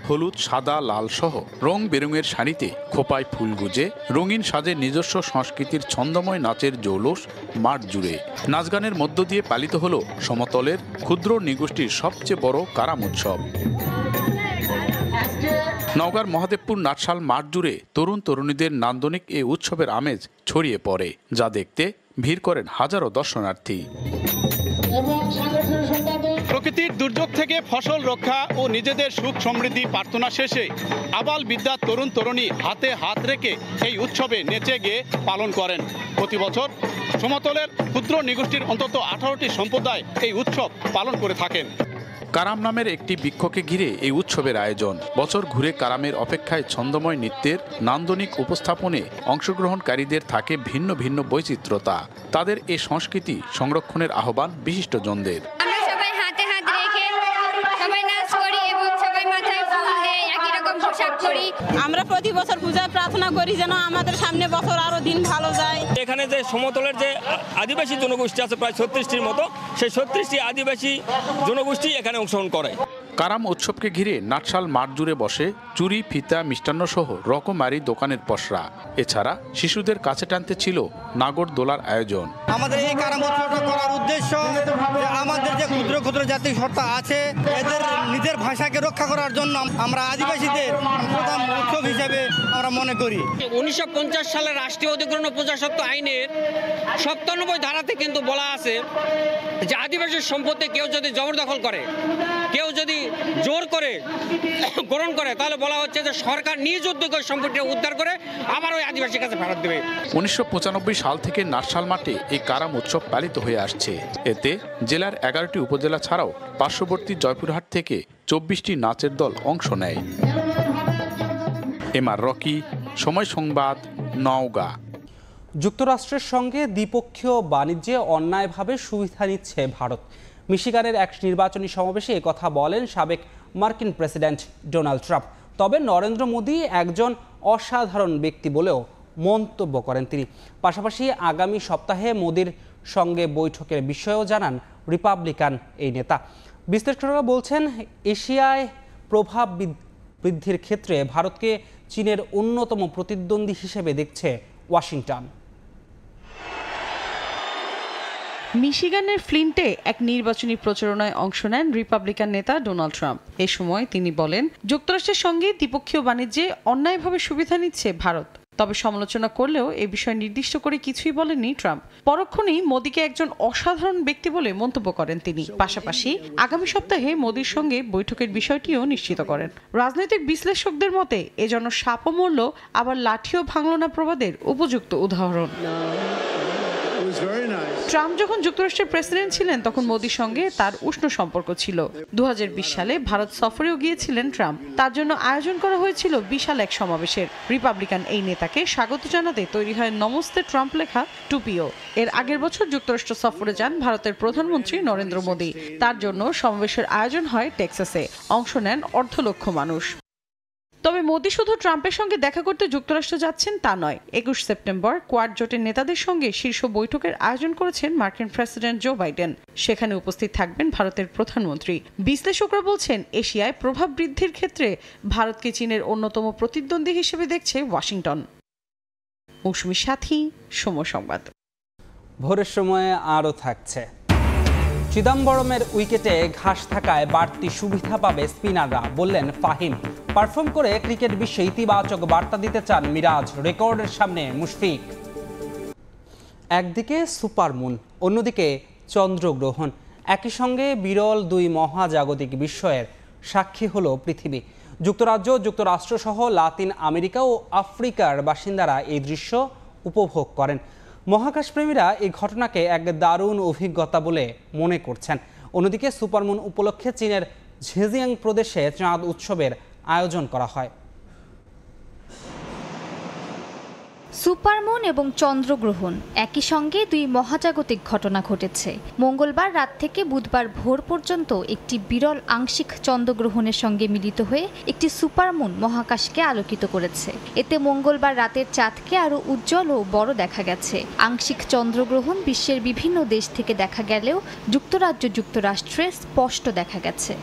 হলুদ, সাদা, লাল সহ রং বেরঙের শাড়িতে খোপায় ফুল গুজে রঙিন সাজে নিজস্ব সংস্কৃতির ছন্দময় নাচের জৌলুস মাঠ জুড়ে। নাচগানের মধ্য দিয়ে পালিত হলো সমতলের ক্ষুদ্র নৃগোষ্ঠীর সবচেয়ে বড় কারাম উৎসব। নওগাঁর মহাদেবপুর নাটশাল মাঠ জুড়ে তরুণ তরুণীদের নান্দনিক এই উৎসবের আমেজ ছড়িয়ে পড়ে, যা দেখতে ভিড় করেন হাজারো দর্শনার্থী। প্রকৃতির দুর্যোগ থেকে ফসল রক্ষা ও নিজেদের সুখ সমৃদ্ধি প্রার্থনা শেষে আবাল বিদ্যা তরুণ তরুণী হাতে হাত রেখে এই উৎসবে নেচে গিয়ে পালন করেন। প্রতি বছর সমতলের ক্ষুদ্র নৃগোষ্ঠীর অন্তত 18টি সম্প্রদায় এই উৎসব পালন করে থাকেন। কারাম নামের একটি বৃক্ষকে ঘিরে এই উৎসবের আয়োজন। বছর ঘুরে কারামের অপেক্ষায় ছন্দময় নৃত্যের নান্দনিক উপস্থাপনে অংশগ্রহণকারীদের থাকে ভিন্ন ভিন্ন বৈচিত্র্যতা। তাদের এই সংস্কৃতি সংরক্ষণের আহ্বান বিশিষ্টজনদের। আমরা প্রতি বছর পূজায় প্রার্থনা করি যেন আমাদের সামনে বছর আরো দিন ভালো যায়। এখানে যে সমতলের যে আদিবাসী জনগোষ্ঠী আছে প্রায় 36টির মতো, সেই 36টি আদিবাসী জনগোষ্ঠী এখানে অংশগ্রহণ করে। কারাম উৎসবকে ঘিরে নাটশাল মাঠ জুড়ে বসে চুরি, ফিতা, মিষ্টান্ন সহ রকমারি দোকানের পসরা। এছাড়া শিশুদের কাছে টানতে ছিল নাগরদোলার আয়োজন। আমাদের এই কারাম উৎসবটা করার উদ্দেশ্য আমাদের যে ক্ষুদ্র ক্ষুদ্র জাতি সত্তা আছে এদের নিজের ভাষাকে রক্ষা করার জন্য আমরা আদিবাসীদের প্রধান উৎসব হিসেবে আমরা মনে করি। 1950 সালের রাষ্ট্রীয় অধিগ্রহণ ও প্রজাস্বত্ব আইনের 97 ধারাতে কিন্তু বলা আছে যে আদিবাসী সম্পত্তি কেউ যদি জবরদখল করে, কেউ যদি জোর করে গ্রহণ করে, তাহলে বলা হচ্ছে যে সরকার নিজ উদ্যোগে সম্পত্তি উদ্ধার করে আবার ওই আদিবাসীর কাছে ফেরত দেবে। 1995 সাল থেকে নাটশাল মাঠে এই কারাম উৎসব পালিত হয়ে আসছে। এতে জেলার 11টি উপজেলা ছাড়াও পার্শ্ববর্তী জয়পুরহাট থেকে 24টি নাচের দল অংশ নেয়। এমআর রকি, সময় সংবাদ, নওগাঁ। যুক্তরাষ্ট্রের সঙ্গে দ্বিপক্ষীয় বাণিজ্যে অন্যায়ভাবে সুবিধা নিচ্ছে ভারত। মিশিগানের এক নির্বাচনী সমাবেশে একথা বলেন সাবেক মার্কিন প্রেসিডেন্ট ডোনাল্ড ট্রাম্প। তবে নরেন্দ্র মোদী একজন অসাধারণ ব্যক্তি বলেও মন্তব্য করেন তিনি। পাশাপাশি আগামী সপ্তাহে মোদীর সঙ্গে বৈঠকের বিষয়েও জানান রিপাবলিকান এই নেতা। বিশ্লেষকরা বলছেন, এশিয়ায় প্রভাব বৃদ্ধির ক্ষেত্রে ভারতকে চীনের অন্যতম প্রতিদ্বন্দ্বী হিসেবে দেখছে ওয়াশিংটন। মিশিগানের ফ্লিন্টে এক নির্বাচনী প্রচারণায় অংশ নেন রিপাবলিকান নেতা ডোনাল্ড ট্রাম্প। এ সময় তিনি বলেন, যুক্তরাষ্ট্রের সঙ্গে দ্বিপক্ষীয় বাণিজ্যে অন্যায়ভাবে সুবিধা নিচ্ছে ভারত। তবে সমালোচনা করলেও এ বিষয়ে নির্দিষ্ট করে কিছুই বলেননি ট্রাম্প। পরক্ষণেই মোদীকে একজন অসাধারণ ব্যক্তি বলে মন্তব্য করেন তিনি। পাশাপাশি আগামী সপ্তাহে মোদীর সঙ্গে বৈঠকের বিষয়টিও নিশ্চিত করেন। রাজনৈতিক বিশ্লেষকদের মতে এ যেন সাপও মরল আবার লাঠিও ভাঙল না প্রবাদের উপযুক্ত উদাহরণ। ট্রাম্প যখন যুক্তরাষ্ট্রের প্রেসিডেন্ট ছিলেন তখন মোদীর সঙ্গে তার উষ্ণ সম্পর্ক ছিল। 2020 সালে ভারত সফরেও গিয়েছিলেন ট্রাম্প। তার জন্য আয়োজন করা হয়েছিল বিশাল এক সমাবেশের। রিপাবলিকান এই নেতাকে স্বাগত জানাতে তৈরি হয় নমস্তে ট্রাম্প লেখা টুপিও। এর আগের বছর যুক্তরাষ্ট্র সফরে যান ভারতের প্রধানমন্ত্রী নরেন্দ্র মোদী। তার জন্য সমাবেশের আয়োজন হয় টেক্সাসে। অংশ নেন 1.5 লক্ষ মানুষ। তবে মোদী শুধু ট্রাম্পের সঙ্গে দেখা করতে যুক্তরাষ্ট্র যাচ্ছেন তা নয়। 21 সেপ্টেম্বর কোয়াড জোটের নেতাদের সঙ্গে শীর্ষ বৈঠকের আয়োজন করেছেন মার্কিন প্রেসিডেন্ট জো বাইডেন। সেখানে উপস্থিত থাকবেন ভারতের প্রধানমন্ত্রী। বিশ্লেষকরা বলছেন, এশিয়ায় প্রভাব বৃদ্ধির ক্ষেত্রে ভারতকে চীনের অন্যতম প্রতিদ্বন্দ্বী হিসেবে দেখছে ওয়াশিংটন। মৌসুমী সাথী, সময় সংবাদ। ভোরের সময়ে আরও থাকছে, চিদাম্বরমের উইকেটে ঘাস থাকায় বাড়তি সুবিধা পাবে স্পিনাররা, বললেন ফাহিম। পারফর্ম করে ক্রিকেট বিশ্বে ইতিবাচক বার্তা দিতে চান মিরাজ, রেকর্ডের সামনে মুশফিক। একদিকে সুপারমুন, অন্যদিকে চন্দ্রগ্রহণ, একই সঙ্গে বিরল দুই মহাজাগতিক বিস্ময়ের সাক্ষী হলো পৃথিবী। যুক্তরাজ্য, যুক্তরাষ্ট্র সহ লাতিন আমেরিকা ও আফ্রিকার বাসিন্দারা এই দৃশ্য উপভোগ করেন। মহাকাশপ্রেমীরা এই ঘটনাকে এক দারুণ অভিজ্ঞতা বলে মনে করছেন। অন্যদিকে সুপারমুন উপলক্ষে চীনের ঝেজিয়াং প্রদেশে চাঁদ উৎসবের আয়োজন করা হয়। সুপারমুন এবং চন্দ্রগ্রহণ একই সঙ্গে দুই মহাজাগতিক ঘটনা ঘটেছে। মঙ্গলবার রাত থেকে বুধবার ভোর পর্যন্ত একটি বিরল আংশিক চন্দ্রগ্রহণের সঙ্গে মিলিত হয়ে একটি সুপারমুন মহাকাশকে আলোকিত করেছে। এতে মঙ্গলবার রাতের চাঁদকে আরও উজ্জ্বল ও বড় দেখা গেছে। আংশিক চন্দ্রগ্রহণ বিশ্বের বিভিন্ন দেশ থেকে দেখা গেলেও যুক্তরাজ্য, যুক্তরাষ্ট্রে স্পষ্ট দেখা গেছে।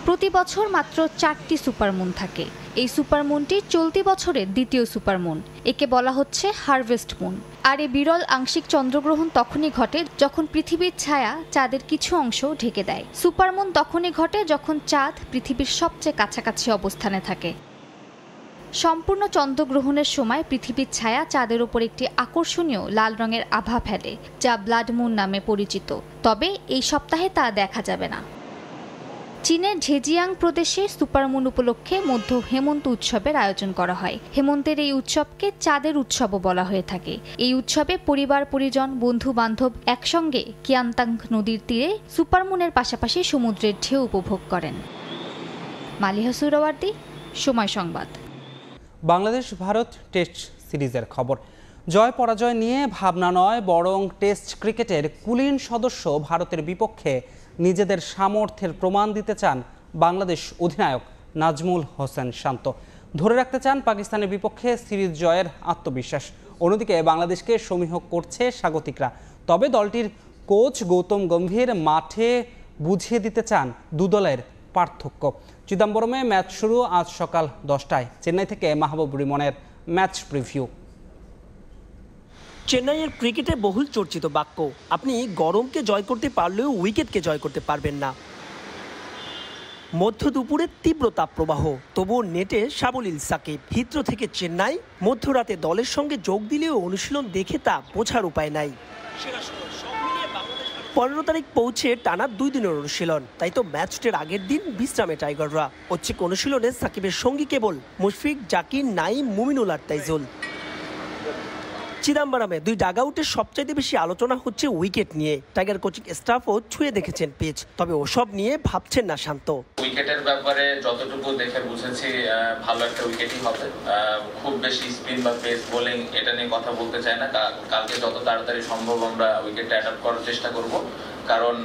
প্রতি বছর মাত্র 4টি সুপারমুন থাকে। এই সুপারমুনটি চলতি বছরের দ্বিতীয় সুপারমুন। একে বলা হচ্ছে হারভেস্ট মুন। আর এই বিরল আংশিক চন্দ্রগ্রহণ তখনই ঘটে যখন পৃথিবীর ছায়া চাঁদের কিছু অংশ ঢেকে দেয়। সুপারমুন তখনই ঘটে যখন চাঁদ পৃথিবীর সবচেয়ে কাছাকাছি অবস্থানে থাকে। সম্পূর্ণ চন্দ্রগ্রহণের সময় পৃথিবীর ছায়া চাঁদের উপর একটি আকর্ষণীয় লাল রঙের আভা ফেলে, যা ব্লাড মুন নামে পরিচিত। তবে এই সপ্তাহে তা দেখা যাবে না। চীনের ঝেজিয়াং প্রদেশে সুপারমুন উপলক্ষে মধ্য হেমন্ত উৎসবের আয়োজন করা হয়। হেমন্তের এই উৎসবকে চাঁদের উৎসবও বলা হয়ে থাকে। এই উৎসবে পরিবার পরিজন বন্ধু বান্ধব একসঙ্গে কিয়ানতাং নদীর তীরে সুপারমুনের পাশাপাশি সমুদ্রের ঢেউ উপভোগ করেন। মালিহা সুরাওয়ার্দী, সময় সংবাদ। বাংলাদেশ ভারত টেস্ট সিরিজের খবর। জয় পরাজয় নিয়ে ভাবনা নয়, বরং টেস্ট ক্রিকেটের কুলীন সদস্য ভারতের বিপক্ষে নিজেদের সামর্থ্যের প্রমাণ দিতে চান বাংলাদেশ অধিনায়ক নাজমুল হোসেন শান্ত। ধরে রাখতে চান পাকিস্তানের বিপক্ষে সিরিজ জয়ের আত্মবিশ্বাস। অন্যদিকে বাংলাদেশকে সমীহ করছে স্বাগতিকরা। তবে দলটির কোচ গৌতম গম্ভীর মাঠে বুঝিয়ে দিতে চান দুদলের পার্থক্য। চিদম্বরমে ম্যাচ শুরু আজ সকাল 10টায়। চেন্নাই থেকে মাহবুব রিমনের ম্যাচ প্রিভিউ। চেন্নাইয়ের ক্রিকেটে বহুল চর্চিত বাক্য, আপনি গরমকে জয় করতে পারলেও উইকেটকে জয় করতে পারবেন না। মধ্য দুপুরে তীব্র তাপপ্রবাহ, তবুও নেটে সাবলীল সাকিব। হিথ্রো থেকে চেন্নাই, মধ্যরাতে দলের সঙ্গে যোগ দিলেও অনুশীলন দেখে তা বোঝার উপায় নাই। 15 তারিখ পৌঁছে টানা 2 দিনের অনুশীলন, তাই তো ম্যাচটির আগের দিন বিশ্রামে টাইগাররা। ঐচ্ছিক অনুশীলনে সাকিবের সঙ্গী কেবল মুশফিক, জাকির, নাইম, মুমিনুল আর তাইজুল। চিদম্বরমে 2 ডাগআউটের সবচাইতে বেশি আলোচনা হচ্ছে উইকেট নিয়ে। টাইগার কোচিং স্টাফও ছুঁয়ে দেখেছেন পিচ, তবে ওসব নিয়ে ভাবছেন না শান্ত। উইকেটের ব্যাপারে যতটুকু দেখে বুঝেছি ভালো একটা উইকেটই হবে। খুব বেশি স্পিন বা পেস বোলিং এটা নিয়ে কথা বলতে চাই না। কালকে যত তাড়াতাড়ি সম্ভব আমরা উইকেটটা অ্যাডাপ্ট করার চেষ্টা করব, কারণ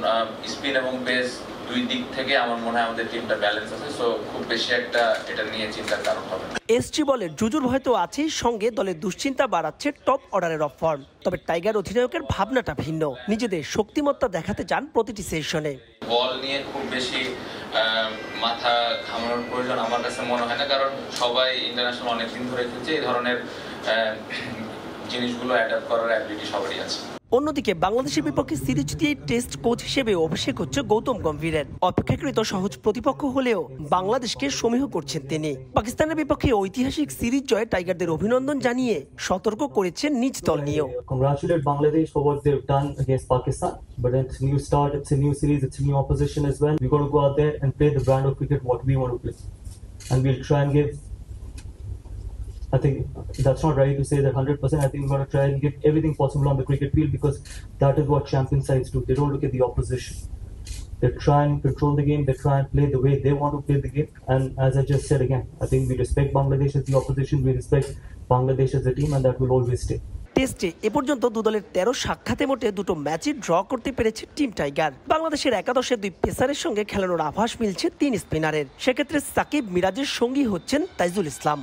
স্পিন এবং পেস 2 দিক থেকে আমার মনে হয় আমাদের টিমটা ব্যালেন্স আছে। সো খুব বেশি একটা এটা নিয়ে চিন্তার কারণ হবে না। এসজি বলের জুজুর হয়তো আছেই, সঙ্গে দলের দুশ্চিন্তা বাড়াচ্ছে টপ অর্ডারের অফ ফর্ম। তবে টাইগার অধিনায়কের ভাবনাটা ভিন্ন, নিজেদের শক্তিমত্তা দেখাতে চান প্রতিটি সেশনে। বল নিয়ে খুব বেশি মাথা ঘামানোর প্রয়োজন আমার কাছে মনে হয় না, কারণ সবাই ইন্টারন্যাশনাল অনেকদিন ধরে খেলছে। এই ধরনের জিনিসগুলো অ্যাডাপ্ট করার অ্যাবিলিটি সবারই আছে। অন্যদিকে বাংলাদেশের বিপক্ষে সিরিজ দিয়ে টেস্ট কোচ হিসেবে অভিষেক হচ্ছে গৌতম গম্ভীরের। অপেক্ষাকৃত সহজ প্রতিপক্ষ হলেও বাংলাদেশকে সমীহ করছেন তিনি। পাকিস্তানের বিপক্ষে ঐতিহাসিক সিরিজ জয়ে টাইগারদের অভিনন্দন জানিয়ে সতর্ক করেছেন নিজ দল নিয়েও। Congratulate Bangladesh for what they've done against Pakistan, but it's a new start, it's a new series, it's a new opposition as well. We're going to go out there and play the brand of cricket what we want to play, and we'll try and give. I think that's not right to say that 100%. I think we're going to try and give everything possible on the cricket field, because that is what champion sides do. They don't look at the opposition. They try and control the game. They try and play the way they want to play the game. And as I just said again, I think we respect Bangladesh as the opposition. We respect Bangladesh as a team, and that will always stay. টেস্টে এ পর্যন্ত দুদলের 13 সাক্ষাতে মোটে 2টো ম্যাচই ড্র করতে পেরেছে টিম টাইগার। বাংলাদেশের একাদশে 2 পেসারের সঙ্গে খেলানোর আভাস মিলছে 3 স্পিনারের। সেক্ষেত্রে সাকিব, মিরাজের সঙ্গী হচ্ছেন তাইজুল ইসলাম।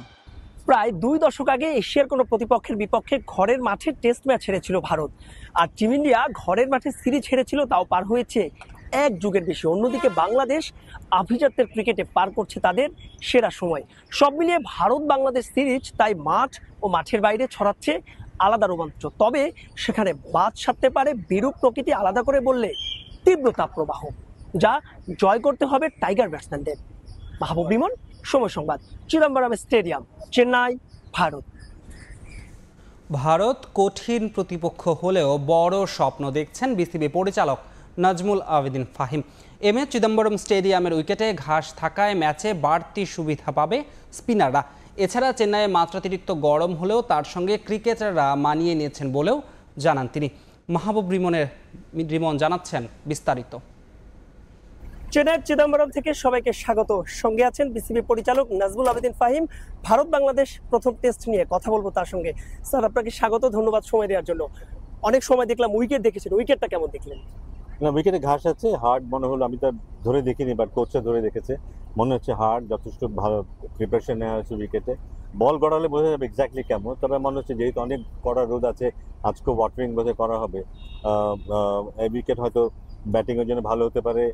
প্রায় 2 দশক আগে এশিয়ার কোনো প্রতিপক্ষের বিপক্ষে ঘরের মাঠে টেস্ট ম্যাচ হেরেছিল ভারত, আর টিম ইন্ডিয়া ঘরের মাঠে সিরিজ হেরেছিল, তাও পার হয়েছে 1 যুগের বেশি। অন্যদিকে বাংলাদেশ আভিজাত্যের ক্রিকেটে পার করছে তাদের সেরা সময়। সব মিলিয়ে ভারত বাংলাদেশ সিরিজ তাই মাঠ ও মাঠের বাইরে ছড়াচ্ছে আলাদা রোমাঞ্চ। তবে সেখানে বাদ সাধতে পারে বিরূপ প্রকৃতি, আলাদা করে বললে তীব্র তাপপ্রবাহ, যা জয় করতে হবে টাইগার ব্যাটসম্যানদের। মাহবুব রিমন, সময় সংবাদ, চিদম্বরম স্টেডিয়াম, চেন্নাই, ভারত। ভারত কঠিন প্রতিপক্ষ হলেও বড় স্বপ্ন দেখছেন বিসিবি পরিচালক নাজমুল আবেদিন ফাহিম। চিদম্বরম স্টেডিয়ামের উইকেটে ঘাস থাকায় ম্যাচে বাড়তি সুবিধা পাবে স্পিনাররা। এছাড়া চেন্নাইয়ে মাত্রাতিরিক্ত গরম হলেও তার সঙ্গে ক্রিকেটাররা মানিয়ে নিয়েছেন বলেও জানান তিনি। মাহবুব রিমন জানাচ্ছেন বিস্তারিত। চেন্নাইয়ের চিদম্বরম থেকে সবাইকে স্বাগত। সঙ্গে আছেন বিসিবি পরিচালক নাজমুল আবেদিন ফাহিম। ভারত বাংলাদেশ প্রথম টেস্ট নিয়ে কথা বলবো তার সঙ্গে। স্যার, আপনাকে স্বাগত, ধন্যবাদ সময় দেওয়ার জন্য। অনেক সময় দেখলাম উইকেট দেখেছেন, উইকেটটা কেমন দেখলেন? না, উইকেটে ঘাস আছে, হার্ড মনে হলো। আমি তো ধরে দেখিনি, বাট কোচটা ধরে দেখেছে, মনে হচ্ছে হার্ড। যথেষ্ট ভালো প্রিপারেশন নেওয়া হয়েছে উইকেটে। বল গড়ালে বোঝা যাবে এক্স্যাক্টলি কেমন, তবে মনে হচ্ছে যেহেতু অনেক কড়া রোদ আছে, আজকেও ওয়াটারিং বোধহয় করা হবে। এই উইকেট হয়তো ব্যাটিংয়ের জন্য ভালো হতে পারে,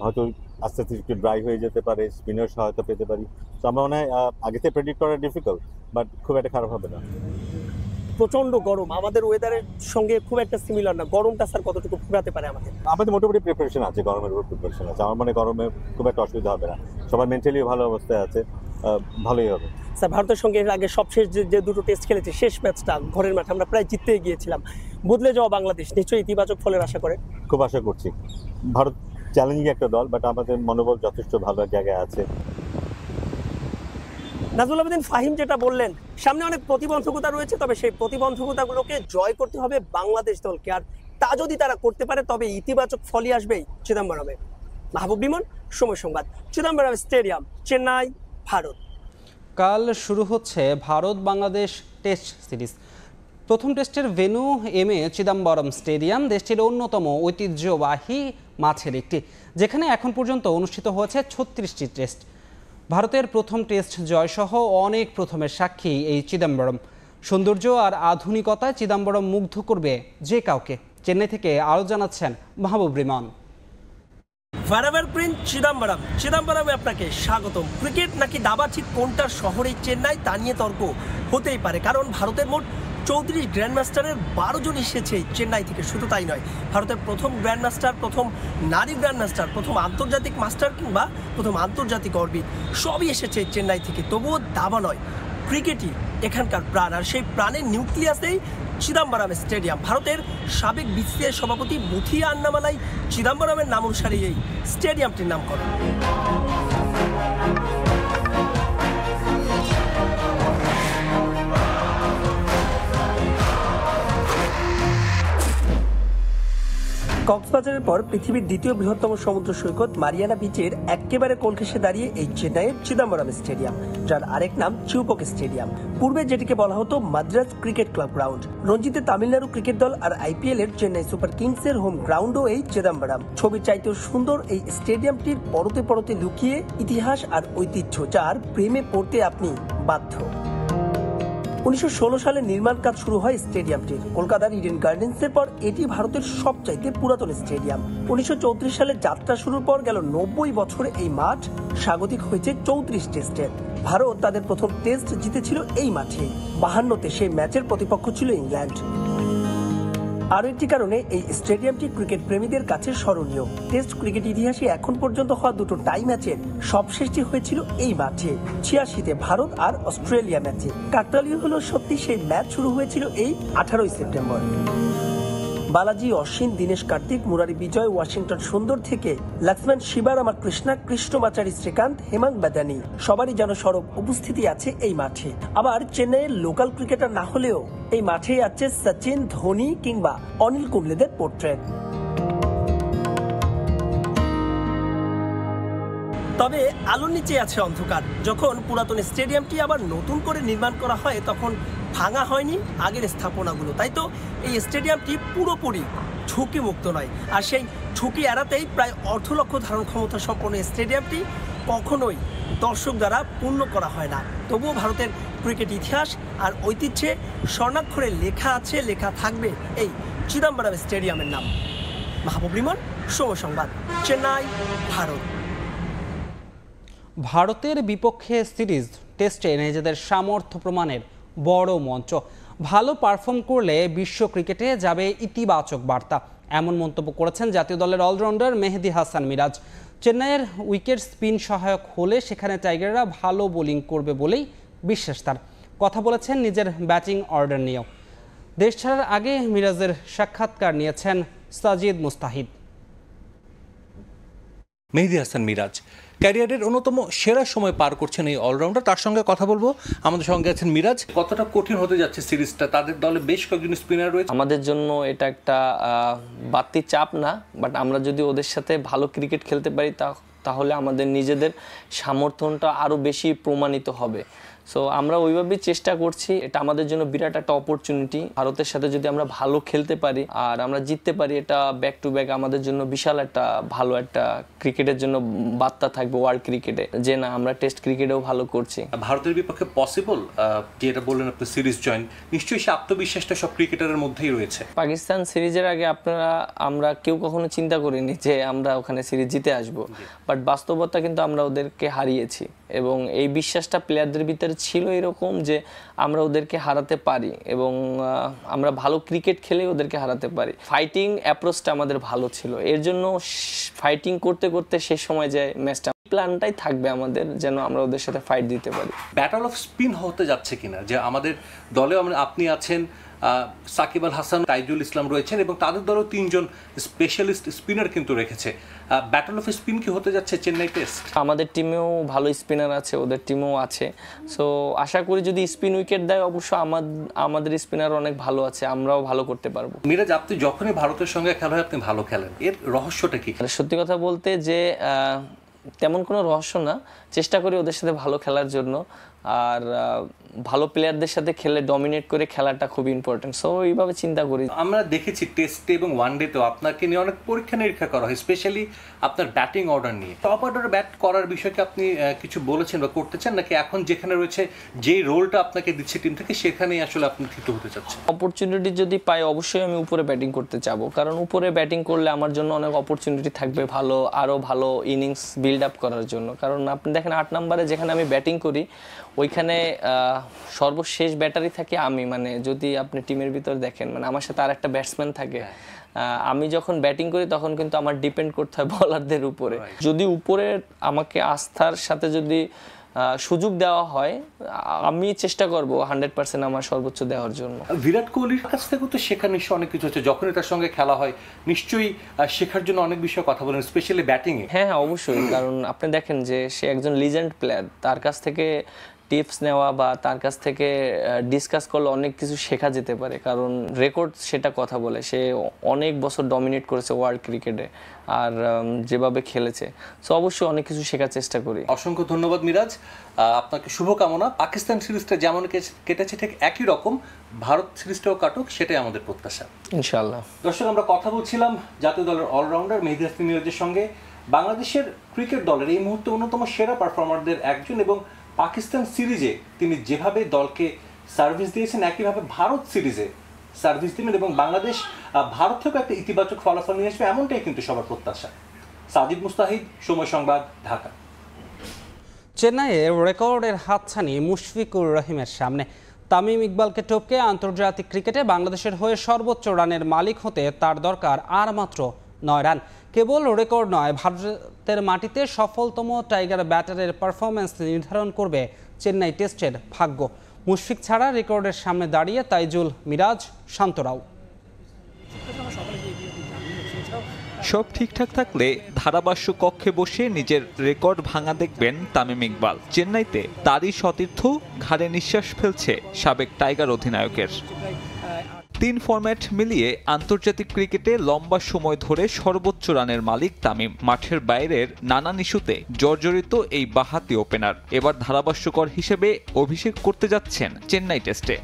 হয়তো আস্তে আস্তে একটু ড্রাই হয়ে যেতে পারে, স্পিনার সহায়তা পেতে পারি। তো আমার মনে হয় আগেতে প্রেডিক্ট করা ডিফিকাল্ট, বাট খুব একটা খারাপ হবে না। প্রচন্ড গরম, আমাদের ওয়েদারের সঙ্গে খুব একটা সিমিলার না। গরমটা স্যার কতটুকু ফুরাতে পারে আমাদের মোটামুটি প্রিপারেশন আছে, গরমের উপর প্রিপারেশন আছে। আমার মানে গরমে খুব একটা অসুবিধা হবে না, সবাই মেন্টালি ভালো অবস্থায় আছে, ভালোই হবে। স্যার, ভারতের সঙ্গে এর আগে সবশেষ যে 2টো টেস্ট খেলেছে, শেষ ম্যাচটা ঘরের মাঠে আমরা প্রায় জিততে গিয়েছিলাম। বদলে যাওয়া বাংলাদেশ নিশ্চয়ই ইতিবাচক ফলের আশা করে। খুব আশা করছি। ভারত চ্যালেঞ্জিং একটা দল, বাট আমাদের মনোবল যথেষ্ট ভালো জায়গায় আছে। নাজমুল আবেদিন ফাহিম যেটা বললেন, সামনে অনেক প্রতিবন্ধকতা রয়েছে, তবে সেই প্রতিবন্ধকতাগুলোকে জয় করতে হবে বাংলাদেশ দলকে, আর তা যদি তারা করতে পারে তবে ইতিবাচক ফলই আসবেই চিদম্বরমে। মাহবুব বিমন, সময় সংবাদ, চিদম্বরম স্টেডিয়াম, চেন্নাই, ভারত। কাল শুরু হচ্ছে ভারত বাংলাদেশ টেস্ট সিরিজ। প্রথম টেস্টের ভেন্যু চিদম্বরম স্টেডিয়াম দেশটির অন্যতম ঐতিহ্যবাহী মাঠের একটি, যেখানে এখন পর্যন্ত অনুষ্ঠিত হয়েছে 36টি টেস্ট। ভারতের প্রথম টেস্ট জয়সহ অনেক প্রথমের সাক্ষী এই চিদম্বরম। সৌন্দর্য আর আধুনিকতায় চিদম্বরম মুগ্ধ করবে যে কাউকে। চেন্নাই থেকে আরও জানাচ্ছেন মাহবুব রিমন। ফরএভার প্রিন্স চিদম্বরমে আপনাকে স্বাগতম। ক্রিকেট নাকি দাবা, ঠিক কোনটার শহরে চেন্নাই তা নিয়ে তর্ক হতেই পারে, কারণ ভারতের মোট 34 গ্র্যান্ডমাস্টারের 12 জন এসেছে চেন্নাই থেকে। শুধু তাই নয়, ভারতের প্রথম গ্র্যান্ডমাস্টার, প্রথম নারী গ্র্যান্ডমাস্টার, প্রথম আন্তর্জাতিক মাস্টার কিংবা প্রথম আন্তর্জাতিক অরবিট সবই এসেছে চেন্নাই থেকে। তবুও দাবা নয়, ক্রিকেটই এখানকার প্রাণ, আর সেই প্রাণের নিউক্লিয়াসেই চিদম্বরম স্টেডিয়াম। ভারতের সাবেক বিসিসিআই সভাপতি মুথিয়া আন্নামালাই চিদম্বরমের নাম অনুসারে এই স্টেডিয়ামটির নামকরণ। কক্সবাজারের পর পৃথিবীর দ্বিতীয় বৃহত্তম সমুদ্র সৈকত মারিয়ানা বিচের একেবারে কোলঘেঁষে দাঁড়িয়ে এই চেন্নাইয়ের চিদম্বরম স্টেডিয়াম, যার আরেক নাম চিউপক স্টেডিয়াম। পূর্বে যেটিকে বলা হতো মাদ্রাজ ক্রিকেট ক্লাব গ্রাউন্ড। রঞ্জিতে তামিলনাড়ু ক্রিকেট দল আর আইপিএল এর চেন্নাই সুপার কিংসের হোম গ্রাউন্ডও এই চিদম্বরম। ছবির চাইতেও সুন্দর এই স্টেডিয়ামটির পরতে পরতে লুকিয়ে ইতিহাস আর ঐতিহ্য, যার প্রেমে পড়তে আপনি বাধ্য। 1916 সালে নির্মাণ কাজ শুরু হয় স্টেডিয়ামটির। কলকাতার ইডেন গার্ডেন্সের পর এটি ভারতের সবচাইতে পুরাতন স্টেডিয়াম। 1934 সালে যাত্রা শুরুর পর গেল 90 বছরে এই মাঠ স্বাগতিক হয়েছে 34 টেস্টের। ভারত তাদের প্রথম টেস্ট জিতেছিল এই মাঠে। 52তে সেই ম্যাচের প্রতিপক্ষ ছিল ইংল্যান্ড। আরও একটি কারণে এই স্টেডিয়ামটি ক্রিকেট প্রেমীদের কাছে স্মরণীয়। টেস্ট ক্রিকেট ইতিহাসে এখন পর্যন্ত হওয়া দুটো টাই ম্যাচের সবশেষটি হয়েছিল এই মাঠে। 86তে ভারত আর অস্ট্রেলিয়া ম্যাচে। কাকতালীয় হলো সত্যি, সেই ম্যাচ শুরু হয়েছিল এই 18 সেপ্টেম্বর। বালাজি, অশ্বিন, দীনেশ কার্তিক, মুরারি বিজয়, ওয়াশিংটন সুন্দর থেকে লক্ষ্মণ, শিবার আমার কৃষ্ণা, কৃষ্ণমাচারী, শ্রীকান্ত, হেমাঙ্গ বাদানি সবারই যেন সরব উপস্থিতি আছে এই মাঠে। আবার চেন্নাইয়ের লোকাল ক্রিকেটার না হলেও এই মাঠেই আছে সচিন, ধোনি কিংবা অনিল কুম্বলেদের পোর্ট্রেট। তবে আলোর নিচে আছে অন্ধকার। যখন পুরাতন স্টেডিয়ামটি আবার নতুন করে নির্মাণ করা হয় তখন ভাঙা হয়নি আগের স্থাপনাগুলো। তাই তো এই স্টেডিয়ামটি পুরোপুরি ঝুঁকি মুক্ত নয়, আর সেই ঝুঁকি এড়াতেই প্রায় 1.5 লক্ষ ধারণ ক্ষমতা সম্পন্ন স্টেডিয়ামটি কখনোই দর্শক দ্বারা পূর্ণ করা হয় না। তবুও ভারতের ক্রিকেট ইতিহাস আর ঐতিহ্যে স্বর্ণাক্ষরে লেখা আছে, লেখা থাকবে এই চিদম্বরম স্টেডিয়ামের নাম। মাহবুব রিমন, সময় সংবাদ, চেন্নাই, ভারত। ভারতের বিপক্ষে সিরিজ টেস্টে নিজেদের সামর্থ্য প্রমাণের বড় মঞ্চ। ভালো পারফর্ম করলে বিশ্ব ক্রিকেটে যাবে ইতিবাচক বার্তা, এমন মন্তব্য করেছেন জাতীয় দলের অলরাউন্ডার মেহেদী হাসান মিরাজ। চেন্নাইয়ের উইকেট স্পিন সহায়ক হলে সেখানে টাইগাররা ভালো বোলিং করবে বলেই বিশ্বাস তার। কথা বলেছেন নিজের ব্যাটিং অর্ডার নিয়েও। দেশ ছাড়ার আগে মিরাজের সাক্ষাৎকার নিয়েছেন সাজিদ মুস্তাহিদ। মেহেদী হাসান মিরাজ ক্যারিয়ারের অন্যতম সেরা সময় পার করছেন এই অলরাউন্ডার, তার সঙ্গে কথা বলবো। আমাদের সঙ্গে আছেন মিরাজ। কতটা কঠিন হতে যাচ্ছে সিরিজটা? তাদের দলে বেশ কয়েকজন স্পিনার রয়েছে। আমাদের জন্য এটা একটা বাড়তি চাপ না, বাট আমরা যদি ওদের সাথে ভালো ক্রিকেট খেলতে পারি তাহলে আমাদের নিজেদের সামর্থ্যটা আরও বেশি প্রমাণিত হবে। সো আমরা ওইভাবেই চেষ্টা করছি। এটা আমাদের জন্য বিরাট একটা অপরচুনিটি। ভারতের সাথে যদি আমরা ভালো খেলতে পারি আর আমরা জিততে পারি, এটা ব্যাক টু ব্যাক আমাদের জন্য বিশাল একটা ভালো একটা ক্রিকেটের জন্য বার্তা থাকবে ওয়ার্ল্ড ক্রিকেটে, যে না আমরা টেস্ট ক্রিকেটেও ভালো করছি। ভারতের বিপক্ষে পসিবল যেটা বললেন আপনি সিরিজ জয়েন, নিশ্চয়ই সে আত্মবিশ্বাসটা সব ক্রিকেটারের মধ্যেই রয়েছে। পাকিস্তান সিরিজের আগে আমরা কেউ কখনো চিন্তা করিনি যে আমরা ওখানে সিরিজ জিতে আসবো, বাট বাস্তবতা কিন্তু আমরা ওদেরকে হারিয়েছি এবং এই বিশ্বাসটা প্লেয়ারদের ভিতরে ছিল এরকম যে আমরা ওদেরকে হারাতে পারি এবং আমরা ভালো ক্রিকেট খেলে ওদেরকে হারাতে পারি। ফাইটিং অ্যাপ্রোচটা আমাদের ভালো ছিল, এর জন্য ফাইটিং করতে করতে শেষ সময় যায় ম্যাচটা। প্ল্যানটাই থাকবে আমাদের যেন আমরা ওদের সাথে ফাইট দিতে পারি। ব্যাটল অফ স্পিন হতে যাচ্ছে কিনা, যে আমাদের দলেও আপনি আছেন, সাকিব আল হাসান, তাইজুল ইসলাম রয়েছেন এবং তাদের দলও 3 জন স্পেশালিস্ট স্পিনার কিন্তু রেখেছে। ব্যাটল অফ স্পিন কি হতে যাচ্ছে চেন্নাই টেস্ট? আমাদের টিমেও ভালো স্পিনার আছে, ওদের টিমেও আছে। সো আশা করি যদি স্পিন উইকেট দেয় অবশ্য আমাদের স্পিনার অনেক ভালো আছে, আমরাও ভালো করতে পারবো। মিরাজ, আপনি যখনই ভারতের সঙ্গে খেলা হয় আপনি ভালো খেলেন, এর রহস্যটা কি? সত্যি কথা বলতে যে তেমন কোনো রহস্য না, চেষ্টা করি ওদের সাথে ভালো খেলার জন্য। আর ভালো প্লেয়ারদের সাথে খেলে ডমিনেট করে খেলাটা খুব ইম্পর্টেন্ট, সো এইভাবে চিন্তা করি। আমরা দেখেছি টেস্টে এবং ওয়ানডেতেও আপনাকে নিয়ে অনেক পরীক্ষা নিরীক্ষা করা হয়, স্পেশালি আপনার ব্যাটিং অর্ডার নিয়ে। টপ অর্ডারে ব্যাট করার বিষয়কে আপনি কিছু বলেছেন বা করতে চান, নাকি এখন যেখানে রয়েছে যেই রোলটা আপনাকে দিচ্ছে টিম থেকে সেখানেই আসলে আপনি থিত হতে চাচ্ছেন? অপরচুনিটি যদি পাই অবশ্যই আমি উপরে ব্যাটিং করতে চাবো, কারণ উপরে ব্যাটিং করলে আমার জন্য অনেক অপরচুনিটি থাকবে আরও ভালো ইনিংস বিল্ড আপ করার জন্য। কারণ আপনি দেখেন 8 নম্বরে যেখানে আমি ব্যাটিং করি ওইখানে সর্বশেষ ব্যাটারি থাকে আমি, মানে যদি আপনি টিমের ভিতর দেখেন মানে আমার সাথে আর একটা ব্যাটসম্যান থাকে। আমি যখন ব্যাটিং করি তখন কিন্তু আমার ডিপেন্ড করতে হয় বলারদের উপরে। যদি উপরে আমাকে আস্থার সাথে যদি সুযোগ দেওয়া হয় আমি চেষ্টা করব 100% আমার সর্বোচ্চ দেওয়ার জন্য। বিরাট কোহলির কাছ থেকেও তো শেখার নিশ্চয়ই অনেক কিছু হচ্ছে, যখনই তার সঙ্গে খেলা হয় নিশ্চয়ই শেখার জন্য অনেক বিষয়ে কথা বলেন, স্পেশালি ব্যাটিংয়ে। হ্যাঁ অবশ্যই, কারণ আপনি দেখেন যে সে একজন লিজেন্ড প্লেয়ার, তার কাছ থেকে টিপস নেওয়া বা তার কাছ থেকে ডিসকাস করলে অনেক কিছু শেখা যেতে পারে, কারণ রেকর্ড সেটা কথা বলে। সে অনেক বছর ডমিনেট করেছে ওয়ার্ল্ড ক্রিকেটে আর যেভাবে খেলেছে, সো অবশ্যই অনেক কিছু শেখার চেষ্টা করি। অসংখ্য ধন্যবাদ মিরাজ, আপনাকে শুভকামনা। পাকিস্তান সিরিজটা যেমন কেটেছে ঠিক একই রকম ভারত সিরিজটাও কাটুক, সেটাই আমাদের প্রত্যাশা ইনশাআল্লাহ। দর্শক, আমরা কথা বলছিলাম জাতীয় দলের অলরাউন্ডার মেহেদী হাসান মিরাজের সঙ্গে। বাংলাদেশের ক্রিকেট দলের এই মুহূর্তে অন্যতম সেরা পারফর্মারদের একজন এবং পাকিস্তান সিরিজে তিনি যেভাবে দলকে সার্ভিস দিয়েছেন একইভাবে ভারত সিরিজে সার্ভিস দিবেন এবং বাংলাদেশ ভারত থেকে একটা ইতিবাচক ফলাফল নিয়ে আসবে, এমনটাই কিন্তু সবার প্রত্যাশা। সাজিদ মুস্তাহিদ, সময় সংবাদ, ঢাকা। চেন্নাইয়ে রেকর্ডের হাতছানি মুশফিকুর রহিমের সামনে। তামিম ইকবালকে টপকে আন্তর্জাতিক ক্রিকেটে বাংলাদেশের হয়ে সর্বোচ্চ রানের মালিক হতে তার দরকার আর মাত্র 9 রান। কেবল রেকর্ড নয়, ভারতের মাটিতে সফলতম টাইগার ব্যাটারের পারফরম্যান্স নির্ধারণ করবে চেন্নাই টেস্টের ভাগ্য। মুশফিক ছাড়া রেকর্ডের সামনে দাঁড়িয়ে তাইজুল, মিরাজ, শান্তরাও। সব ঠিকঠাক থাকলে ধারাভাষ্য কক্ষে বসে নিজের রেকর্ড ভাঙা দেখবেন তামিম ইকবাল। চেন্নাইতে তারই সতীর্থ ঘাড়ে নিঃশ্বাস ফেলছে সাবেক টাইগার অধিনায়কের। 3 ফরম্যাট মিলিয়ে আন্তর্জাতিক ক্রিকেটে লম্বা সময় ধরে সর্বোচ্চ রানের মালিক তামিম। মাঠের বাইরের নানান ইস্যুতে জর্জরিত এই বাঁহাতি ওপেনার এবার ধারাভাষ্যকর হিসেবে অভিষেক করতে যাচ্ছেন চেন্নাই টেস্টে।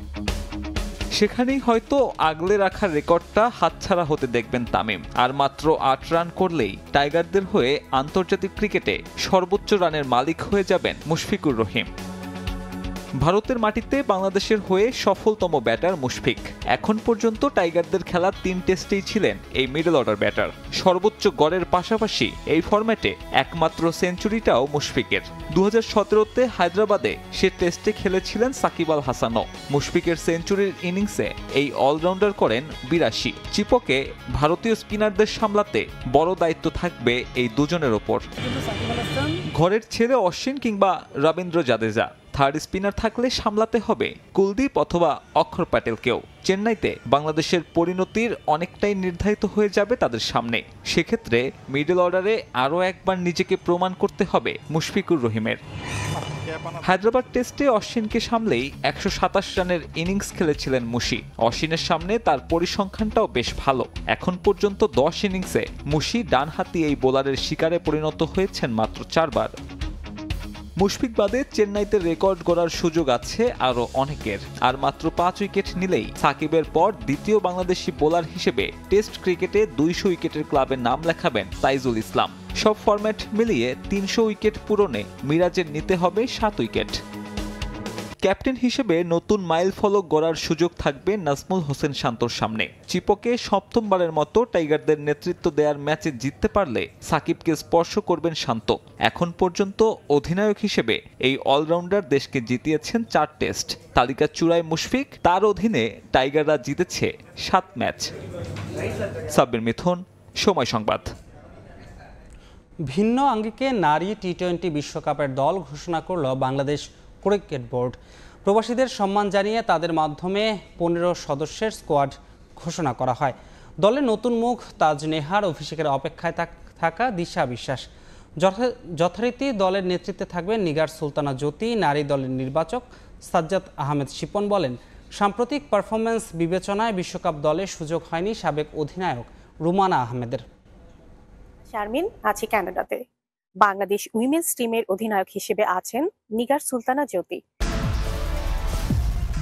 সেখানেই হয়তো আগলে রাখার রেকর্ডটা হাতছাড়া হতে দেখবেন তামিম। আর মাত্র 8 রান করলেই টাইগারদের হয়ে আন্তর্জাতিক ক্রিকেটে সর্বোচ্চ রানের মালিক হয়ে যাবেন মুশফিকুর রহিম। ভারতের মাটিতে বাংলাদেশের হয়ে সফলতম ব্যাটার মুশফিক। এখন পর্যন্ত টাইগারদের খেলা 3 টেস্টেই ছিলেন এই মিডল অর্ডার ব্যাটার। সর্বোচ্চ গড়ের পাশাপাশি এই ফরম্যাটে একমাত্র সেঞ্চুরিটাও মুশফিকের। 2017-তে হায়দ্রাবাদে সে টেস্টে খেলেছিলেন সাকিব আল হাসানও। মুশফিকের সেঞ্চুরির ইনিংসে এই অলরাউন্ডার করেন 82। চিপকে ভারতীয় স্পিনারদের সামলাতে বড় দায়িত্ব থাকবে এই দুজনের ওপর। ঘরের ছেলে অশ্বিন কিংবা রবীন্দ্র জাদেজা, থার্ড স্পিনার থাকলে সামলাতে হবে কুলদীপ অথবা অক্ষর প্যাটেলকেও। চেন্নাইতে বাংলাদেশের পরিণতির অনেকটাই নির্ধারিত হয়ে যাবে তাদের সামনে। সেক্ষেত্রে মিডল অর্ডারে আরও একবার নিজেকে প্রমাণ করতে হবে মুশফিকুর রহিমের। হায়দ্রাবাদ টেস্টে অশ্বিনকে সামলেই 127 রানের ইনিংস খেলেছিলেন মুশি। অশ্বিনের সামনে তার পরিসংখ্যানটাও বেশ ভালো। এখন পর্যন্ত 10 ইনিংসে মুশি ডানহাতি এই বোলারের শিকারে পরিণত হয়েছেন মাত্র 4 বার। মুশফিক বাদে চেন্নাইতে রেকর্ড গড়ার সুযোগ আছে আরও অনেকের। আর মাত্র 5 উইকেট নিলেই সাকিবের পর দ্বিতীয় বাংলাদেশি বোলার হিসেবে টেস্ট ক্রিকেটে 200 উইকেটের ক্লাবে নাম লেখাবেন তাইজুল ইসলাম। সব ফরম্যাট মিলিয়ে 300 উইকেট পূরণে মিরাজের নিতে হবে 7 উইকেট। ক্যাপ্টেন হিসেবে নতুন মাইল ফলক গড়ার সুযোগ থাকবে নাজমুল হোসেন শান্তর সামনে। চিপকে 7মবারের মতো টাইগারদের নেতৃত্ব দেওয়ার ম্যাচে জিততে পারলে সাকিবকে স্পর্শ করবেন শান্ত। এখন পর্যন্ত অধিনায়ক হিসেবে এই অলরাউন্ডার দেশকে জিতিয়েছেন 4 টেস্ট। তালিকা চূড়ায় মুশফিক, তার অধীনে টাইগাররা জিতেছে 7 ম্যাচ। সাব্বির মিথুন, সময় সংবাদ। ভিন্ন আঙ্গিকে নারী টি-20 বিশ্বকাপের দল ঘোষণা করল বাংলাদেশ ক্রিকেট বোর্ড। প্রবাসীদের সম্মান জানিয়ে তাদের মাধ্যমে 15 সদস্যের স্কোয়াড ঘোষণা করা হয়। দলের নতুন মুখ তাজ নেহার অভিষেকের অপেক্ষায় থাকা দিশা বিশ্বাস। যথারীতি দলের নেতৃত্বে থাকবেন নিগার সুলতানা জ্যোতি। নারী দলের নির্বাচক সাজ্জাদ আহমেদ শিপন বলেন, সাম্প্রতিক পারফরমেন্স বিবেচনায় বিশ্বকাপ দলে সুযোগ হয়নি সাবেক অধিনায়ক রুমানা আহমেদের। শারমিন আছে কানাডাতে। বাংলাদেশ উইমেন্স টিমের অধিনায়ক হিসেবে আছেন নিগার সুলতানা জ্যোতি।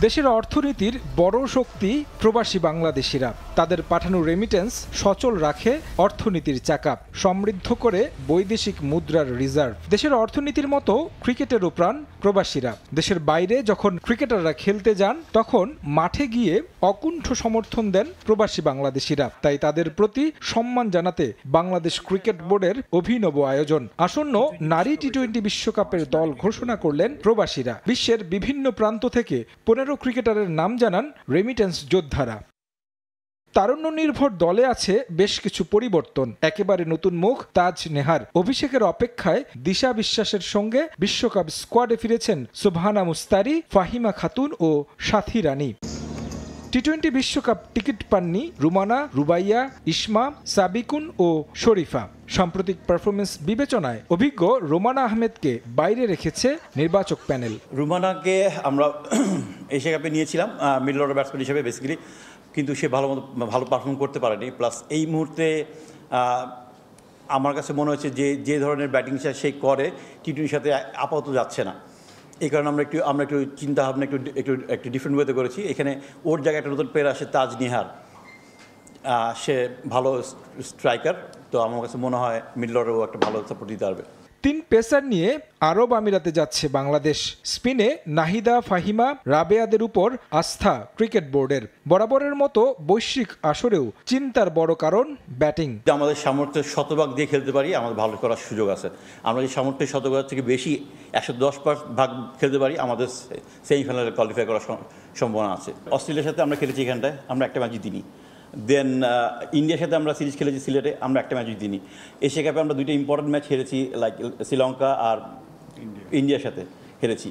দেশের অর্থনীতির বড় শক্তি প্রবাসী বাংলাদেশিরা। তাদের পাঠানো রেমিটেন্স সচল রাখে অর্থনীতির চাকা, সমৃদ্ধ করে বৈদেশিক মুদ্রার রিজার্ভ। দেশের অর্থনীতির মতো ক্রিকেটেরও প্রাণ প্রবাসীরা। দেশের বাইরে যখন ক্রিকেটাররা খেলতে যান তখন মাঠে গিয়ে অকুণ্ঠ সমর্থন দেন প্রবাসী বাংলাদেশিরা। তাই তাদের প্রতি সম্মান জানাতে বাংলাদেশ ক্রিকেট বোর্ডের অভিনব আয়োজন। আসন্ন নারী টি-20 বিশ্বকাপের দল ঘোষণা করলেন প্রবাসীরা। বিশ্বের বিভিন্ন প্রান্ত থেকে 15 ক্রিকেটারের নাম জানান রেমিটেন্স যোদ্ধারা। তারুণ্য নির্ভর দলে আছে বেশ কিছু পরিবর্তন। একেবারে নতুন মুখ তাজ নেহার। অভিষেকের অপেক্ষায় দিশা বিশ্বাসের সঙ্গে বিশ্বকাপ স্কোয়াডে ফিরেছেন সুবহানা মুস্তারি, ফাহিমা খাতুন ও সাথী রানী। টি-20 বিশ্বকাপ টিকিট পাননি রুমানা, রুবাইয়া, ইসমা, সাবিকুন ও শরীফা। সাম্প্রতিক পারফরমেন্স বিবেচনায় অভিজ্ঞ রুমানা আহমেদকে বাইরে রেখেছে নির্বাচক প্যানেল। রুমানাকে আমরা এশিয়া কাপে নিয়েছিলাম মিডল অর্ডার ব্যাটসম্যান হিসেবে বেসিক্যালি, কিন্তু সে ভালো পারফর্ম করতে পারেনি। প্লাস এই মুহূর্তে আমার কাছে মনে হচ্ছে যে ধরনের ব্যাটিং সে করে টি-20 সাথে আপাতত যাচ্ছে না। এই কারণে আমরা একটু চিন্তা ভাবনা একটু ডিফারেন্ট ওয়েতে করেছি। এখানে ওর জায়গায় একটা নতুন প্লেয়ার আসে তাজ নিহার, সে ভালো স্ট্রাইকার, তো আমার কাছে মনে হয় মিডল অর্ডারও একটা ভালো সাপোর্ট দিতে পারবে। 3 পেসার নিয়ে আরব আমিরাতে যাচ্ছে বাংলাদেশ। স্পিনে নাহিদা, ফাহিমা, রাবেয়াদের উপর আস্থা ক্রিকেট বোর্ডের। বরাবরের মতো বৈশ্বিক আসরেও চিন্তার বড় কারণ ব্যাটিং। আমাদের সামর্থ্যের শতভাগ দিয়ে খেলতে পারি, আমাদের ভালো করার সুযোগ আছে। আমরা যে সামর্থ্যের শতভাগ থেকে বেশি 110% খেলতে পারি, আমাদের সেমিফাইনালে কোয়ালিফাই করার সম্ভাবনা আছে। অস্ট্রেলিয়ার সাথে আমরা খেলেছি, এখানটায় আমরা একটা ম্যাচ জিতিনি। দেন ইন্ডিয়ার সাথে আমরা সিরিজ খেলেছি সিলেটে, আমরা একটা ম্যাচ জিতিনি। এশিয়া কাপে আমরা 2টা ইম্পর্টেন্ট ম্যাচ হেরেছি, লাইক শ্রীলঙ্কা আর ইন্ডিয়ার সাথে হেরেছি।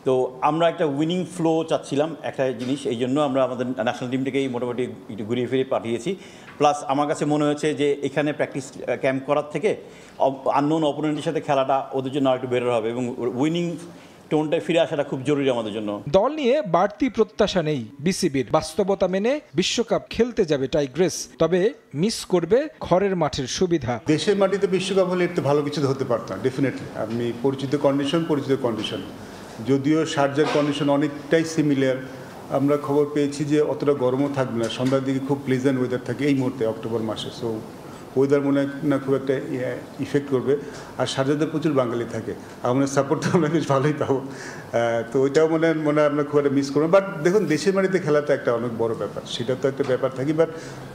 তো আমরা একটা উইনিং ফ্লো চাচ্ছিলাম, একটা জিনিস, এই জন্য আমরা আমাদের ন্যাশনাল টিমটাকেই মোটামুটি একটু ঘুরিয়ে ফিরিয়ে পাঠিয়েছি। প্লাস আমার কাছে মনে হয়েছে যে এখানে প্র্যাকটিস ক্যাম্প করার থেকে আননোন অপোনেন্টের সাথে খেলাটা ওদের জন্য আরেকটু বেটার হবে, এবং উইনিং টোনটায় ফিরে আসাটা খুব জরুরি আমাদের জন্য। দল নিয়ে বাড়তি প্রত্যাশা নেই বিসিবির। বাস্তবতা মেনে বিশ্বকাপ খেলতে যাবে টাইগ্রেস, তবে মিস করবে ঘরের মাঠের সুবিধা। দেশের মাটিতে বিশ্বকাপ হলে একটু ভালো কিছু হতে পারতাম ডেফিনেটলি। আপনি পরিচিত কন্ডিশন, যদিও শারজার কন্ডিশন অনেকটাই সিমিলার। আমরা খবর পেয়েছি যে অতটা গরমও থাকবে না, সন্ধ্যার দিকে খুব প্লেজেন্ট ওয়েদার থাকে এই মুহূর্তে অক্টোবর মাসে। সো ওয়েদার মনে হয় না খুব একটা ইফেক্ট করবে। আর শারজাতে প্রচুর বাঙালি থাকে, আমাদের সাপোর্টটা আমরা বেশ ভালোই পাবো। তো ওইটাও মনে হয় আমরা খুব একটা মিস করবো। বাট দেখুন, দেশের বাড়িতে খেলাটা একটা অনেক বড় ব্যাপার, সেটা তো একটা ব্যাপার থাকে। বাট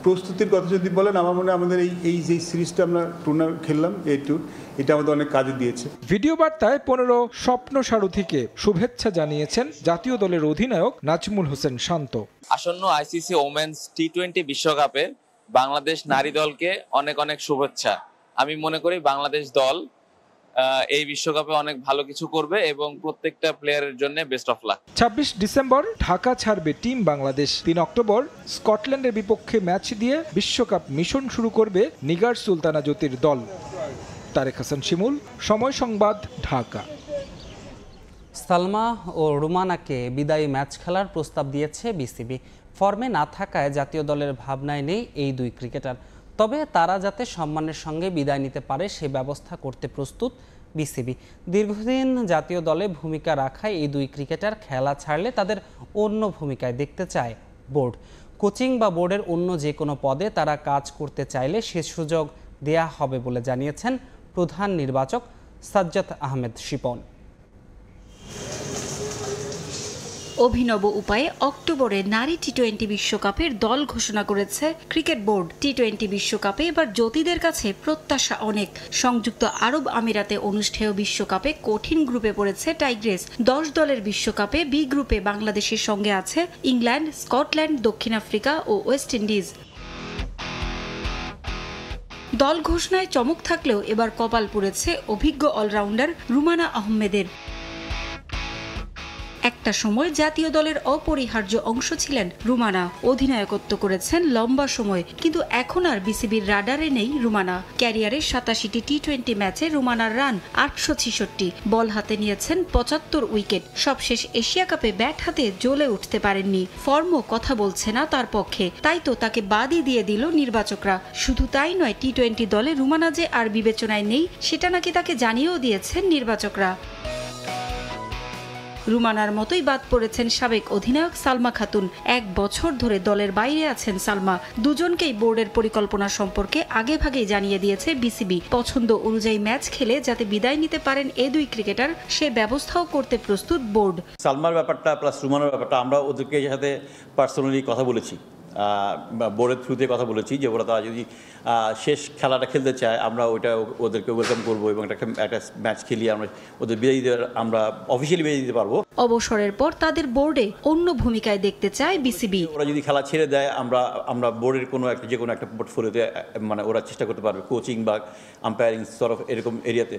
প্রস্তুতির কথা যদি বলেন, আমার মনে হয় আমাদের এই যে সিরিজটা আমরা টুর্নামেন্ট খেললাম, এই ট্যুর, এটা আমাদের অনেক কাজে দিয়েছে। ভিডিও বার্তায় 15 স্বপ্ন সারথীকে শুভেচ্ছা জানিয়েছেন জাতীয় দলের অধিনায়ক নাজমুল হোসেন শান্ত। আসন্ন আইসিসি ওমেন্স টি-20 বিশ্বকাপে বাংলাদেশ নারী দলকে অনেক অনেক শুভেচ্ছা। আমি মনে করি বাংলাদেশ দল এই বিশ্বকাপে অনেক ভালো কিছু করবে এবং প্রত্যেকটা প্লেয়ারের জন্য best of luck. 26 December Dhaka ছাড়বে টিম বাংলাদেশ। 3 অক্টোবর স্কটল্যান্ডের বিপক্ষে ম্যাচ দিয়ে বিশ্বকাপ মিশন শুরু করবে নিগার সুলতানা জ্যোতির দল। তারেক হাসান শিমুল, সময় সংবাদ, ঢাকা। সালমা ও রুমানাকে বিদায়ী ম্যাচ খেলার প্রস্তাব দিয়েছে বিসিবি। ফর্মে না থাকায় জাতীয় দলের ভাবনায় নেই এই 2 ক্রিকেটার, তবে তারা যাতে সম্মানের সঙ্গে বিদায় নিতে পারে সে ব্যবস্থা করতে প্রস্তুত বিসিবি। দীর্ঘদিন জাতীয় দলে ভূমিকা রাখায় এই 2 ক্রিকেটার খেলা ছাড়লে তাদের অন্য ভূমিকায় দেখতে চায় বোর্ড। কোচিং বা বোর্ডের অন্য যে কোনো পদে তারা কাজ করতে চাইলে সে সুযোগ দেয়া হবে বলে জানিয়েছেন প্রধান নির্বাচক সাজ্জাদ আহমেদ শিপন। অভিনব উপায়ে অক্টোবরে নারী টি-20 বিশ্বকাপের দল ঘোষণা করেছে ক্রিকেট বোর্ড। টি-20 বিশ্বকাপে এবার জ্যোতিদের কাছে প্রত্যাশা অনেক। সংযুক্ত আরব আমিরাতে অনুষ্ঠেয় বিশ্বকাপে কঠিন গ্রুপে পড়েছে টাইগ্রেস। 10 দলের বিশ্বকাপে বি গ্রুপে বাংলাদেশের সঙ্গে আছে ইংল্যান্ড, স্কটল্যান্ড, দক্ষিণ আফ্রিকা ও ওয়েস্ট ইন্ডিজ। দল ঘোষণায় চমক থাকলেও এবার কপাল পুড়েছে অভিজ্ঞ অলরাউন্ডার রুমানা আহমেদের। একটা সময় জাতীয় দলের অপরিহার্য অংশ ছিলেন রুমানা। অধিনায়কত্ব করেছেন লম্বা সময়, কিন্তু এখন আর বিসিবির রাডারে নেই রুমানা। ক্যারিয়ারের 87টি টি-20 ম্যাচে রুমানার রান 866, বল হাতে নিয়েছেন 75 উইকেট। সবশেষ এশিয়া কাপে ব্যাট হাতে জ্বলে উঠতে পারেননি। ফর্মও কথা বলছে না তার পক্ষে, তাই তো তাকে বাদই দিয়ে দিল নির্বাচকরা। শুধু তাই নয়, টি-20 দলে রুমানা যে আর বিবেচনায় নেই সেটা নাকি তাকে জানিয়েও দিয়েছেন নির্বাচকরা। রুমানার মতোই বাদ পড়েছেন সাবেক অধিনায়ক সালমা খাতুন। 1 বছর ধরে দলের বাইরে আছেন সালমা। দুজনকেই বোর্ডের পরিকল্পনা সম্পর্কে আগেভাগেই জানিয়ে দিয়েছে বিসিবি। পছন্দ অনুযায়ী ম্যাচ খেলে যাতে বিদায় নিতে পারেন এ দুই ক্রিকেটার, সে ব্যবস্থাও করতে প্রস্তুত বোর্ড। সালমার ব্যাপারটা প্লাস রুমানার ব্যাপারটা আমরা ওদেরকে সাথে পার্সোনালি কথা বলেছি, বোর্ডের থ্রুতে কথা বলেছি যে ওরা তারা যদি শেষ খেলাটা খেলতে চায় আমরা ওইটা ওদেরকে ওয়েলকাম করবো এবং একটা ম্যাচ খেলিয়ে আমরা ওদের বিদায় দিতে, আমরা অফিসিয়ালি বিদায় দিতে পারবো। অবসরের পর তাদের বোর্ডে অন্য ভূমিকায় দেখতে চায় বিসিবি। ওরা যদি খেলা ছেড়ে দেয় আমরা বোর্ডের কোনো একটা যে কোনো একটা পোর্টফোলিওতে মানে ওরা চেষ্টা করতে পারবে, কোচিং বা আম্পায়ারিং সরফ এরকম এরিয়াতে।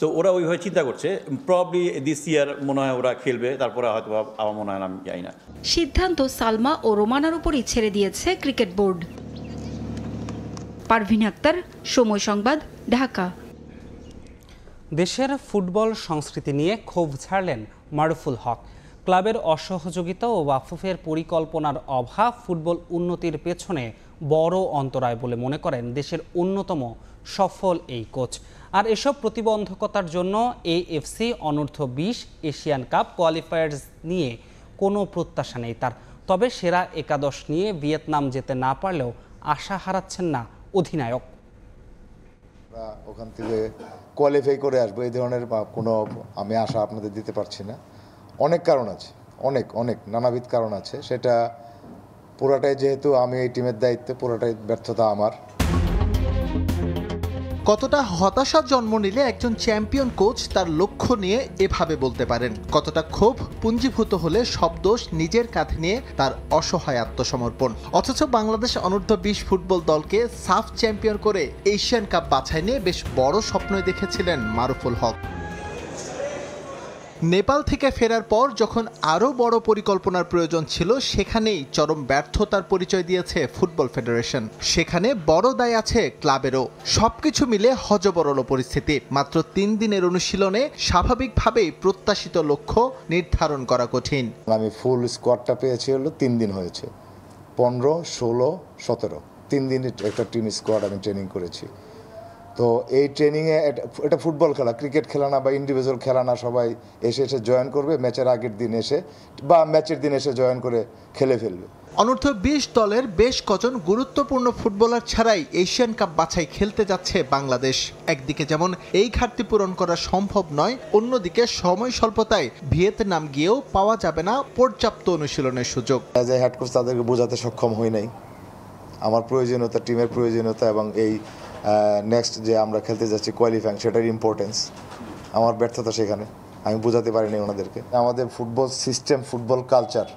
তো ওরা ওইভাবে চিন্তা করছে, প্রবাবলি দিস ইয়ার মনে হয় ওরা খেলবে, তারপরে হয়তো আমার মনে হয় আমি জানি না। সিদ্ধান্ত সালমা ও রোমানার উপরই ছেড়ে দিয়েছে ক্রিকেট বোর্ড। পারভিন আক্তার, সময় সংবাদ, ঢাকা। দেশের ফুটবল সংস্কৃতি নিয়ে ক্ষোভ ছাড়লেন মারুফুল হক। ক্লাবের অসহযোগিতা ও বাফুফের পরিকল্পনার অভাব ফুটবল উন্নতির পেছনে বড় অন্তরায় বলে মনে করেন দেশের অন্যতম সফল এই কোচ। আর এসব প্রতিবন্ধকতার জন্য এএফসি অনূর্ধ্ব-20 এশিয়ান কাপ কোয়ালিফায়ার্স নিয়ে কোনো প্রত্যাশা নেই তার। তবে সেরা একাদশ নিয়ে ভিয়েতনাম যেতে না পারলেও আশা হারাচ্ছেন না অধিনায়ক। ওখান থেকে কোয়ালিফাই করে আসবো এই ধরনের কোনো আমি আশা আপনাদের দিতে পারছি না। অনেক কারণ আছে, অনেক নানাবিধ কারণ আছে। সেটা পুরাটাই যেহেতু আমি এই টিমের দায়িত্বে, পুরাটাই ব্যর্থতা আমার। কতটা হতাশা জন্ম নিলে একজন চ্যাম্পিয়ন কোচ তার লক্ষ্য নিয়ে এভাবে বলতে পারেন? কতটা ক্ষোভ পুঞ্জীভূত হলে সব দোষ নিজের কাঁধে নিয়ে তার অসহায় আত্মসমর্পণ? অথচ বাংলাদেশ অনূর্ধ্ব-20 ফুটবল দলকে সাফ চ্যাম্পিয়ন করে এশিয়ান কাপ বাছাই নিয়ে বেশ বড় স্বপ্নই দেখেছিলেন মারুফুল হক। নেপাল থেকে ফেরার পর যখন আরও বড় পরিকল্পনার প্রয়োজন ছিল, সেখানেই চরম ব্যর্থতার পরিচয় দিয়েছে ফুটবল ফেডারেশন। সেখানে বড় দায় আছে ক্লাবেরও। সবকিছু মিলে হযবরল পরিস্থিতি। মাত্র 3 দিনের অনুশীলনে স্বাভাবিকভাবেই প্রত্যাশিত লক্ষ্য নির্ধারণ করা কঠিন। আমি ফুল স্কোয়াডটা পেয়েছি হলো 3 দিন হয়েছে, 15, 16, 17 3 দিনের একটা টিম স্কোয়াড আমি ট্রেনিং করেছি। তো এই ট্রেনিংয়ে এটা ফুটবল খেলা, ক্রিকেট খেলা না বা ইন্ডিভিজুয়াল খেলা না। সবাই এসে জয়েন করবে, ম্যাচের আগের দিন এসে বা ম্যাচের দিন এসে জয়েন করে খেলে ফেলবে। অনূর্ধ্ব-20 দলের বেশ কজন গুরুত্বপূর্ণ ফুটবলার ছাড়াই এশিয়ান কাপ বাছাই খেলতে যাচ্ছে বাংলাদেশ। একদিকে যেমন এই ঘাটতি পূরণ করা সম্ভব নয়, অন্যদিকে সময় স্বল্পতায় ভিয়েতনাম গিয়েও পাওয়া যাবে না পর্যাপ্ত অনুশীলনের সুযোগ। অ্যাজ এ হেড কোচ তাদেরকে বোঝাতে সক্ষম হই নাই আমার প্রয়োজনীয়তা, টিমের প্রয়োজনীয়তা এবং এই নেক্সট যে আমরা খেলতে যাচ্ছি কোয়ালিফাইং, সেটার ইম্পর্টেন্স। আমার ব্যর্থতা সেখানে, আমি বোঝাতে পারিনি ওনাদেরকে। আমাদের ফুটবল সিস্টেম, ফুটবল কালচার,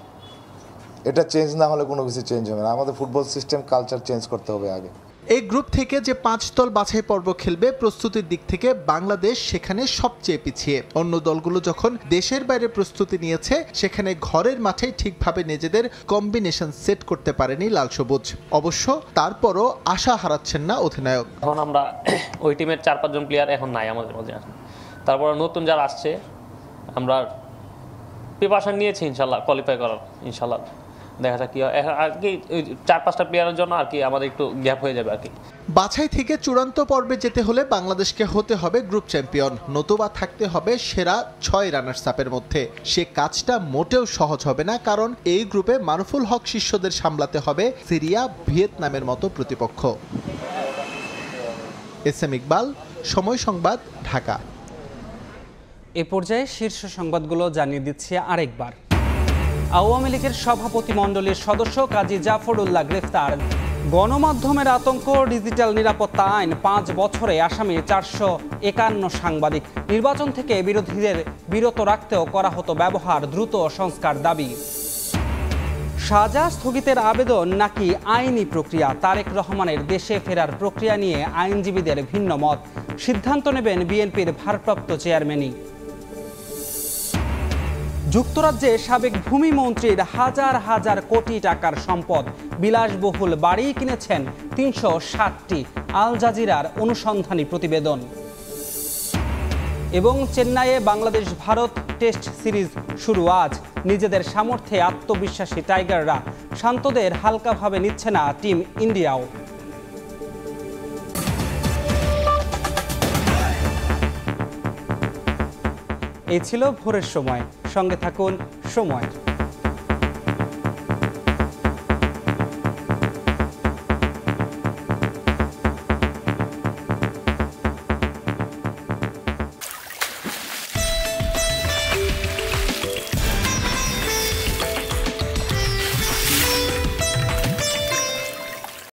এটা চেঞ্জ না হলে কোনো কিছু চেঞ্জ হবে না। আমাদের ফুটবল সিস্টেম কালচার চেঞ্জ করতে হবে আগে। এই গ্রুপ থেকে যে 5 দল বাছাই পর্ব খেলবে, প্রস্তুতির দিক থেকে বাংলাদেশ সেখানে সবচেয়ে পিছিয়ে। অন্য দলগুলো যখন দেশের বাইরে প্রস্তুতি নিয়েছে, সেখানে ঘরের মাঠেই ঠিকভাবে নিজেদের কম্বিনেশন সেট করতে পারেনি লাল সবুজ। অবশ্য তারপরও আশা হারাচ্ছেন না অধিনায়ক। এখন আমরা ওই টিমের 4-5 জন প্লেয়ার এখন নাই আমাদের মধ্যে। তারপর নতুন যারা আসছে, আমরা প্রিপারেশন নিয়েছি ইনশাল্লাহ কোয়ালিফাই করার। ইনশাল্লাহ দেখা যাক কি হয়। আর কি 4-5টা প্লেয়ারের জন্য আর কি আমাদের একটু গ্যাপ হয়ে যাবে আর কি। বাছাই থেকে চূড়ান্ত পর্বে যেতে হলে বাংলাদেশকে হতে হবে গ্রুপ চ্যাম্পিয়ন, নতুবা থাকতে হবে সেরা 6 রানার্স আপের মধ্যে। সে কাজটা মোটেও সহজ হবে না, কারণ এই গ্রুপে মারুফুল হক শিষ্যদের সামলাতে হবে সিরিয়া, ভিয়েতনামের মতো প্রতিপক্ষ। এসএম ইকবাল, সময় সংবাদ, ঢাকা। এ পর্যায়ে শীর্ষ সংবাদগুলো জানিয়ে দিচ্ছি আরেকবার। আওয়ামী লীগের সভাপতিমণ্ডলীর সদস্য কাজী জাফরুল্লাহ গ্রেফতার। গণমাধ্যমের আতঙ্ক, ডিজিটাল নিরাপত্তা আইন 5 বছরে আসামি 451 সাংবাদিক। নির্বাচন থেকে বিরোধীদের বিরত রাখতেও করা হতো ব্যবহার, দ্রুত সংস্কার দাবি। সাজা স্থগিতের আবেদন নাকি আইনি প্রক্রিয়া? তারেক রহমানের দেশে ফেরার প্রক্রিয়া নিয়ে আইনজীবীদের ভিন্ন মত। সিদ্ধান্ত নেবেন বিএনপির ভারপ্রাপ্ত চেয়ারম্যানই। যুক্তরাজ্যে সাবেক ভূমিমন্ত্রীর হাজার হাজার কোটি টাকার সম্পদ, বিলাসবহুল বাড়ি কিনেছেন ৩৬০টি। আল জাজিরার অনুসন্ধানী প্রতিবেদন। এবং চেন্নাইয়ে বাংলাদেশ ভারত টেস্ট সিরিজ শুরু আজ। নিজেদের সামর্থ্যে আত্মবিশ্বাসী টাইগাররা, শান্তদের হালকাভাবে নিচ্ছে না টিম ইন্ডিয়াও। এই ছিল ভোরের সময়। সঙ্গে থাকুন সময়।